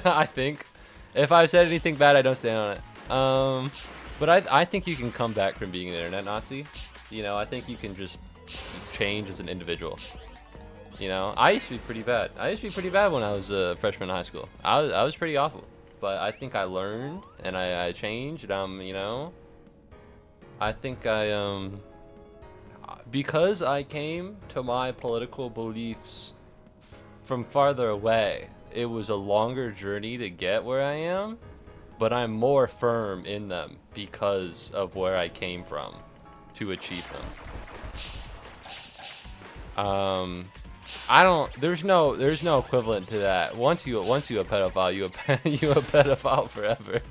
I think. If I've said anything bad, I don't stand on it. But I think you can come back from being an internet Nazi. You know, I think you can just change as an individual. You know, I used to be pretty bad. I used to be pretty bad when I was a freshman in high school. I was pretty awful. But I think I learned and I changed. You know, I think because I came to my political beliefs from farther away, it was a longer journey to get where I am, but I'm more firm in them because of where I came from to achieve them. There's no equivalent to that. Once you a pedophile, you a pedophile forever.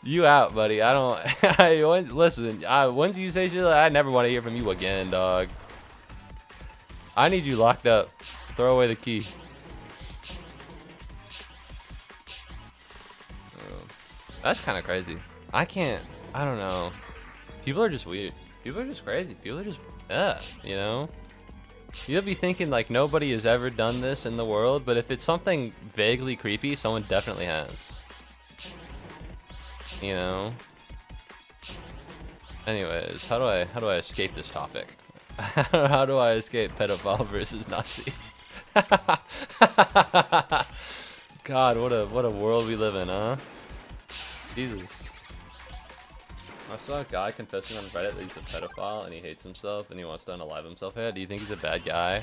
You out, buddy. Listen, once you say shit, I never want to hear from you again, dog. I need you locked up. Throw away the key. That's kind of crazy. I don't know. People are just weird. People are just crazy. People are just, you know? You'll be thinking like nobody has ever done this in the world, but if it's something vaguely creepy, someone definitely has. You know? Anyways, how do I escape this topic? How do I escape pedophile versus Nazi? God, what a world we live in, huh? Jesus. I saw a guy confessing on Reddit that he's a pedophile and he hates himself and he wants to unalive himself. Hey, do you think he's a bad guy?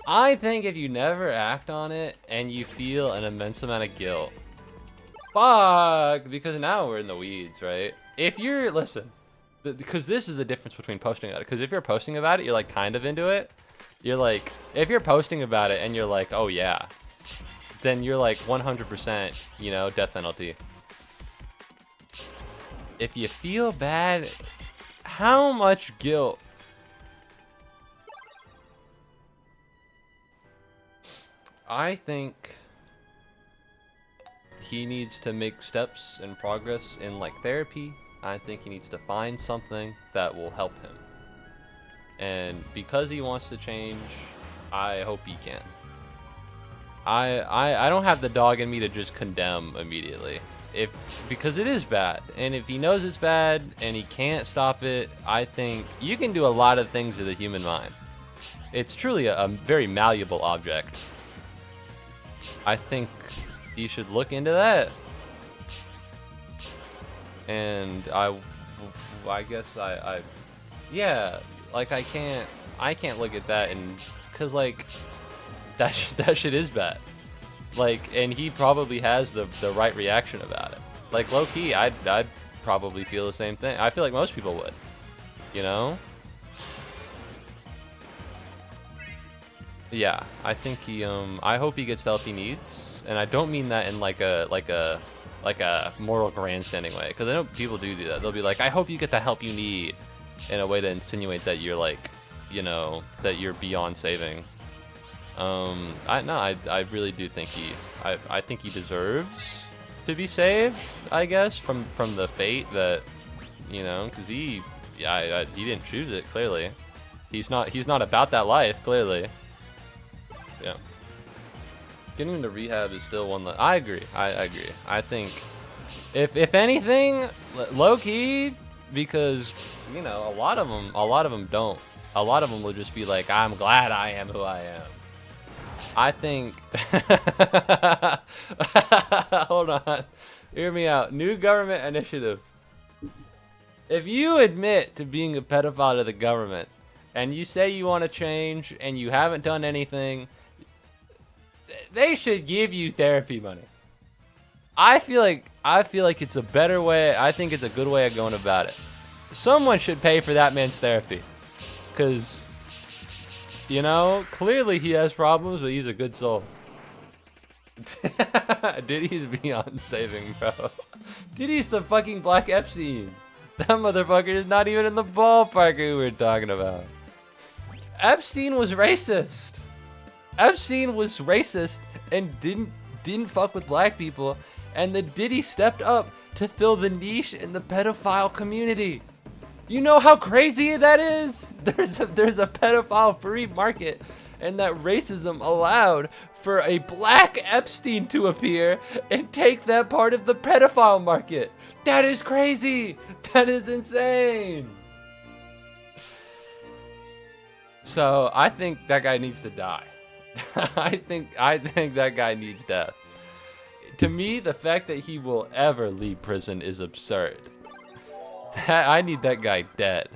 I think if you never act on it and you feel an immense amount of guilt, fuck, because now we're in the weeds, right? If you're, listen, because this is the difference between posting about it. Because if you're posting about it, you're like kind of into it. You're like, if you're posting about it and you're like, oh yeah, then you're like 100%, you know, death penalty. If you feel bad, how much guilt? I think he needs to make steps and progress in like therapy. I think he needs to find something that will help him. And because he wants to change, I hope he can. I don't have the dog in me to just condemn immediately. Because it is bad, and if he knows it's bad and he can't stop it, I think you can do a lot of things with the human mind. It's truly a very malleable object. I think you should look into that. And I guess yeah, like I can't look at that and cause like that shit is bad. Like, and he probably has the right reaction about it. Like, low-key, I'd probably feel the same thing. I feel like most people would. You know? Yeah, I think he, I hope he gets the help he needs. And I don't mean that in like a moral grandstanding way. Because I know people do that. They'll be like, I hope you get the help you need. In a way to insinuate that you're like, you know, that you're beyond saving. I really do think I think he deserves to be saved, I guess, from the fate that, you know, because he didn't choose it, clearly. He's not about that life, clearly. Yeah. Getting him to rehab is still one that I agree. I agree. I think if anything, low key, because you know a lot of them don't. A lot of them will just be like, I'm glad I am who I am. I think. Hold on. Hear me out. New government initiative. If you admit to being a pedophile to the government, and you say you want to change, and you haven't done anything, they should give you therapy money. I feel like it's a better way. I think it's a good way of going about it. Someone should pay for that man's therapy, because, you know, clearly he has problems, but he's a good soul. Diddy's beyond saving, bro. Diddy's the fucking Black Epstein. That motherfucker is not even in the ballpark we were talking about. Epstein was racist. Epstein was racist and didn't fuck with black people, and the Diddy stepped up to fill the niche in the pedophile community. You know how crazy that is? There's a pedophile free market, and that racism allowed for a black Epstein to appear and take that part of the pedophile market. That is crazy. That is insane. So I think that guy needs to die. I think that guy needs death. To me, the fact that he will ever leave prison is absurd. I need that guy dead.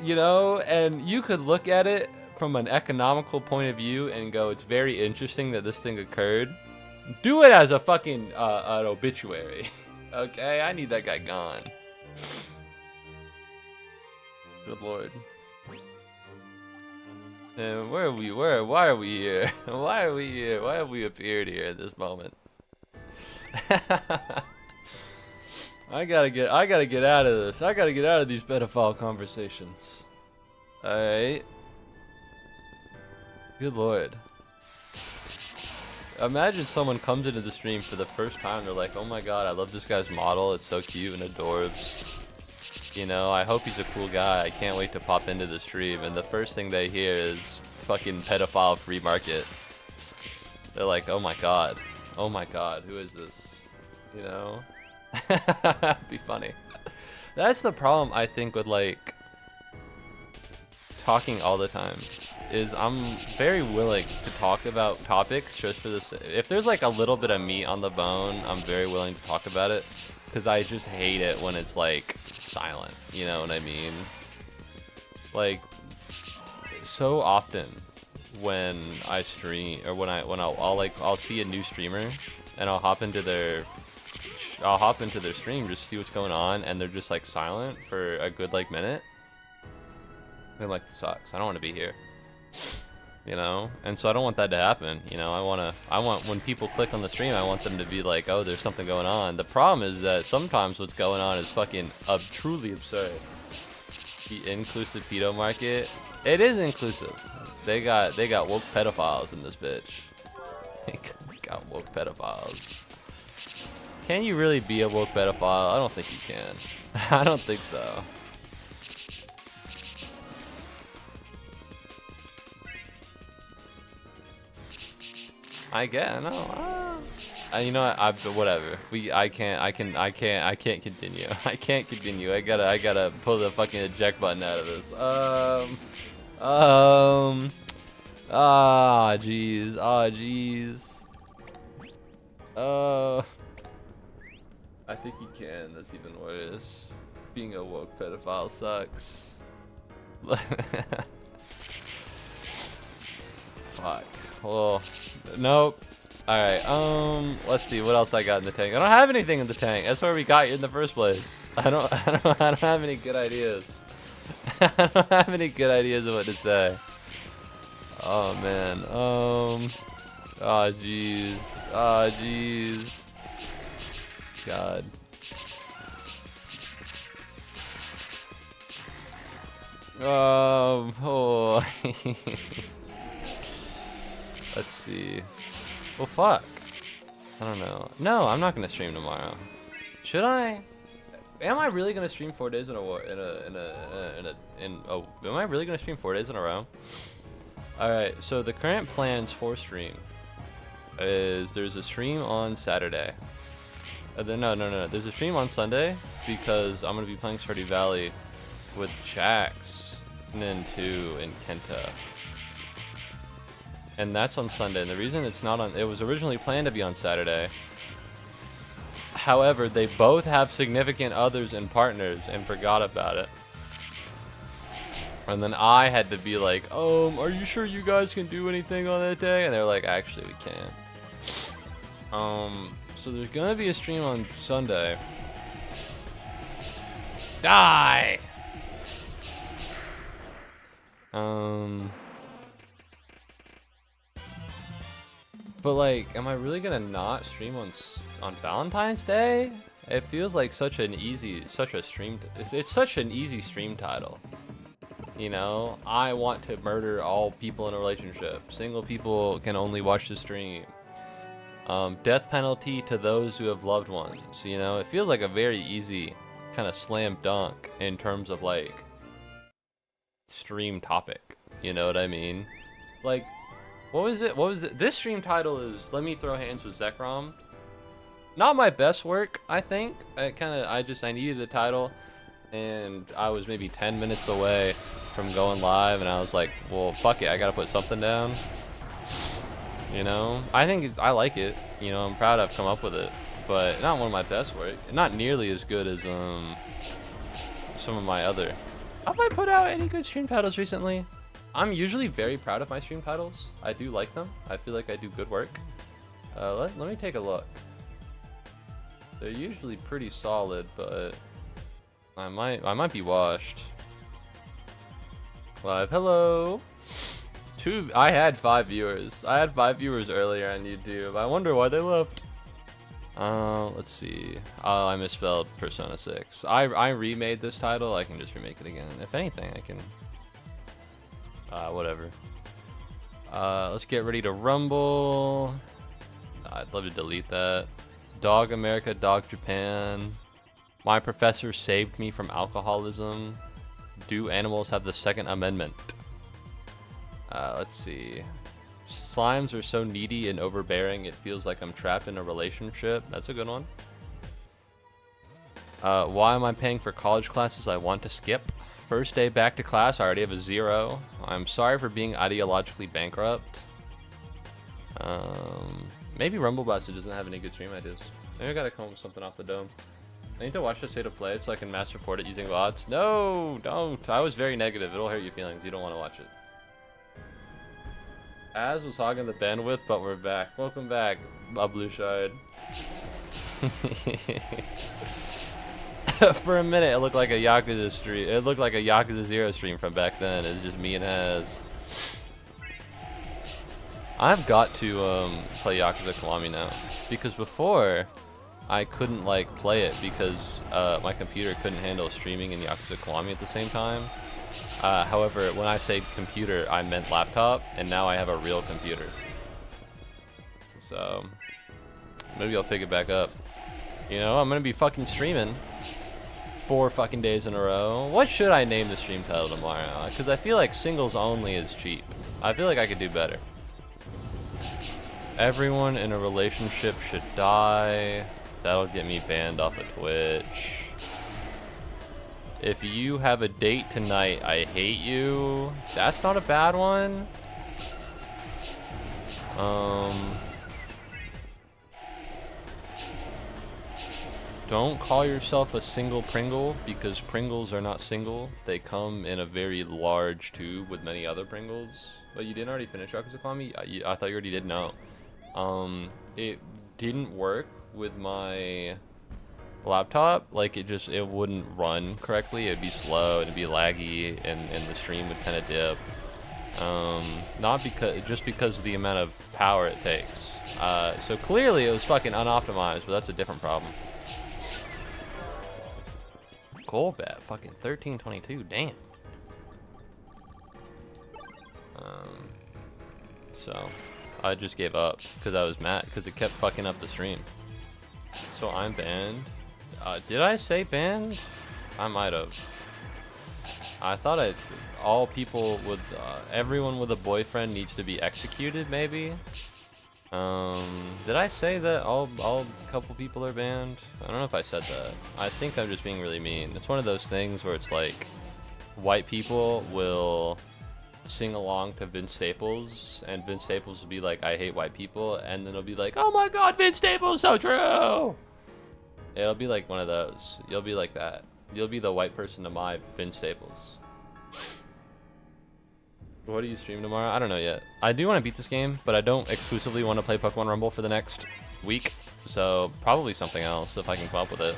You know, and you could look at it from an economical point of view and go, it's very interesting that this thing occurred. Do it as a fucking an obituary. Okay, I need that guy gone. Good lord. Where are we? Why are we here? Why are we here? Why have we appeared here at this moment? I gotta get out of this. I gotta get out of these pedophile conversations. Alright. Good lord. Imagine someone comes into the stream for the first time, they're like, oh my god, I love this guy's model, it's so cute and adorbs. You know, I hope he's a cool guy, I can't wait to pop into the stream, and the first thing they hear is fucking pedophile free market. They're like, oh my god, who is this? You know? Be funny. That's the problem, I think, with like talking all the time. Is I'm very willing to talk about topics just for this. If there's like a little bit of meat on the bone, I'm very willing to talk about it, because I just hate it when it's like silent. You know what I mean? Like so often when I stream, or when I'll see a new streamer and I'll hop into their stream just to see what's going on, and they're just like silent for a good like minute. I'm like, this sucks. I don't want to be here. You know, and so I don't want that to happen. You know, I want when people click on the stream, I want them to be like, oh, there's something going on. The problem is that sometimes what's going on is fucking truly absurd. The inclusive pedo market, it is inclusive. They got woke pedophiles in this bitch. They got woke pedophiles. Can you really be a woke pedophile? I don't think you can. I don't think so. I get no. You know what? Whatever. I can't continue. I can't continue. I gotta pull the fucking eject button out of this. Jeez. Jeez. I think you can. That's even worse. Being a woke pedophile sucks. Fuck. Well, nope. Alright, let's see what else I got in the tank. I don't have anything in the tank. That's where we got you in the first place. I don't have any good ideas. I don't have any good ideas of what to say. Oh man. Oh jeez. Oh jeez. God. Oh. Let's see. Well, fuck. I don't know. No, I'm not gonna stream tomorrow. Should I? Am I really gonna stream 4 days in a row? Am I really gonna stream 4 days in a row? All right. So the current plans for stream is there's a stream on Saturday. No. There's a stream on Sunday because I'm gonna be playing Stardew Valley with Jax, Nin2, and Kenta. And that's on Sunday. And the reason it's not on, it was originally planned to be on Saturday. However, they both have significant others and partners and forgot about it. And then I had to be like, are you sure you guys can do anything on that day? And they're like, actually, we can't. So there's gonna be a stream on Sunday. Die! But like, am I really gonna not stream on Valentine's Day? It feels like such a stream. It's such an easy stream title. You know, I want to murder all people in a relationship. Single people can only watch the stream. Death penalty to those who have loved ones. You know, it feels like a very easy kind of slam dunk in terms of like stream topic. You know what I mean? Like, what was it? This stream title is "Let Me Throw Hands with Zekrom." Not my best work, I think. I needed a title, and I was maybe 10 minutes away from going live, and I was like, well, fuck it, I gotta put something down. You know, I like it. You know, I'm proud I've come up with it, but not one of my best work. Not nearly as good as some of my other. Have I put out any good stream titles recently? I'm usually very proud of my stream titles. I do like them. I feel like I do good work. Let me take a look. They're usually pretty solid, but I might be washed. Live, hello. I had 5 viewers. I had 5 viewers earlier on YouTube. I wonder why they left. Let's see. Oh, I misspelled Persona 6. I remade this title. I can just remake it again. If anything, I can. Whatever. Let's get ready to rumble. I'd love to delete that. Dog America, Dog Japan. My professor saved me from alcoholism. Do animals have the Second Amendment? Let's see. Slimes are so needy and overbearing, it feels like I'm trapped in a relationship. That's a good one. Why am I paying for college classes I want to skip? First day back to class, I already have a 0. I'm sorry for being ideologically bankrupt. Maybe Rumble Blaster doesn't have any good stream ideas. Maybe I gotta come up with something off the dome. I need to watch the state of play so I can mass report it using bots. No, don't. I was very negative. It'll hurt your feelings. You don't want to watch it. Az was hogging the bandwidth, but we're back. Welcome back, Blue Shard. For a minute, it looked like a Yakuza stream. It looked like a Yakuza 0 stream from back then. It was just me and Az. I've got to play Yakuza Kiwami now, because before I couldn't like play it because my computer couldn't handle streaming and Yakuza Kiwami at the same time. However, when I say computer, I meant laptop, and now I have a real computer. So maybe I'll pick it back up. You know, I'm gonna be fucking streaming 4 fucking days in a row. What should I name the stream title tomorrow? Because I feel like singles only is cheap. I feel like I could do better. Everyone in a relationship should die. That'll get me banned off of Twitch. If you have a date tonight, I hate you. That's not a bad one. Don't call yourself a single Pringle, because Pringles are not single. They come in a very large tube with many other Pringles. But you didn't already finish Yakuza Kiwami? I thought you already did. No. It didn't work with my laptop. Like it wouldn't run correctly. It'd be slow, it'd be laggy, and the stream would kind of dip. Just because of the amount of power it takes. So clearly it was fucking unoptimized, but that's a different problem. Goal bet, fucking 1322, damn. So I just gave up because I was mad because it kept fucking up the stream. So I'm banned. Did I say banned? I might have. I thought all people with everyone with a boyfriend needs to be executed. Maybe. Did I say that all couple people are banned? I don't know if I said that. I think I'm just being really mean. It's one of those things where it's like white people will sing along to Vince Staples, and Vince Staples will be like, I hate white people, and then it'll be like, oh my god, Vince Staples, so true! It'll be like one of those. You'll be like that. You'll be the white person to my Vince Staples. What do you stream tomorrow? I don't know yet. I do want to beat this game, but I don't exclusively want to play Pokemon Rumble for the next week, so probably something else if I can come up with it.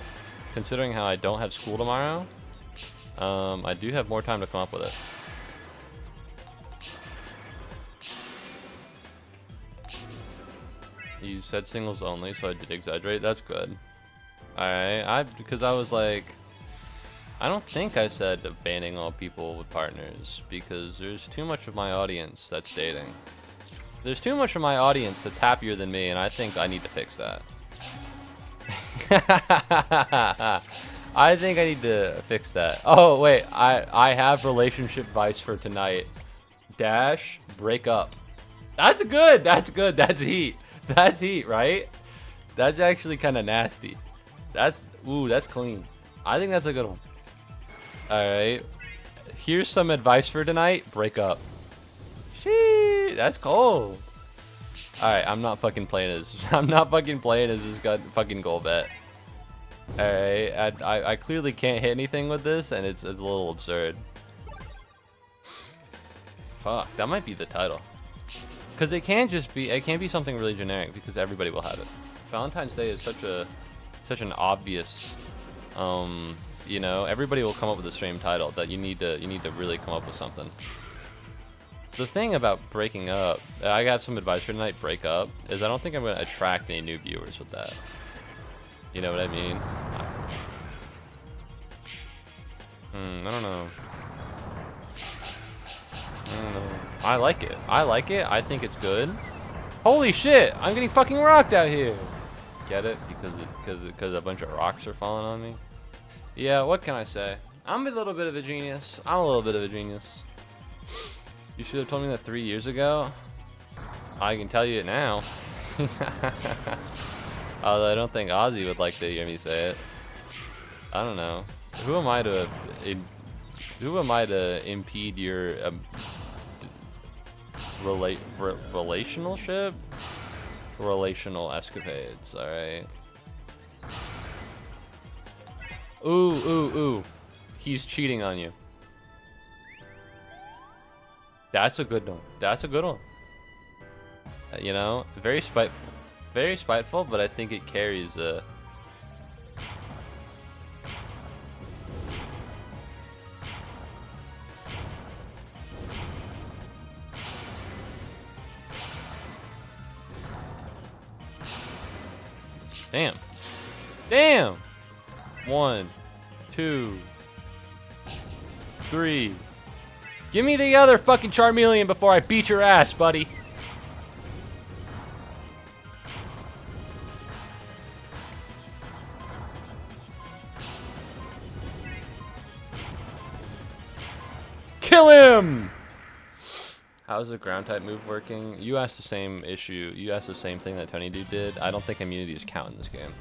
Considering how I don't have school tomorrow, I do have more time to come up with it. You said singles only, so I did exaggerate. That's good. Alright, because I was like, I don't think I said banning all people with partners, because there's too much of my audience that's dating. There's too much of my audience that's happier than me, and I think I need to fix that. I think I need to fix that. Oh, wait, I have relationship advice for tonight. Dash, break up. That's good, that's good, that's heat. That's heat, right? That's actually kind of nasty. Ooh, that's clean. I think that's a good one. Alright. Here's some advice for tonight. Break up. Shee, that's cold. Alright, I'm not fucking playing as this fucking goal bet. Alright, I clearly can't hit anything with this, and it's a little absurd. Fuck, that might be the title. Because it can't be something really generic, because everybody will have it. Valentine's Day is such an obvious, you know, everybody will come up with the same title that you need to really come up with something. The thing about breaking up, I got some advice for tonight, break up, is I don't think I'm going to attract any new viewers with that. You know what I mean? I don't know. I like it. I think it's good. Holy shit! I'm getting fucking rocked out here. Get it? Because a bunch of rocks are falling on me. Yeah. What can I say? I'm a little bit of a genius. You should have told me that 3 years ago. I can tell you it now. Although I don't think Ozzy would like to hear me say it. I don't know. Who am I to impede your relational escapades? All right. Ooh. He's cheating on you. That's a good one. You know, very spiteful, but I think it carries a. Damn. 1, 2, 3. Give me the other fucking Charmeleon before I beat your ass, buddy. Kill him! How's the ground type move working? You asked the same issue. You asked the same thing that Tony Dude did. I don't think immunities count in this game.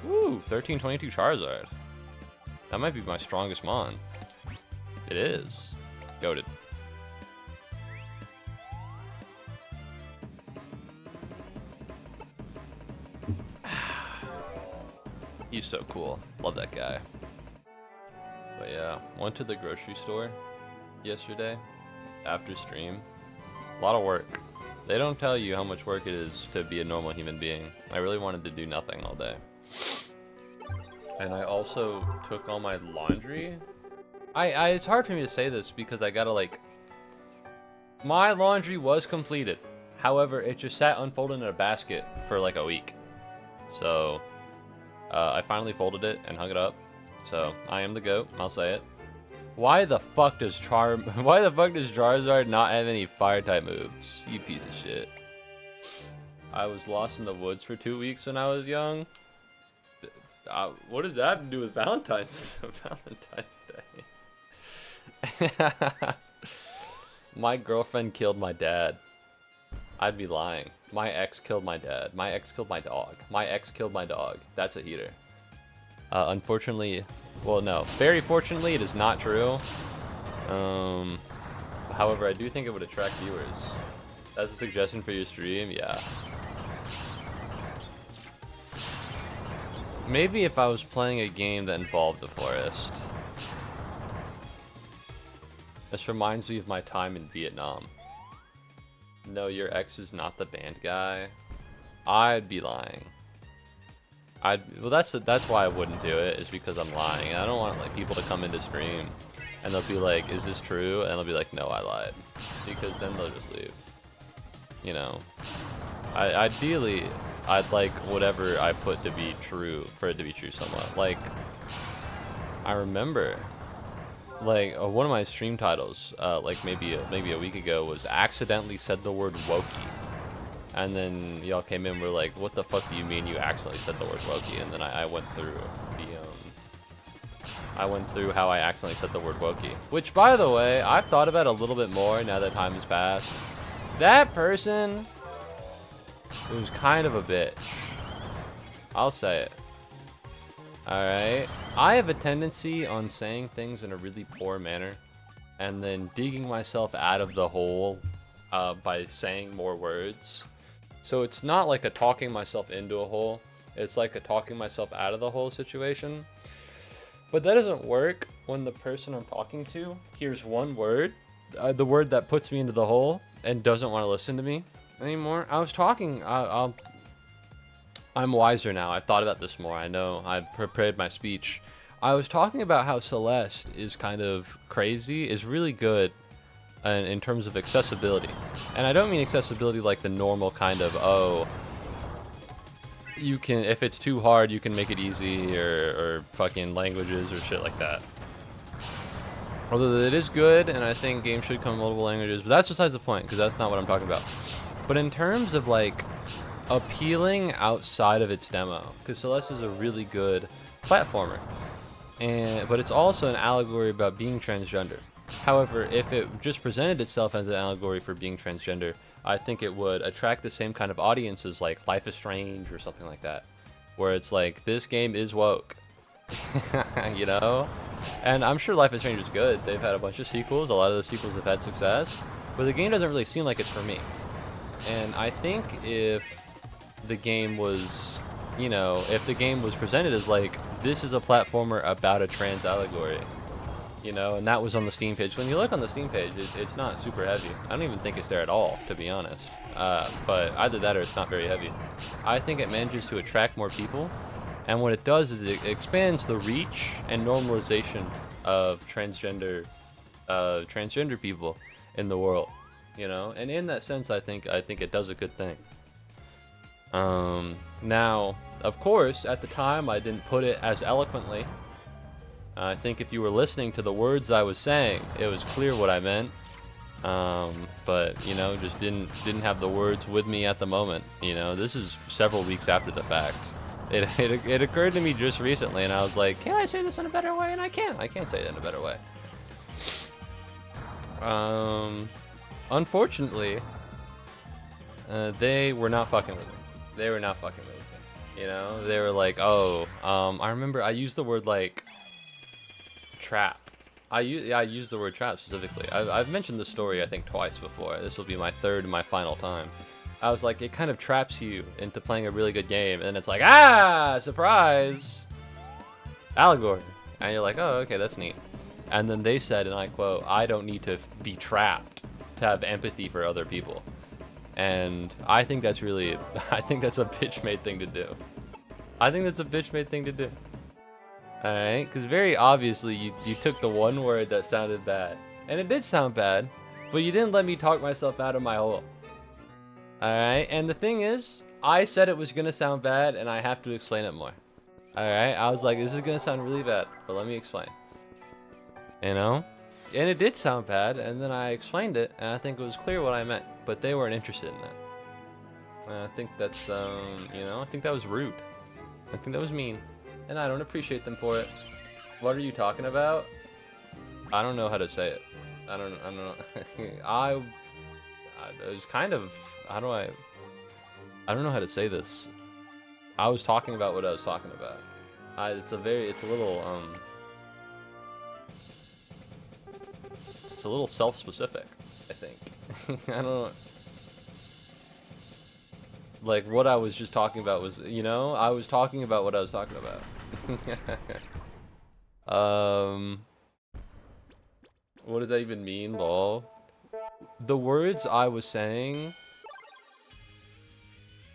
Woo, 1322 Charizard. That might be my strongest mon. It is. Goated. He's so cool. Love that guy. But yeah, went to the grocery store yesterday after stream. A lot of work. They don't tell you how much work it is to be a normal human being. I really wanted to do nothing all day. And I also took all my laundry. It's hard for me to say this because I gotta my laundry was completed. However, it just sat unfolded in a basket for like a week. So I finally folded it and hung it up. So I am the GOAT, I'll say it. Why the fuck does Charizard not have any fire type moves? You piece of shit. I was lost in the woods for 2 weeks when I was young. What does that have to do with Valentine's Day? My girlfriend killed my dad. I'd be lying. My ex killed my dad. My ex killed my dog. My ex killed my dog. That's a heater. Unfortunately, well, no. Very fortunately, it is not true. However, I do think it would attract viewers. That's a suggestion for your stream? Yeah. Maybe if I was playing a game that involved the forest. This reminds me of my time in Vietnam. No, your ex is not the band guy. I'd be lying. Well, that's why I wouldn't do it, is because I'm lying. And I don't want people to come into stream and they'll be like, "Is this true?" And they'll be like, "No, I lied," because then they'll just leave. You know. Ideally, I'd like whatever I put to be true for it to be true somewhat. Like, I remember, like one of my stream titles, like maybe a week ago, was accidentally said the word wokey, and then y'all came in and were like, "What the fuck do you mean you accidentally said the word wokey?" And then I went through how I accidentally said the word wokey, which, by the way, I've thought about a little bit more now that time has passed. That person was kind of a bitch. I'll say it. Alright? I have a tendency on saying things in a really poor manner and then digging myself out of the hole by saying more words. So it's not like a talking myself into a hole. It's like a talking myself out of the hole situation. But that doesn't work when the person I'm talking to hears one word, the word that puts me into the hole, and doesn't want to listen to me anymore. I was talking, I'm wiser now. I've thought about this more. I know I've prepared my speech. I was talking about how Celeste is kind of crazy, is really good in terms of accessibility. And I don't mean accessibility like the normal kind of, oh, you can, if it's too hard, you can make it easy, or fucking languages or shit like that. Although it is good, and I think games should come in multiple languages, but that's besides the point, because that's not what I'm talking about. But in terms of, like, appealing outside of its demo, because Celeste is a really good platformer, but it's also an allegory about being transgender. However, if it just presented itself as an allegory for being transgender, I think it would attract the same kind of audiences like Life is Strange or something like that, where it's like, this game is woke, you know? And I'm sure Life is Strange is good. They've had a bunch of sequels. A lot of the sequels have had success, but the game doesn't really seem like it's for me. And I think if the game was, you know, if the game was presented as like, this is a platformer about a trans allegory, you know, and that was on the Steam page. When you look on the Steam page, it's not super heavy. I don't even think it's there at all, to be honest. But either that or it's not very heavy. I think it manages to attract more people, and what it does is it expands the reach and normalization of transgender people in the world, you know. And in that sense, I think it does a good thing. Now, of course, at the time, I didn't put it as eloquently. I think if you were listening to the words I was saying, it was clear what I meant. But, you know, just didn't have the words with me at the moment. You know, this is several weeks after the fact. It occurred to me just recently, and I was like, can I say this in a better way? And I can't say it in a better way. Unfortunately, they were not fucking with me. They were not fucking with me. You know, they were like, oh, I remember I used the word like trap. I used the word trap specifically. I've mentioned this story I think twice before. This will be my third and my final time. I was like, it kind of traps you into playing a really good game, and it's like, ah, surprise, allegory, and you're like, oh, okay, that's neat. And then they said, and I quote, I don't need to be trapped to have empathy for other people. And I think that's really, I think that's a bitch-made thing to do. I think that's a bitch-made thing to do. Alright, because very obviously you took the one word that sounded bad. And it did sound bad, but you didn't let me talk myself out of my hole. Alright, and the thing is, I said it was going to sound bad, and I have to explain it more. Alright, I was like, this is going to sound really bad, but let me explain. You know? And it did sound bad, and then I explained it, and I think it was clear what I meant, but they weren't interested in that. And I think that's, you know, I think that was rude. I think that was mean, and I don't appreciate them for it. What are you talking about? I don't know how to say it. I don't know. It was kind of, I don't know how to say this. I was talking about what I was talking about. It's a little self-specific, I think. I don't, like, what I was just talking about was, you know, I was talking about what I was talking about. What does that even mean, lol? The words I was saying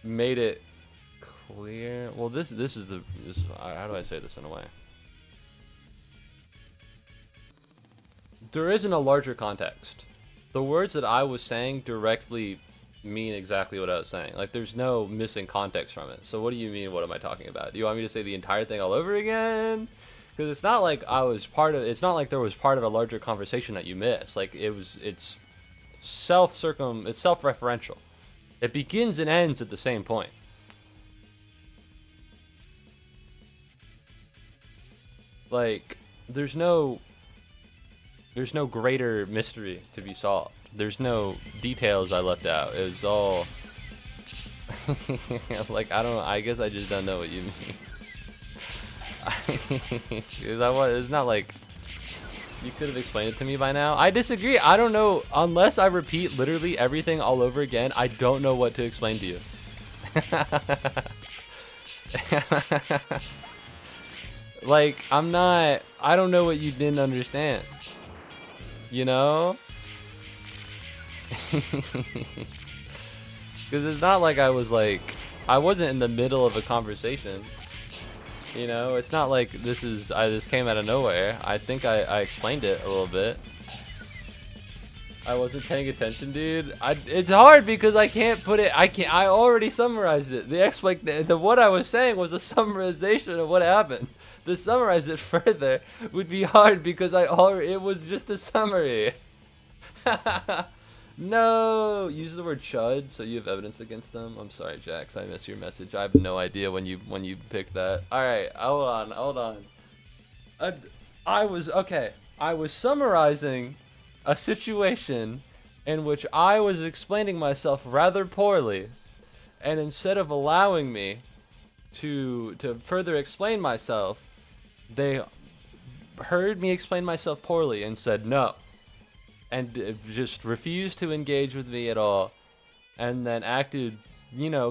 made it clear. Well, this is how do I say this in a way? There isn't a larger context. The words that I was saying directly mean exactly what I was saying. Like, there's no missing context from it. So what do you mean, what am I talking about? Do you want me to say the entire thing all over again? Because it's not like I was part of, it's not like there was part of a larger conversation that you missed. Like, it's self-referential. It begins and ends at the same point. Like, there's no greater mystery to be solved. There's no details I left out. It was all like, I guess I just don't know what you mean. It's not like you could have explained it to me by now. I disagree. I don't know, unless I repeat literally everything all over again. I don't know what to explain to you. Like, I don't know what you didn't understand. You know? Because it's not like I wasn't in the middle of a conversation. You know, it's not like this came out of nowhere. I think I explained it a little bit. I wasn't paying attention, dude. It's hard because I can't put it. I already summarized it. The what I was saying was the summarization of what happened. To summarize it further would be hard because it was just a summary. No, use the word chud so you have evidence against them. I'm sorry, Jax. I missed your message. I have no idea when you picked that. All right, hold on. I was summarizing a situation in which I was explaining myself rather poorly, and instead of allowing me to further explain myself, they heard me explain myself poorly and said no, and just refused to engage with me at all, and then acted,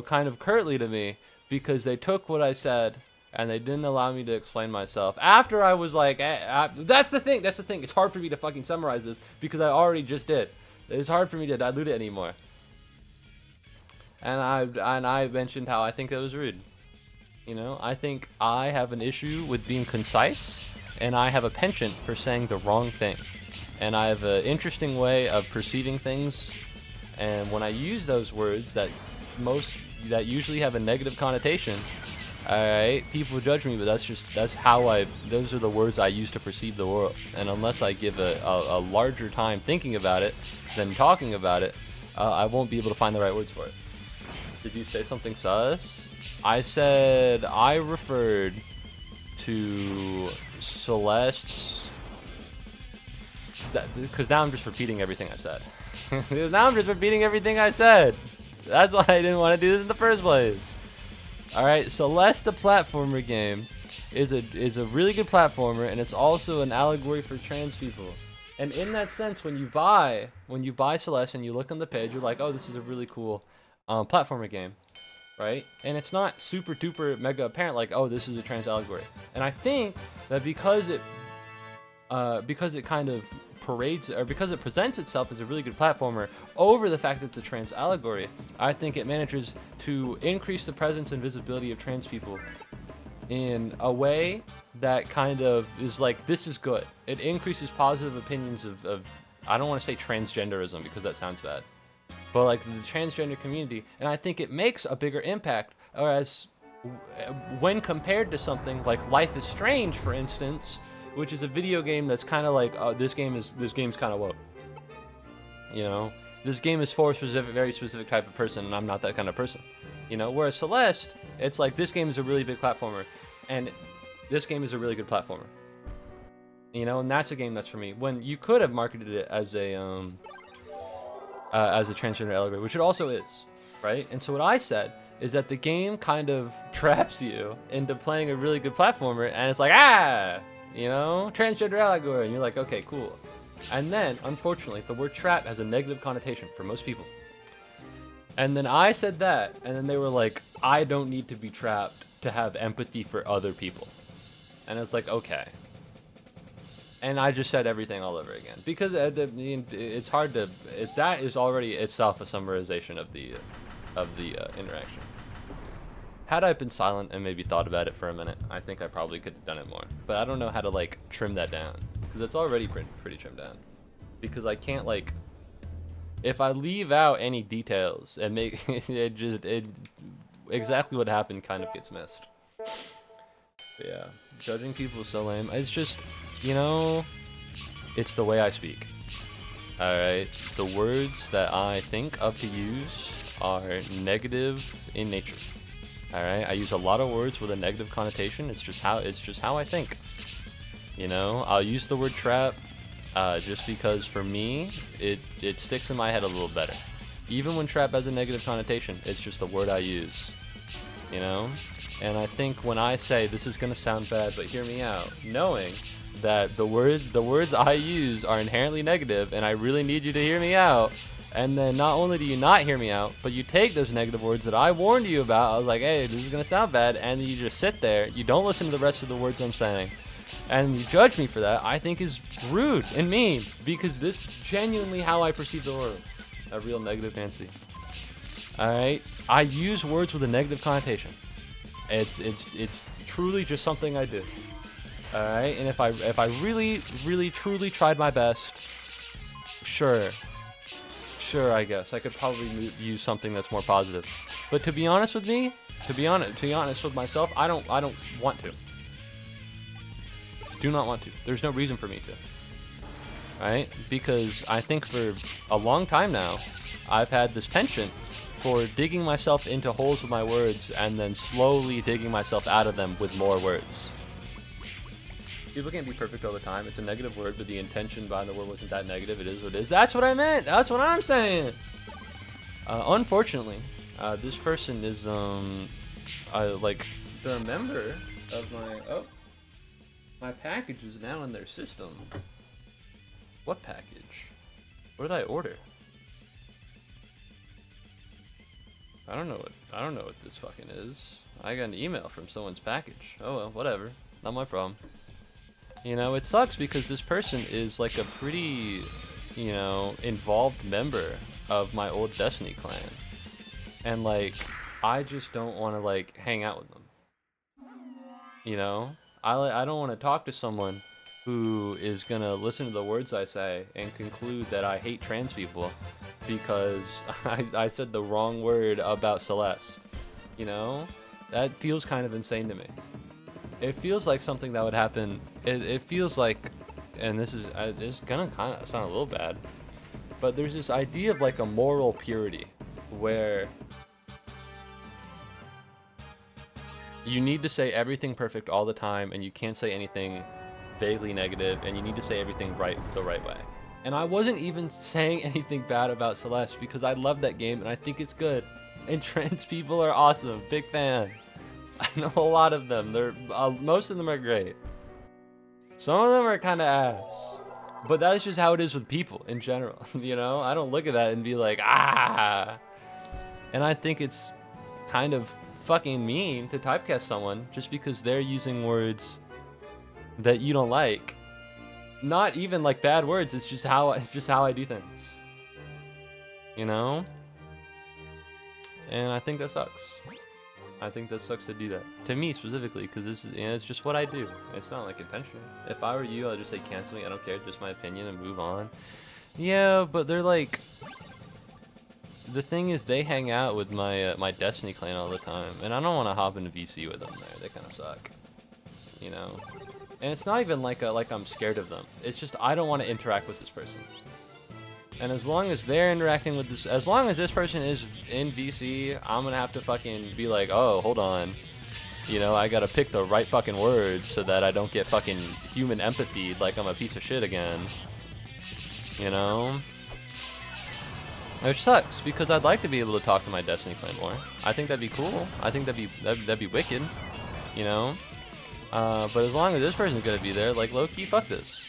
kind of curtly to me because they took what I said and they didn't allow me to explain myself after I was like, that's the thing. It's hard for me to fucking summarize this because I already just did. It's hard for me to dilute it anymore. And I mentioned how I think that was rude. I think I have an issue with being concise, and I have a penchant for saying the wrong thing. And I have an interesting way of perceiving things, and when I use those words that usually have a negative connotation, alright, people judge me, but those are the words I use to perceive the world. And unless I give a larger time thinking about it than talking about it, I won't be able to find the right words for it. Did you say something sus? I said I referred to Celeste's, because now I'm just repeating everything I said. That's why I didn't want to do this in the first place. Alright, Celeste, the platformer game, is a really good platformer, and it's also an allegory for trans people. And in that sense, when you buy Celeste and you look on the page, you're like, oh, this is a really cool platformer game, right? And it's not super duper mega apparent like, oh, this is a trans allegory. And I think that because it kind of because it presents itself as a really good platformer over the fact that it's a trans allegory, I think it manages to increase the presence and visibility of trans people in a way that kind of is like, this is good. It increases positive opinions of I don't want to say transgenderism because that sounds bad, but like the transgender community, and I think it makes a bigger impact. Whereas when compared to something like Life is Strange, for instance, which is a video game that's kind of like, this game's kind of woke. This game is for a very specific type of person, and I'm not that kind of person. Whereas Celeste, it's like, this game is a really big platformer, and this game is a really good platformer. And that's a game that's for me. When you could have marketed it as a transgender allegory, which it also is, right? And so what I said is that the game kind of traps you into playing a really good platformer, and it's like, transgender allegory, and you're like, okay, cool. And then, unfortunately, the word trap has a negative connotation for most people. And then I said that, and then they were like, I don't need to be trapped to have empathy for other people. And it's like, okay. And I just said everything all over again. Because it's hard to, that is already itself a summarization of the interaction. Had I been silent and maybe thought about it for a minute, I think I probably could have done it more. But I don't know how to trim that down, because it's already pretty trimmed down. Because I can't If I leave out any details and make it exactly what happened kind of gets missed. But yeah, judging people is so lame. It's just, you know, it's the way I speak. Alright, the words that I think of to use are negative in nature. Alright, I use a lot of words with a negative connotation. It's just how I think. You know, I'll use the word trap just because for me it sticks in my head a little better. Even when trap has a negative connotation, it's just the word I use. You know? And I think when I say this is gonna sound bad, but hear me out, knowing that the words I use are inherently negative, and I really need you to hear me out. And then not only do you not hear me out, but you take those negative words that I warned you about. I was like, hey, this is gonna sound bad, and you just sit there. You don't listen to the rest of the words I'm saying, and you judge me for that. I think is rude and mean, because this is genuinely how I perceive the world. A real negative Nancy. All right, I use words with a negative connotation. It's truly just something I do. All right, and if I really truly tried my best, sure, I guess I could probably use something that's more positive. But to be honest with me, to be honest with myself, I don't want to. Do not want to. There's no reason for me to. All right, because I think for a long time now, I've had this penchant for digging myself into holes with my words and then slowly digging myself out of them with more words. People can't be perfect all the time. It's a negative word, but the intention behind the word wasn't that negative. It is what it is. That's what I meant. That's what I'm saying. Unfortunately, this person is like the member of my package is now in their system. What package? What did I order? I don't know what this fucking is. I got an email from someone's package. Oh well, whatever. Not my problem. You know, it sucks because this person is like a pretty, you know, involved member of my old Destiny clan. And like, I just don't want to like hang out with them. You know? I don't want to talk to someone who is going to listen to the words I say and conclude that I hate trans people because I said the wrong word about Celeste. You know? That feels kind of insane to me. It feels like something that would happen. It feels like, and this is gonna kind of sound a little bad, but there's this idea of like a moral purity where you need to say everything perfect all the time, and you can't say anything vaguely negative, and you need to say everything the right way. And I wasn't even saying anything bad about Celeste because I love that game and I think it's good. And trans people are awesome. Big fan. I know a lot of them. Most of them are great. Some of them are kind of ass. But that's just how it is with people in general. You know, I don't look at that and be like, ah. And I think it's kind of fucking mean to typecast someone just because they're using words that you don't like. Not even like bad words. It's just how I do things. You know? And I think that sucks. I think that sucks to do that. To me specifically, because this is, it's just what I do. It's not like intentional. If I were you, I'd just say cancel me. I don't care, just my opinion and move on. Yeah, but they're like, the thing is, they hang out with my my Destiny clan all the time, and I don't want to hop into VC with them there. They kind of suck, you know. And it's not even like I'm scared of them. It's just I don't want to interact with this person. And as long as they're interacting with this, as long as this person is in VC, I'm gonna have to fucking be like, oh, hold on. You know, I gotta pick the right fucking words so that I don't get fucking human empathy like I'm a piece of shit again. You know? Which sucks, because I'd like to be able to talk to my Destiny clan more. I think that'd be cool. I think that'd be wicked. You know? But as long as this person's gonna be there, like, low-key, fuck this.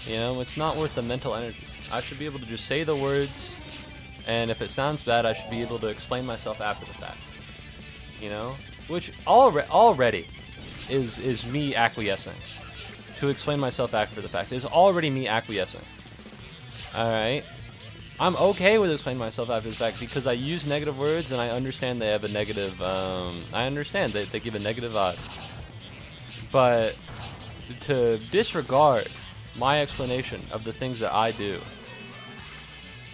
You know, it's not worth the mental energy. I should be able to just say the words, and if it sounds bad, I should be able to explain myself after the fact. You know? Which already is me acquiescing. To explain myself after the fact is already me acquiescing. Alright? I'm okay with explaining myself after the fact because I use negative words and I understand they have a negative, I understand that they give a negative vibe. But to disregard my explanation of the things that I do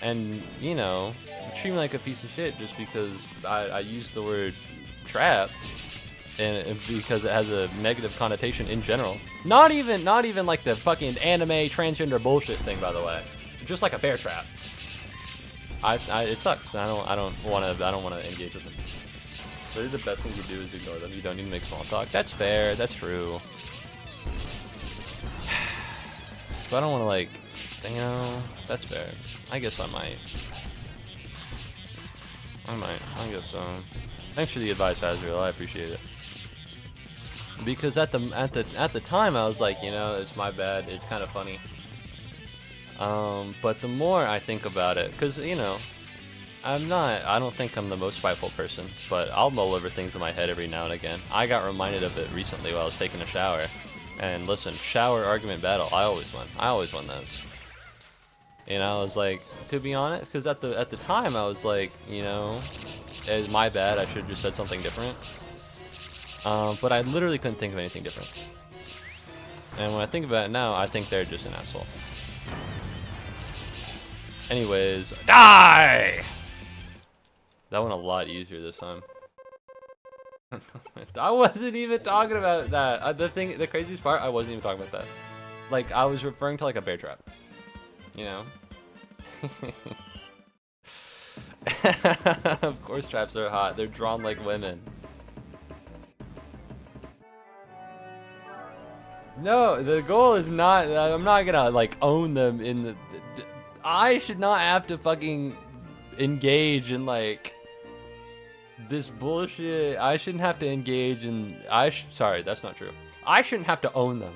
and you know, treat me like a piece of shit just because I use the word trap, and because it has a negative connotation in general. Not even like the fucking anime transgender bullshit thing, by the way. Just like a bear trap. It sucks. I don't want to engage with them. Really, the best thing to do is ignore them. You don't need to make small talk. That's fair. That's true. But I don't want to, like, you know, that's fair. I guess I might. I guess so. Thanks for the advice, Azrael. I appreciate it. Because at the time I was like, you know, it's my bad. It's kind of funny. But the more I think about it, because, you know, I don't think I'm the most spiteful person, but I'll mull over things in my head every now and again. I got reminded of it recently while I was taking a shower. And listen, shower argument battle, I always win this. And I was like, to be honest, because at the time I was like, you know, it's my bad, I should have just said something different. But I literally couldn't think of anything different. And when I think about it now, I think they're just an asshole. Anyways, die! That went a lot easier this time. I wasn't even talking about that. The craziest part, I wasn't even talking about that. Like, I was referring to like a bear trap. You know? Of course traps are hot. They're drawn like women. No, the goal is not, I'm not gonna like own them in the, I should not have to fucking engage in like this bullshit. I shouldn't have to engage in, sorry, that's not true. I shouldn't have to own them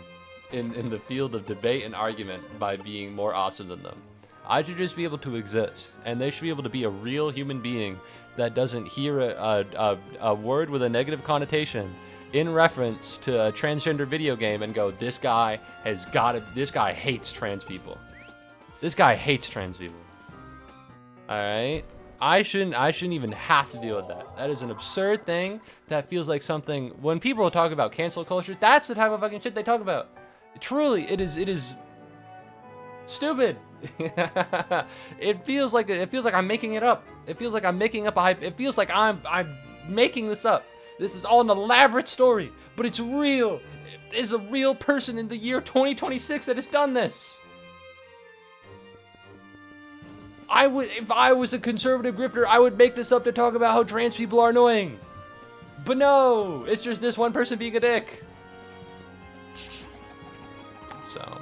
in the field of debate and argument by being more awesome than them. I should just be able to exist, and they should be able to be a real human being that doesn't hear a word with a negative connotation in reference to a transgender video game and go, this guy hates trans people. This guy hates trans people. Alright? I shouldn't even have to deal with that. That is an absurd thing that feels like something, when people talk about cancel culture, that's the type of fucking shit they talk about. Truly, it is stupid. It feels like I'm making it up. It feels like I'm making up a hype. It feels like I'm making this up. This is all an elaborate story, but it's real. There's a real person in the year 2026 that has done this. If I was a conservative grifter, I would make this up to talk about how trans people are annoying. But no, it's just this one person being a dick. So,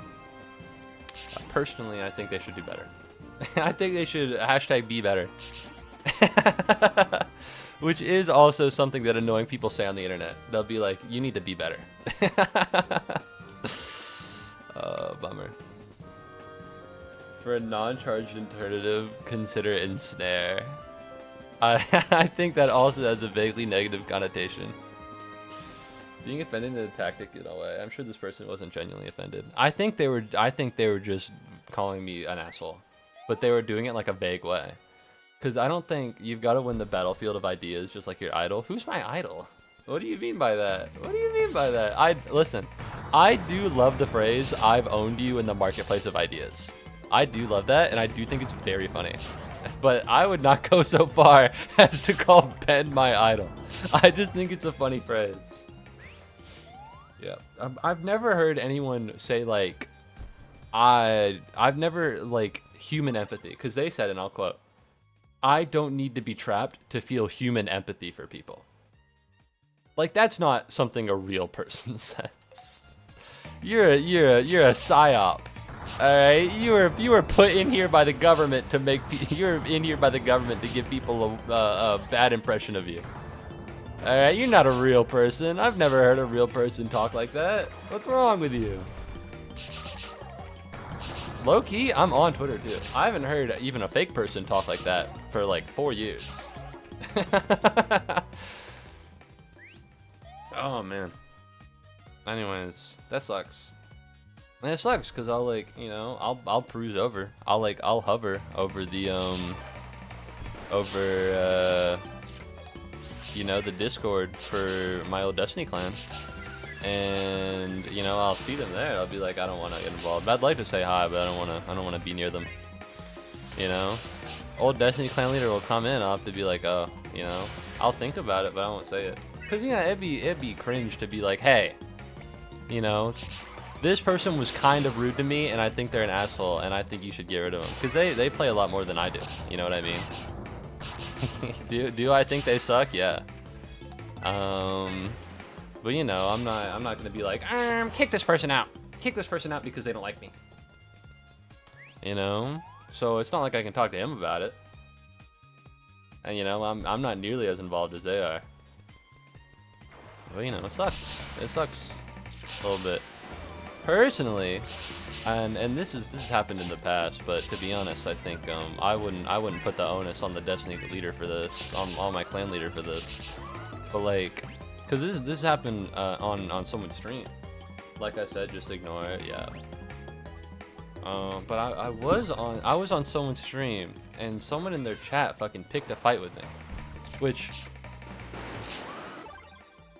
personally, I think they should do better. I think they should hashtag be better. Which is also something that annoying people say on the internet. They'll be like, you need to be better. Bummer. For a non-charged alternative, consider ensnare. I think that also has a vaguely negative connotation. Being offended in a tactic in a way. I'm sure this person wasn't genuinely offended. I think they were just calling me an asshole, but they were doing it like a vague way. Because I don't think you've got to win the battlefield of ideas just like your idol. Who's my idol? What do you mean by that? What do you mean by that? Listen, I do love the phrase, I've owned you in the marketplace of ideas. I do love that, and I do think it's very funny. But I would not go so far as to call Ben my idol. I just think it's a funny phrase. Yeah. I've never heard anyone say, like, I've never, like, human empathy. Because they said, and I'll quote, I don't need to be trapped to feel human empathy for people. Like, that's not something a real person says. You're a psyop. All right, you were put in here by the government to make. You're in here by the government to give people a bad impression of you. All right, you're not a real person. I've never heard a real person talk like that. What's wrong with you? Low key, I'm on Twitter too. I haven't heard even a fake person talk like that for like 4 years. Oh man. Anyways, that sucks. And it sucks because I'll like, you know, I'll cruise over. I'll hover over the you know, the Discord for my old Destiny clan. And you know, I'll see them there. I'll be like, I don't want to get involved. I'd like to say hi, but I don't want to be near them. You know? old Destiny clan leader will come in, I'll have to be like, oh, you know, I'll think about it, but I won't say it. Cause you know, it'd be cringe to be like, hey, you know, this person was kind of rude to me, and I think they're an asshole, and I think you should get rid of them. Cause they play a lot more than I do. You know what I mean? do I think they suck? Yeah. But you know, I'm not gonna be like, kick this person out. Kick this person out because they don't like me. You know? So it's not like I can talk to him about it. And you know, I'm not nearly as involved as they are. But you know, it sucks. It sucks a little bit. Personally, and this has happened in the past, but to be honest, I think I wouldn't put the onus on the Destiny leader for this, on my clan leader for this. But like, cause this happened on someone's stream. Like I said, just ignore it. Yeah. But I was on someone's stream, and someone in their chat fucking picked a fight with me, which,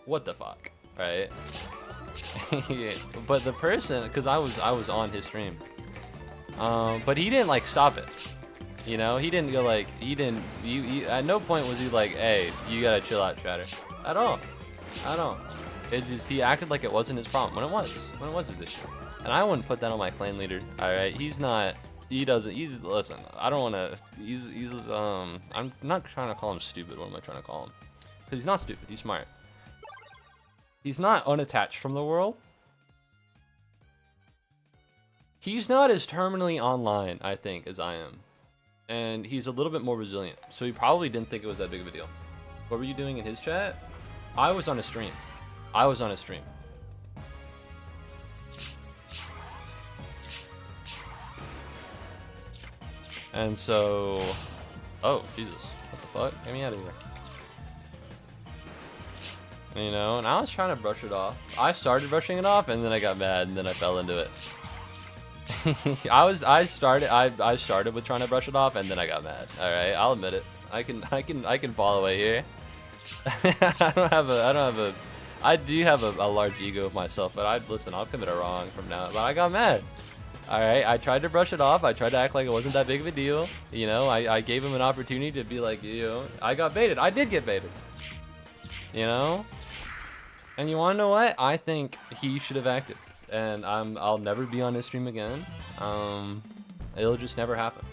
what the fuck, right? Yeah, but the person, because I was on his stream, but he didn't like stop it, you know. He didn't go like, you at no point was he like, hey, you gotta chill out, Chatter, at all. It just, he acted like it wasn't his problem when it was his issue. And I wouldn't put that on my clan leader. All right, listen, I don't want to, I'm not trying to call him stupid. What am I trying to call him? Because he's not stupid, he's smart. He's not unattached from the world. He's not as terminally online, I think, as I am. And he's a little bit more resilient. So he probably didn't think it was that big of a deal. What were you doing in his chat? I was on a stream. And so, oh, Jesus, what the fuck? Get me out of here. You know, and I was trying to brush it off. I started brushing it off, and then I got mad, and then I fell into it. I started with trying to brush it off, and then I got mad. All right, I'll admit it. I can fall away here. I do have a large ego of myself, but listen, I'll commit a wrong from now. But I got mad. All right, I tried to brush it off. I tried to act like it wasn't that big of a deal. You know, I gave him an opportunity to be like, you know, I got baited. I did get baited. You know, and you want to know what? I think he should have acted, and I'll never be on his stream again. It'll just never happen.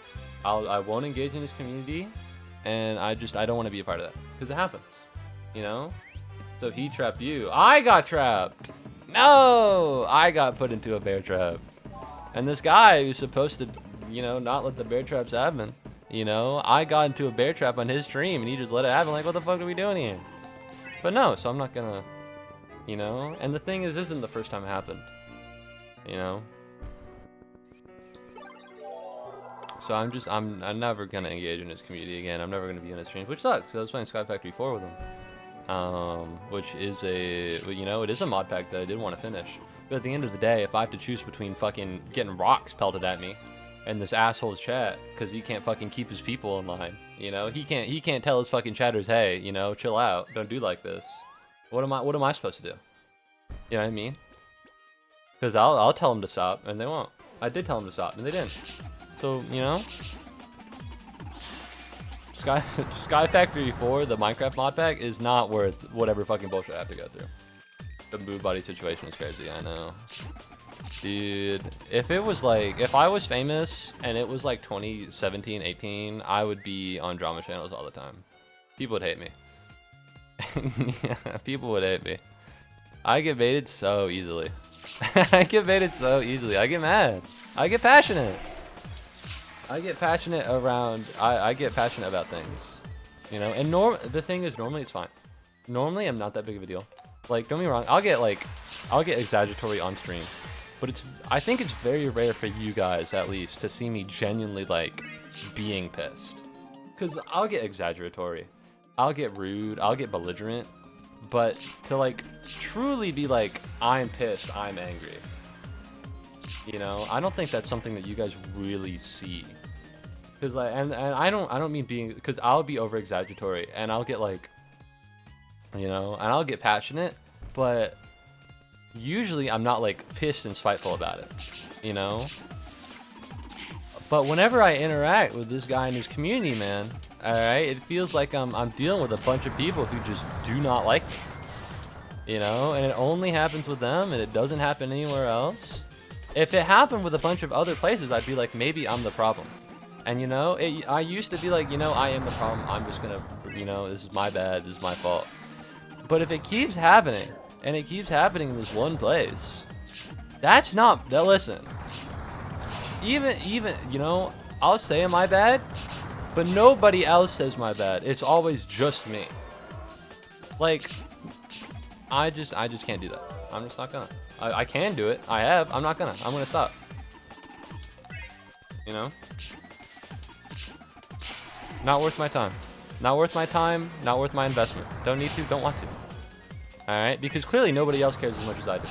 I won't engage in his community, and I don't want to be a part of that because it happens. You know. So he trapped you. I got trapped. No, I got put into a bear trap. And this guy who's supposed to, you know, not let the bear traps happen. You know, I got into a bear trap on his stream, and he just let it happen. Like, what the fuck are we doing here? But no, so I'm not gonna, you know. And the thing is, this isn't the first time it happened. You know. So I'm never gonna engage in his community again. I'm never gonna be in his streams, which sucks. So I was playing Sky Factory 4 with him. Which is you know, it is a mod pack that I did want to finish. But at the end of the day, if I have to choose between fucking getting rocks pelted at me and this asshole's chat because he can't fucking keep his people in line, you know, he can't tell his fucking chatters, hey, you know, chill out, don't do like this. What am I supposed to do? You know what I mean? Because I'll tell them to stop and they won't. I did tell them to stop and they didn't. So, you know. Sky Factory 4, the Minecraft mod pack, is not worth whatever fucking bullshit I have to go through. The Muubody situation is crazy, I know. Dude, if I was famous and it was like 2017, 18, I would be on drama channels all the time. People would hate me. Yeah, people would hate me. I get baited so easily. I get baited so easily. I get mad. I get passionate. I get passionate around, I get passionate about things, you know, and the thing is, normally it's fine. Normally I'm not that big of a deal. Like, don't get me wrong, I'll get exaggeratory on stream, but I think it's very rare for you guys, at least, to see me genuinely, like, being pissed. Because I'll get exaggeratory, I'll get rude, I'll get belligerent, but to, like, truly be like, I'm pissed, I'm angry. You know, I don't think that's something that you guys really see. Cause like, and I don't mean being, cause I'll be over exaggeratory and I'll get like, you know, and I'll get passionate, but usually I'm not like pissed and spiteful about it, you know. But whenever I interact with this guy in his community, man, alright, it feels like I'm dealing with a bunch of people who just do not like me. You know, and it only happens with them and it doesn't happen anywhere else. If it happened with a bunch of other places, I'd be like, maybe I'm the problem. And you know, I used to be like, you know, I am the problem. I'm just gonna, you know, this is my bad, this is my fault. But if it keeps happening, and it keeps happening in this one place, that's not, that, listen, even, you know, I'll say my bad, but nobody else says my bad. It's always just me. Like, I just can't do that. I'm just not gonna. I can do it. I have. I'm not gonna. I'm gonna stop. You know? Not worth my time. Not worth my time. Not worth my investment. Don't need to. Don't want to. Alright? Because clearly nobody else cares as much as I do.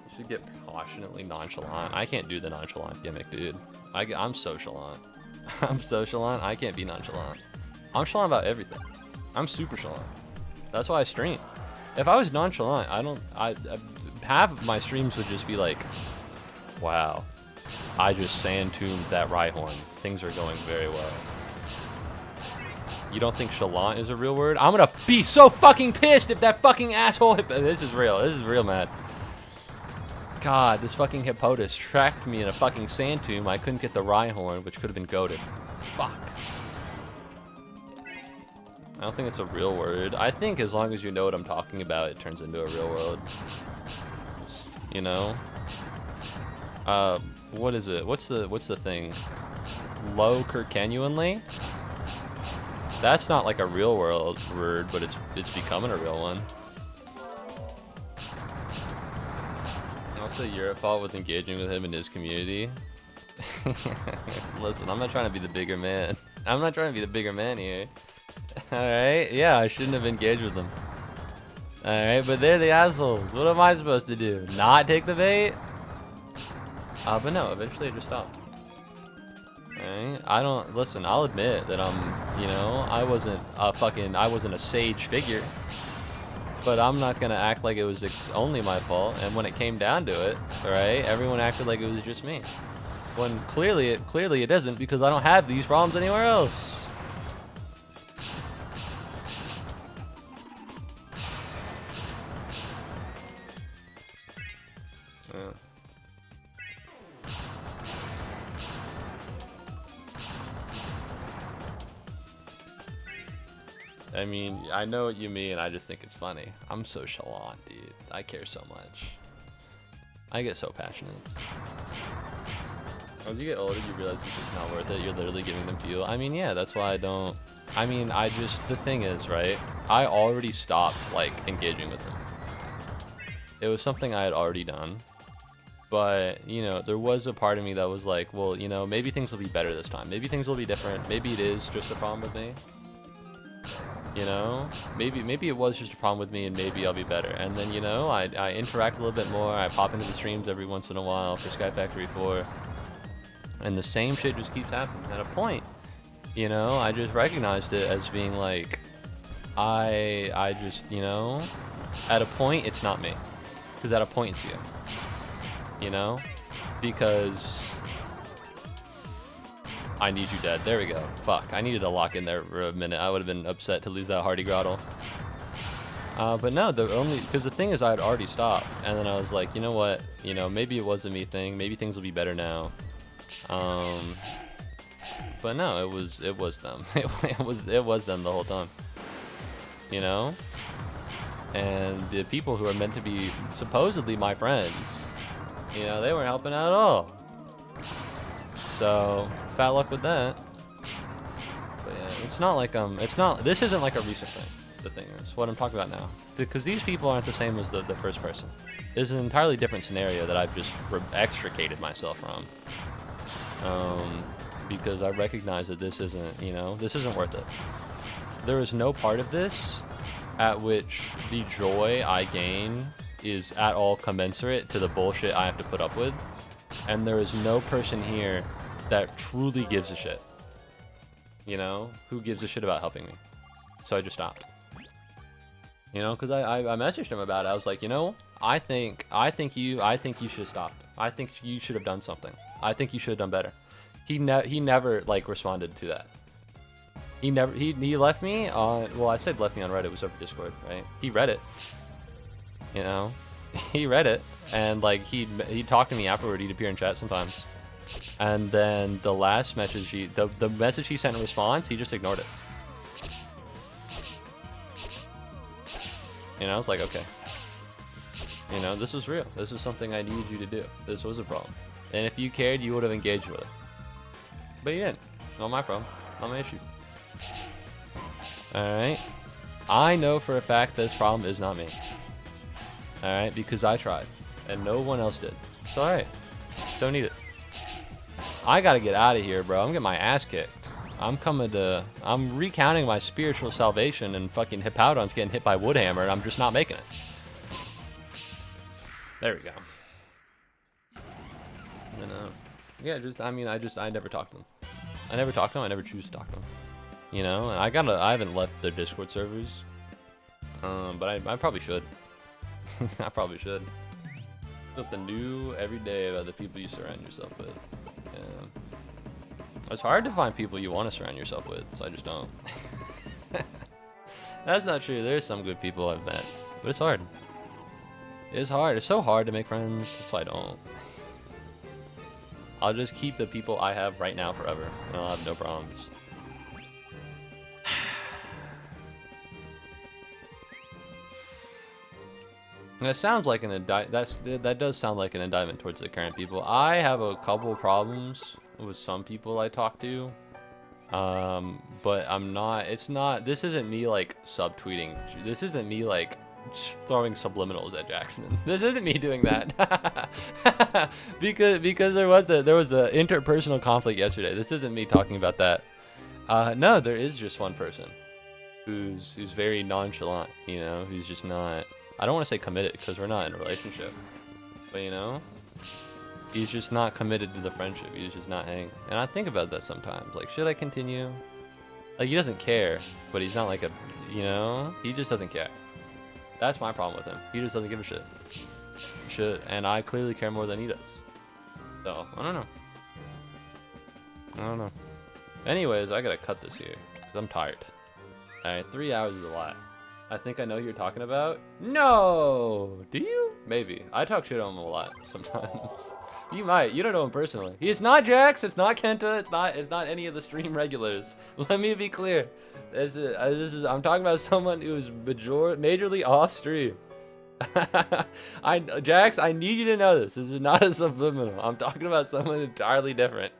I should get passionately nonchalant. I can't do the nonchalant gimmick, dude. I'm socialant. I'm socialant. I can't be nonchalant. I'm chalant about everything. I'm super chalant. That's why I stream. If I was nonchalant, half of my streams would just be like, wow, I just sand-tuned that Rhyhorn. Things are going very well. You don't think chalant is a real word? I'm gonna be so fucking pissed if that fucking asshole this is real. This is real mad. God, this fucking Hippotas tracked me in a fucking sand tomb. I couldn't get the Rhyhorn, which could have been goated. Fuck. I don't think it's a real word. I think as long as you know what I'm talking about, it turns into a real word. You know? What is it? What's the thing? Low Kirkenuanly? That's not like a real world word, but it's becoming a real one. Also, you're at fault with engaging with him in his community. Listen, I'm not trying to be the bigger man. I'm not trying to be the bigger man here. Alright, yeah, I shouldn't have engaged with them. Alright, but they're the assholes. What am I supposed to do? Not take the bait? But no, eventually it just stopped. Alright, listen, I'll admit that you know, I wasn't a sage figure. But I'm not gonna act like it was only my fault, and when it came down to it, alright, everyone acted like it was just me. When clearly it isn't, because I don't have these problems anywhere else. I mean, I know what you mean. I just think it's funny. I'm so chalant, dude. I care so much. I get so passionate. As you get older, you realize it's just not worth it. You're literally giving them fuel. I mean, yeah, that's why I don't. I mean, the thing is, right? I already stopped, like, engaging with them. It was something I had already done. But, you know, there was a part of me that was like, well, you know, maybe things will be better this time. Maybe things will be different. Maybe it is just a problem with me. You know, maybe it was just a problem with me, and maybe I'll be better. And then, you know, I interact a little bit more. I pop into the streams every once in a while for Sky Factory 4, and the same shit just keeps happening. At a point, you know, I just recognized it as being like, I just, you know, at a point it's not me, because at a point it's you. You know, because I need you dead. There we go. Fuck. I needed to lock in there for a minute. I would have been upset to lose that Hardy Grottle. But no, because the thing is, I had already stopped, and then I was like, you know what? You know, maybe it was a me thing. Maybe things will be better now. But no, it was them. it was them the whole time. You know, and the people who are meant to be supposedly my friends, you know, they weren't helping out at all. So, fat luck with that. But yeah, it's not like, this isn't like a recent thing, the thing is, what I'm talking about now. Because these people aren't the same as the first person. This is an entirely different scenario that I've just extricated myself from. Because I recognize that this isn't, you know, this isn't worth it. There is no part of this at which the joy I gain is at all commensurate to the bullshit I have to put up with. And there is no person here that truly gives a shit, you know, who gives a shit about helping me. So I just stopped, you know, because I messaged him about it. I was like, you know, I think you should have stopped. I think you should have done something. I think you should have done better. He never like responded to that. He left me on, well, I said left me on Reddit, it was over Discord, right? He read it, you know? He read it, and like he'd talk to me afterward. He'd appear in chat sometimes, and then the last message the message he sent in response, he just ignored it. You know, I was like, okay, you know, this was real. This is something I needed you to do. This was a problem, and if you cared, you would have engaged with it. But you didn't. Not my problem. Not my issue. All right. I know for a fact this problem is not me. Alright, because I tried, and no one else did. So alright, don't need it. I gotta get out of here, bro. I'm getting my ass kicked. I'm recounting my spiritual salvation, and fucking Hippowdon's getting hit by Woodhammer, and I'm just not making it. There we go. And, yeah, I never talk to them. I never talk to them, I never choose to talk to them. You know, and I haven't left their Discord servers. But I probably should. I probably should. Something new every day about the people you surround yourself with. Yeah. It's hard to find people you want to surround yourself with, so I just don't. That's not true. There's some good people I've met, but it's hard. It's hard. It's so hard to make friends. That's why I don't. I'll just keep the people I have right now forever, and I'll have no problems. That sounds like an that does sound like an indictment towards the current people. I have a couple problems with some people I talk to, but I'm not. It's not. This isn't me like subtweeting. This isn't me like throwing subliminals at Jackson. This isn't me doing that. because there was a interpersonal conflict yesterday. This isn't me talking about that. No, there is just one person who's very nonchalant. You know, who's just not. I don't want to say committed because we're not in a relationship, but you know, he's just not committed to the friendship. He's just not hanging. And I think about that sometimes. Like, should I continue? Like, he doesn't care, but he's not like a, you know, he just doesn't care. That's my problem with him. He just doesn't give a shit. And I clearly care more than he does. So, I don't know. Anyways, I gotta cut this here because I'm tired. Alright, 3 hours is a lot. I think I know who you're talking about. No! Do you? Maybe. I talk shit on him a lot sometimes. You might. You don't know him personally. He's not Jax. It's not Kenta. It's not any of the stream regulars. Let me be clear. I'm talking about someone who's majorly off stream. Jax, I need you to know this. This is not a subliminal. I'm talking about someone entirely different.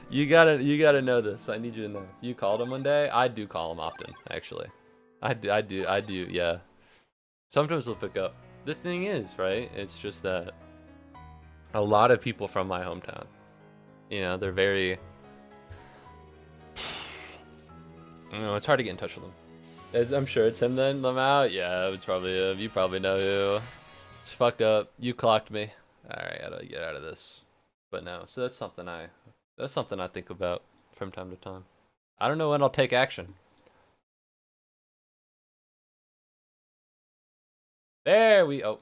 You gotta know this. I need you to know. You called him one day. I do call him often, actually. I do, yeah. Sometimes he'll pick up. The thing is, right, it's just that a lot of people from my hometown, you know, they're very, you know, it's hard to get in touch with them. I'm sure it's him then, Lamau? Yeah, it's probably him. You probably know who. It's fucked up. You clocked me. Alright, I gotta get out of this. But no, so that's something I think about from time to time. I don't know when I'll take action. There we go.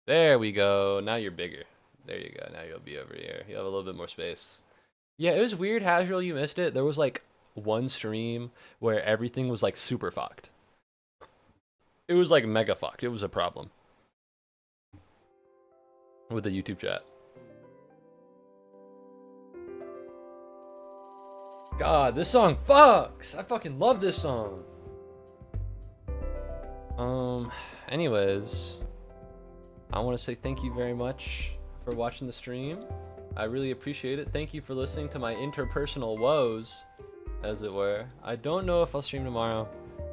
Now you're bigger. There you go. Now you'll be over here. You'll have a little bit more space. Yeah, it was weird, Hasriel, you missed it. There was like one stream where everything was like super fucked. It was like mega fucked. It was a problem with the YouTube chat. God, this song fucks. I fucking love this song. Anyways, I want to say thank you very much for watching the stream. I really appreciate it. Thank you for listening to my interpersonal woes, as it were. I don't know if I'll stream tomorrow.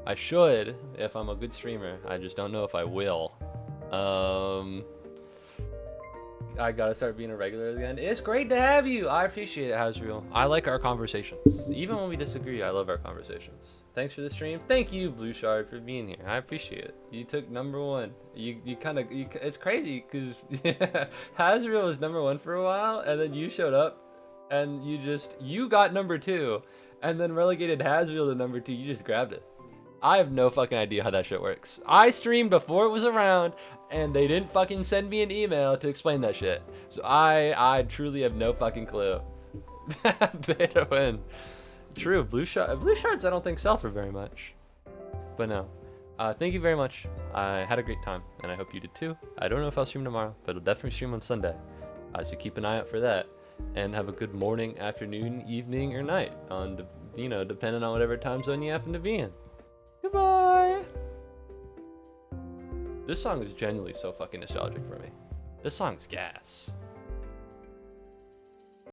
I should, if I'm a good streamer. I just don't know if I will. I gotta start being a regular again. It's great to have you. I appreciate it, Hasriel. I like our conversations. Even when we disagree, I love our conversations. Thanks for the stream. Thank you, Blue Shard, for being here. I appreciate it. You took #1. It's crazy because Hasriel was #1 for a while, and then you showed up, and you got #2, and then relegated Hasriel to #2. You just grabbed it. I have no fucking idea how that shit works. I streamed before it was around, and they didn't fucking send me an email to explain that shit. So I truly have no fucking clue. Beta win. True, blue shards I don't think sell for very much. But no. Thank you very much. I had a great time, and I hope you did too. I don't know if I'll stream tomorrow, but I'll definitely stream on Sunday. So keep an eye out for that. And have a good morning, afternoon, evening, or night, on, you know, depending on whatever time zone you happen to be in. Goodbye! This song is genuinely so fucking nostalgic for me. This song's gas.